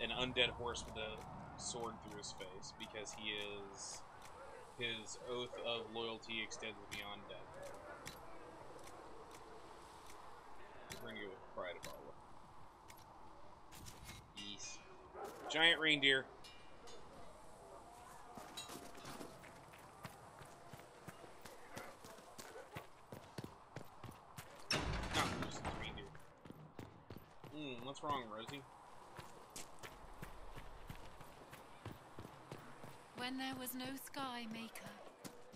Speaker 1: an undead horse with a sword through his face, because his oath of loyalty extends beyond death. We're gonna go with Pride of Arwa. Yes. Giant reindeer. What's wrong, Rosie?
Speaker 10: When there was no sky, Maker,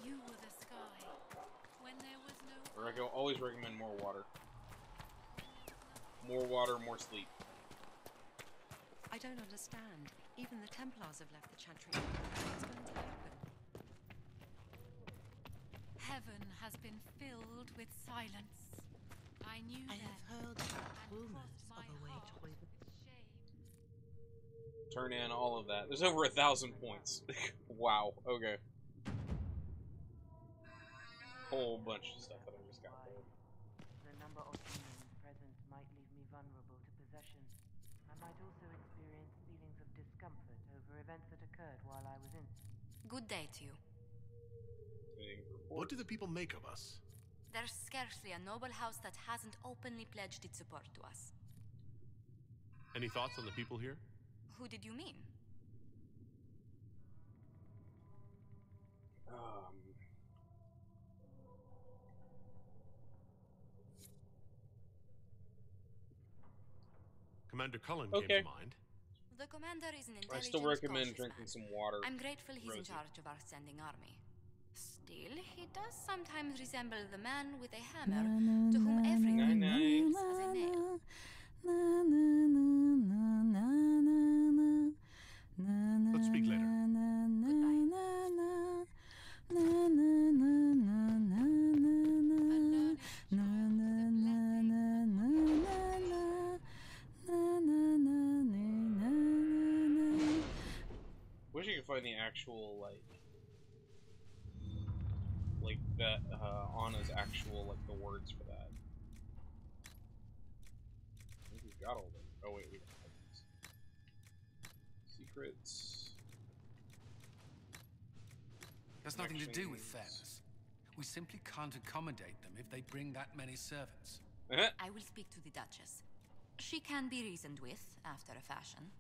Speaker 10: you were the sky. When there was no...
Speaker 1: I always recommend more water. More water, more sleep.
Speaker 17: I don't understand. Even the Templars have left the Chantry. What's going to happen?
Speaker 10: Heaven has been filled with silence. I knew that. I have heard rumors of a way to
Speaker 1: turn in all of that. There's over 1,000 points. Wow. Okay. Whole bunch of stuff that I just got.
Speaker 20: The number of demons present might leave me vulnerable to possession. I might also experience feelings of discomfort over events that occurred while I was in.
Speaker 11: Good day to you.
Speaker 3: What do the people make of us?
Speaker 11: There's scarcely a noble house that hasn't openly pledged its support to us.
Speaker 3: Any thoughts on the people here?
Speaker 11: Who did you mean?
Speaker 3: Commander Cullen came to mind.
Speaker 11: The commander is an intelligent,
Speaker 1: I still recommend
Speaker 11: cautious
Speaker 1: drinking
Speaker 11: man.
Speaker 1: some water.
Speaker 11: I'm grateful he's in
Speaker 1: Rosie.
Speaker 11: charge of our standing army. deal, he does sometimes resemble the man with a hammer to whom everything else has a nail.
Speaker 3: Let's speak later.
Speaker 1: Wish you could find the actual, like that, Anna's actual, like, the words for that. I think we've got all of them. Oh wait, we don't have these. Secrets.
Speaker 5: Has nothing to do with fairness. We simply can't accommodate them if they bring that many servants.
Speaker 11: I will speak to the Duchess. She can be reasoned with, after a fashion.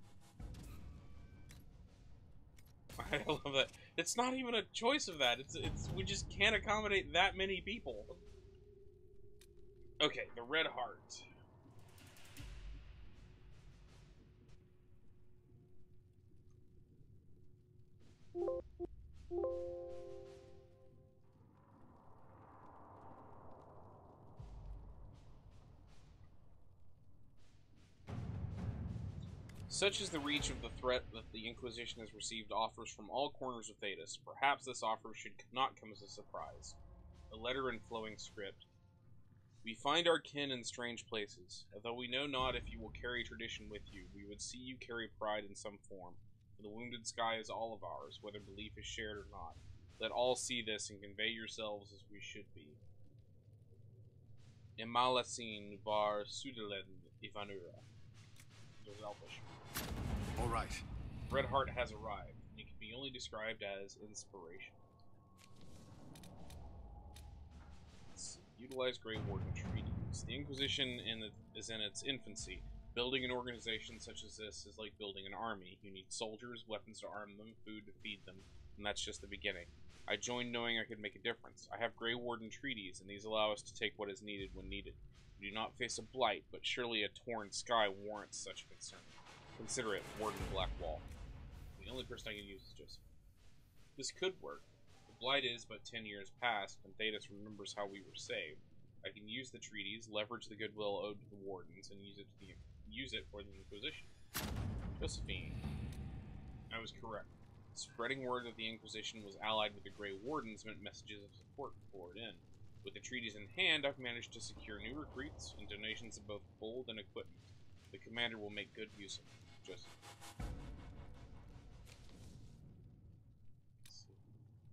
Speaker 1: I love that. It's not even a choice of that. It's we just can't accommodate that many people. Okay, the Red Heart. Such is the reach of the threat that the Inquisition has received offers from all corners of Thedas. Perhaps this offer should not come as a surprise. A letter in flowing script. We find our kin in strange places. Although we know not if you will carry tradition with you, we would see you carry pride in some form. For the wounded sky is all of ours, whether belief is shared or not. Let all see this and convey yourselves as we should be. Imalasin var Sudelen Ivanura. Those Elfish.
Speaker 5: All right.
Speaker 1: Red Heart has arrived, and it can be only described as inspiration. Utilize Grey Warden treaties. The Inquisition is in its infancy. Building an organization such as this is like building an army. You need soldiers, weapons to arm them, food to feed them, and that's just the beginning. I joined knowing I could make a difference. I have Grey Warden treaties, and these allow us to take what is needed when needed. We do not face a blight, but surely a torn sky warrants such concern. Consider it, Warden Blackwall. The only person I can use is Joseph. This could work. The blight is but 10 years past, and Thedas remembers how we were saved. I can use the treaties, leverage the goodwill owed to the Wardens, and use it for the Inquisition. Josephine. I was correct. Spreading word that the Inquisition was allied with the Grey Wardens meant messages of support poured in. With the treaties in hand, I've managed to secure new recruits and donations of both gold and equipment. The commander will make good use of it.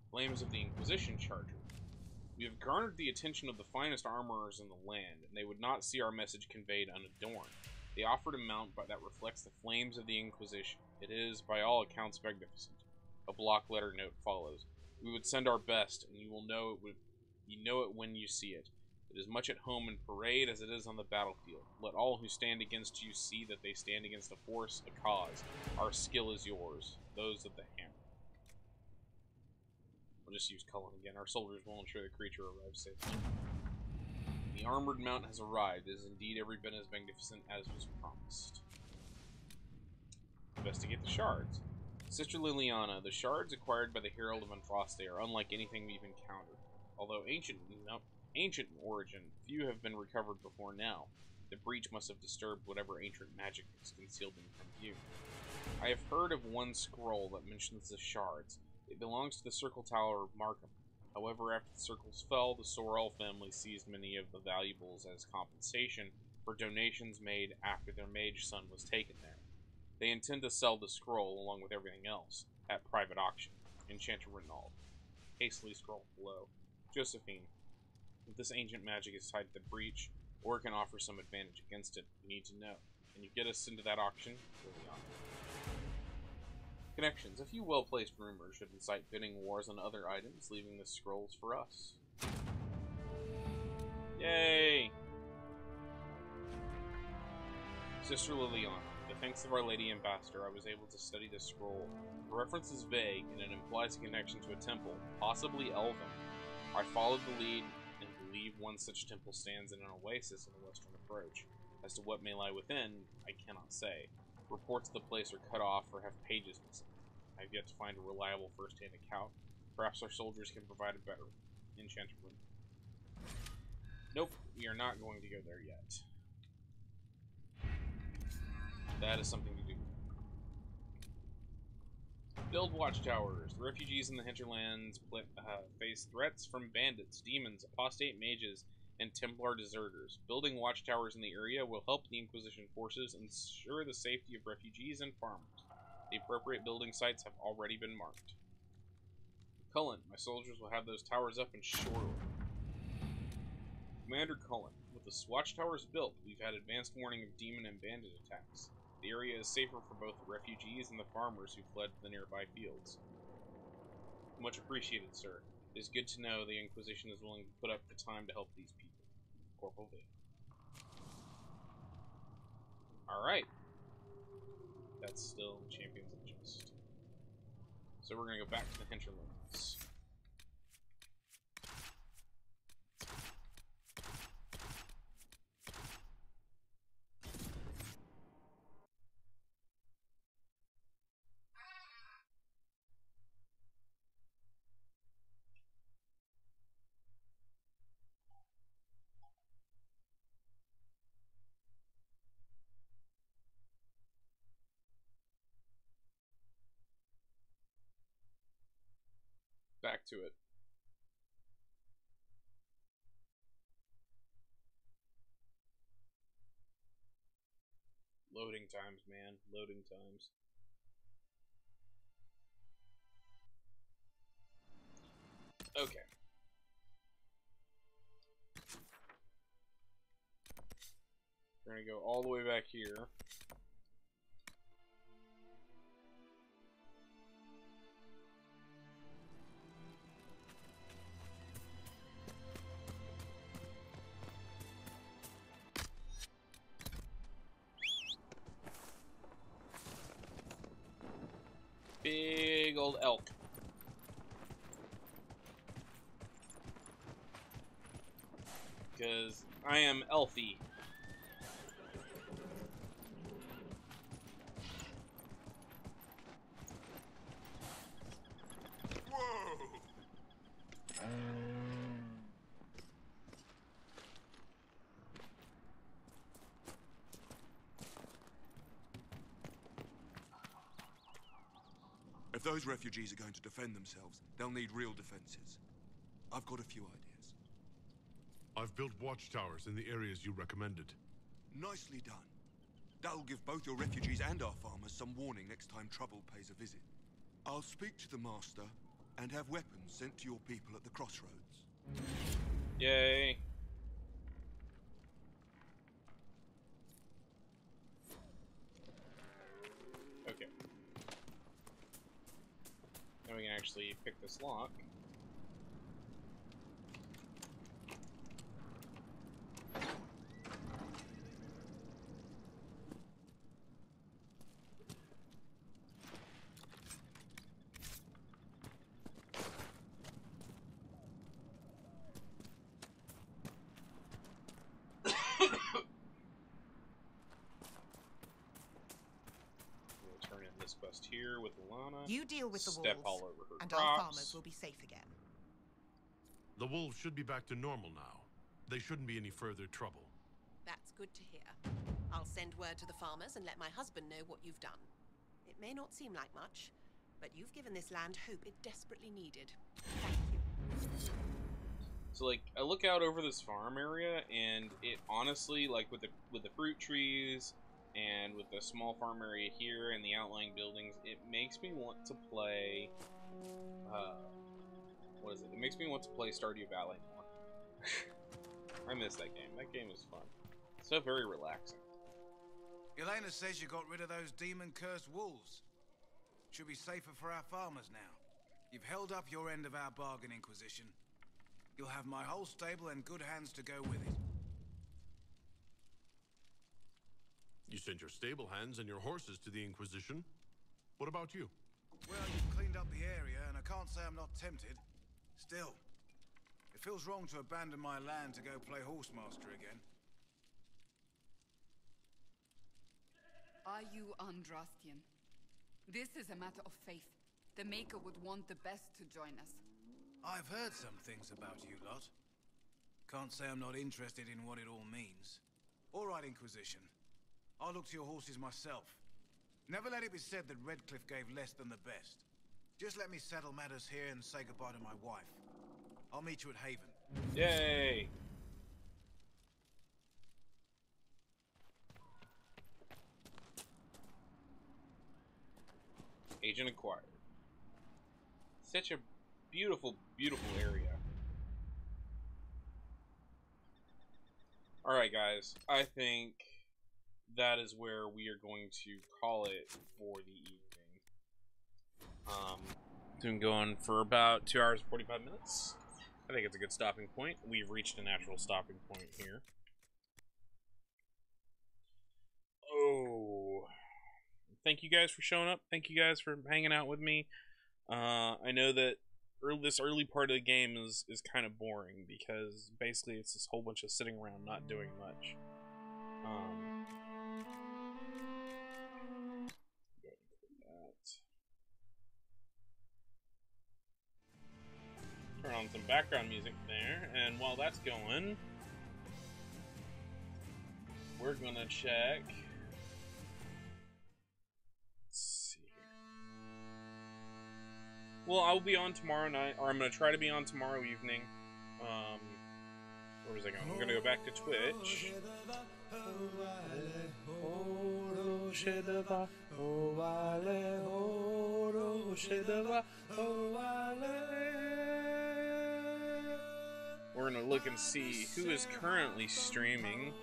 Speaker 1: Flames of the Inquisition Charger. We have garnered the attention of the finest armorers in the land, and they would not see our message conveyed unadorned. They offered a mount that reflects the flames of the Inquisition. It is, by all accounts, magnificent. A block letter note follows. We would send our best, and you will know it when you see it. It is much at home in parade as it is on the battlefield. Let all who stand against you see that they stand against a force, a cause. Our skill is yours, those of the hammer. We'll just use Cullen again. Our soldiers will ensure the creature arrives safely. The armored mount has arrived. It is indeed every bit as magnificent as was promised. Investigate the shards. Sister Liliana, the shards acquired by the Herald of Andraste are unlike anything we've encountered. Although ancient in origin, few have been recovered before now. The breach must have disturbed whatever ancient magic has concealed them from view. I have heard of one scroll that mentions the shards. It belongs to the Circle Tower of Markham. However, after the circles fell, the Sorrel family seized many of the valuables as compensation for donations made after their mage son was taken there. They intend to sell the scroll along with everything else at private auction. Enchanter Renault. Hastily scroll below. Josephine. If this ancient magic is tied to the breach, or can offer some advantage against it, we need to know. Can you get us into that auction? Connections. A few well-placed rumors should incite bidding wars on other items, leaving the scrolls for us. Yay! Sister Liliana. With the thanks of Our Lady Ambassador, I was able to study this scroll. The reference is vague, and it implies a connection to a temple, possibly elven. I followed the lead and believe one such temple stands in an oasis in the western approach. As to what may lie within, I cannot say. Reports of the place are cut off or have pages missing. I have yet to find a reliable first-hand account. Perhaps our soldiers can provide a better enchanted room. Nope, we are not going to go there yet. That is something to do. Build watchtowers. The refugees in the hinterlands face threats from bandits, demons, apostate mages, and Templar deserters. Building watchtowers in the area will help the Inquisition forces ensure the safety of refugees and farmers. The appropriate building sites have already been marked. Cullen, my soldiers will have those towers up in short order. Commander Cullen, with the watchtowers built, we've had advanced warning of demon and bandit attacks. The area is safer for both the refugees and the farmers who fled to the nearby fields. Much appreciated, sir. It is good to know the Inquisition is willing to put up the time to help these people. Corporal Vale. Alright. That's still Champion's Interest. So we're going to go back to the hinterlands. Back to it. Loading times, man. Loading times. Okay. We're gonna go all the way back here. Big old elk. Because I am elfy.
Speaker 16: If those refugees are going to defend themselves, they'll need real defenses. I've got a few ideas.
Speaker 3: I've built watchtowers in the areas you recommended.
Speaker 16: Nicely done. That'll give both your refugees and our farmers some warning next time trouble pays a visit. I'll speak to the Master and have weapons sent to your people at the crossroads.
Speaker 1: Yay. Okay. Now we can actually pick this lock. Quest here with Lana.
Speaker 13: You deal with the
Speaker 1: Step
Speaker 13: wolves,
Speaker 1: all over her
Speaker 13: and
Speaker 1: crops.
Speaker 13: our farmers will be safe again.
Speaker 3: The wolves should be back to normal now. They shouldn't be any further trouble.
Speaker 14: That's good to hear. I'll send word to the farmers and let my husband know what you've done. It may not seem like much, but you've given this land hope it desperately needed. Thank you.
Speaker 1: So like I look out over this farm area and it honestly, like with the fruit trees and with the small farm area here and the outlying buildings, it makes me want to play, what is it? It makes me want to play Stardew Valley more. I miss that game. That game was fun. So very relaxing.
Speaker 8: Elena says you got rid of those demon-cursed wolves. Should be safer for our farmers now. You've held up your end of our bargain, Inquisition. You'll have my whole stable and good hands to go with it.
Speaker 3: You sent your stable hands and your horses to the Inquisition. What about you?
Speaker 8: Well, you've cleaned up the area, and I can't say I'm not tempted. Still, it feels wrong to abandon my land to go play horsemaster again.
Speaker 2: Are you Andrastian? This is a matter of faith. The Maker would want the best to join us.
Speaker 8: I've heard some things about you lot. Can't say I'm not interested in what it all means. All right, Inquisition. I'll look to your horses myself. Never let it be said that Redcliffe gave less than the best. Just let me settle matters here and say goodbye to my wife. I'll meet you at Haven.
Speaker 1: Yay! Agent acquired. Such a beautiful, beautiful area. Alright guys, I think that is where we are going to call it for the evening. Been going for about 2 hours and 45 minutes. I think it's a good stopping point. We've reached a natural stopping point here. Oh, thank you guys for showing up. Thank you guys for hanging out with me. I know that this early part of the game is kind of boring because basically it's this whole bunch of sitting around not doing much. Turn on some background music there, and while that's going, we're gonna check. Let's see here. Well, I'll be on tomorrow night, or I'm gonna try to be on tomorrow evening. Where was I going? I'm gonna go back to Twitch. We're gonna look and see who is currently streaming.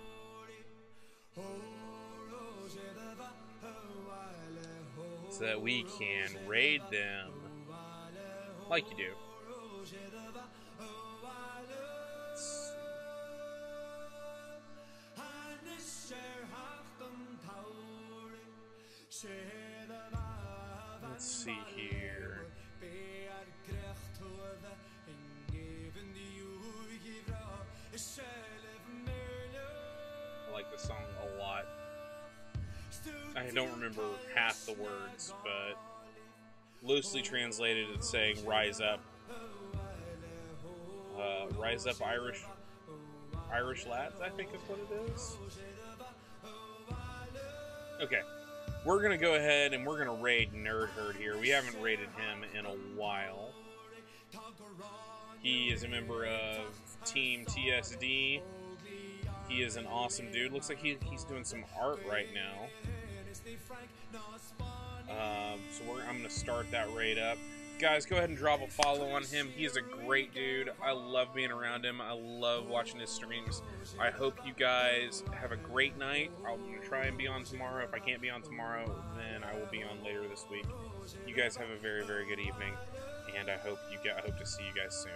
Speaker 1: So that we can raid them. Like you do. Let's see here. I like this song a lot. I don't remember half the words, but loosely translated it's saying rise up. Rise up Irish lads, I think is what it is. Okay. We're gonna go ahead and we're gonna raid Nerd Herd here. We haven't raided him in a while. He is a member of Team TSD. He is an awesome dude. Looks like he's doing some art right now. So I'm gonna start that raid up. Guys, go ahead and drop a follow on him. He is a great dude. I love being around him. I love watching his streams. I hope you guys have a great night. I'm going to try and be on tomorrow. If I can't be on tomorrow, then I will be on later this week. You guys have a very, very good evening, and I hope to see you guys soon.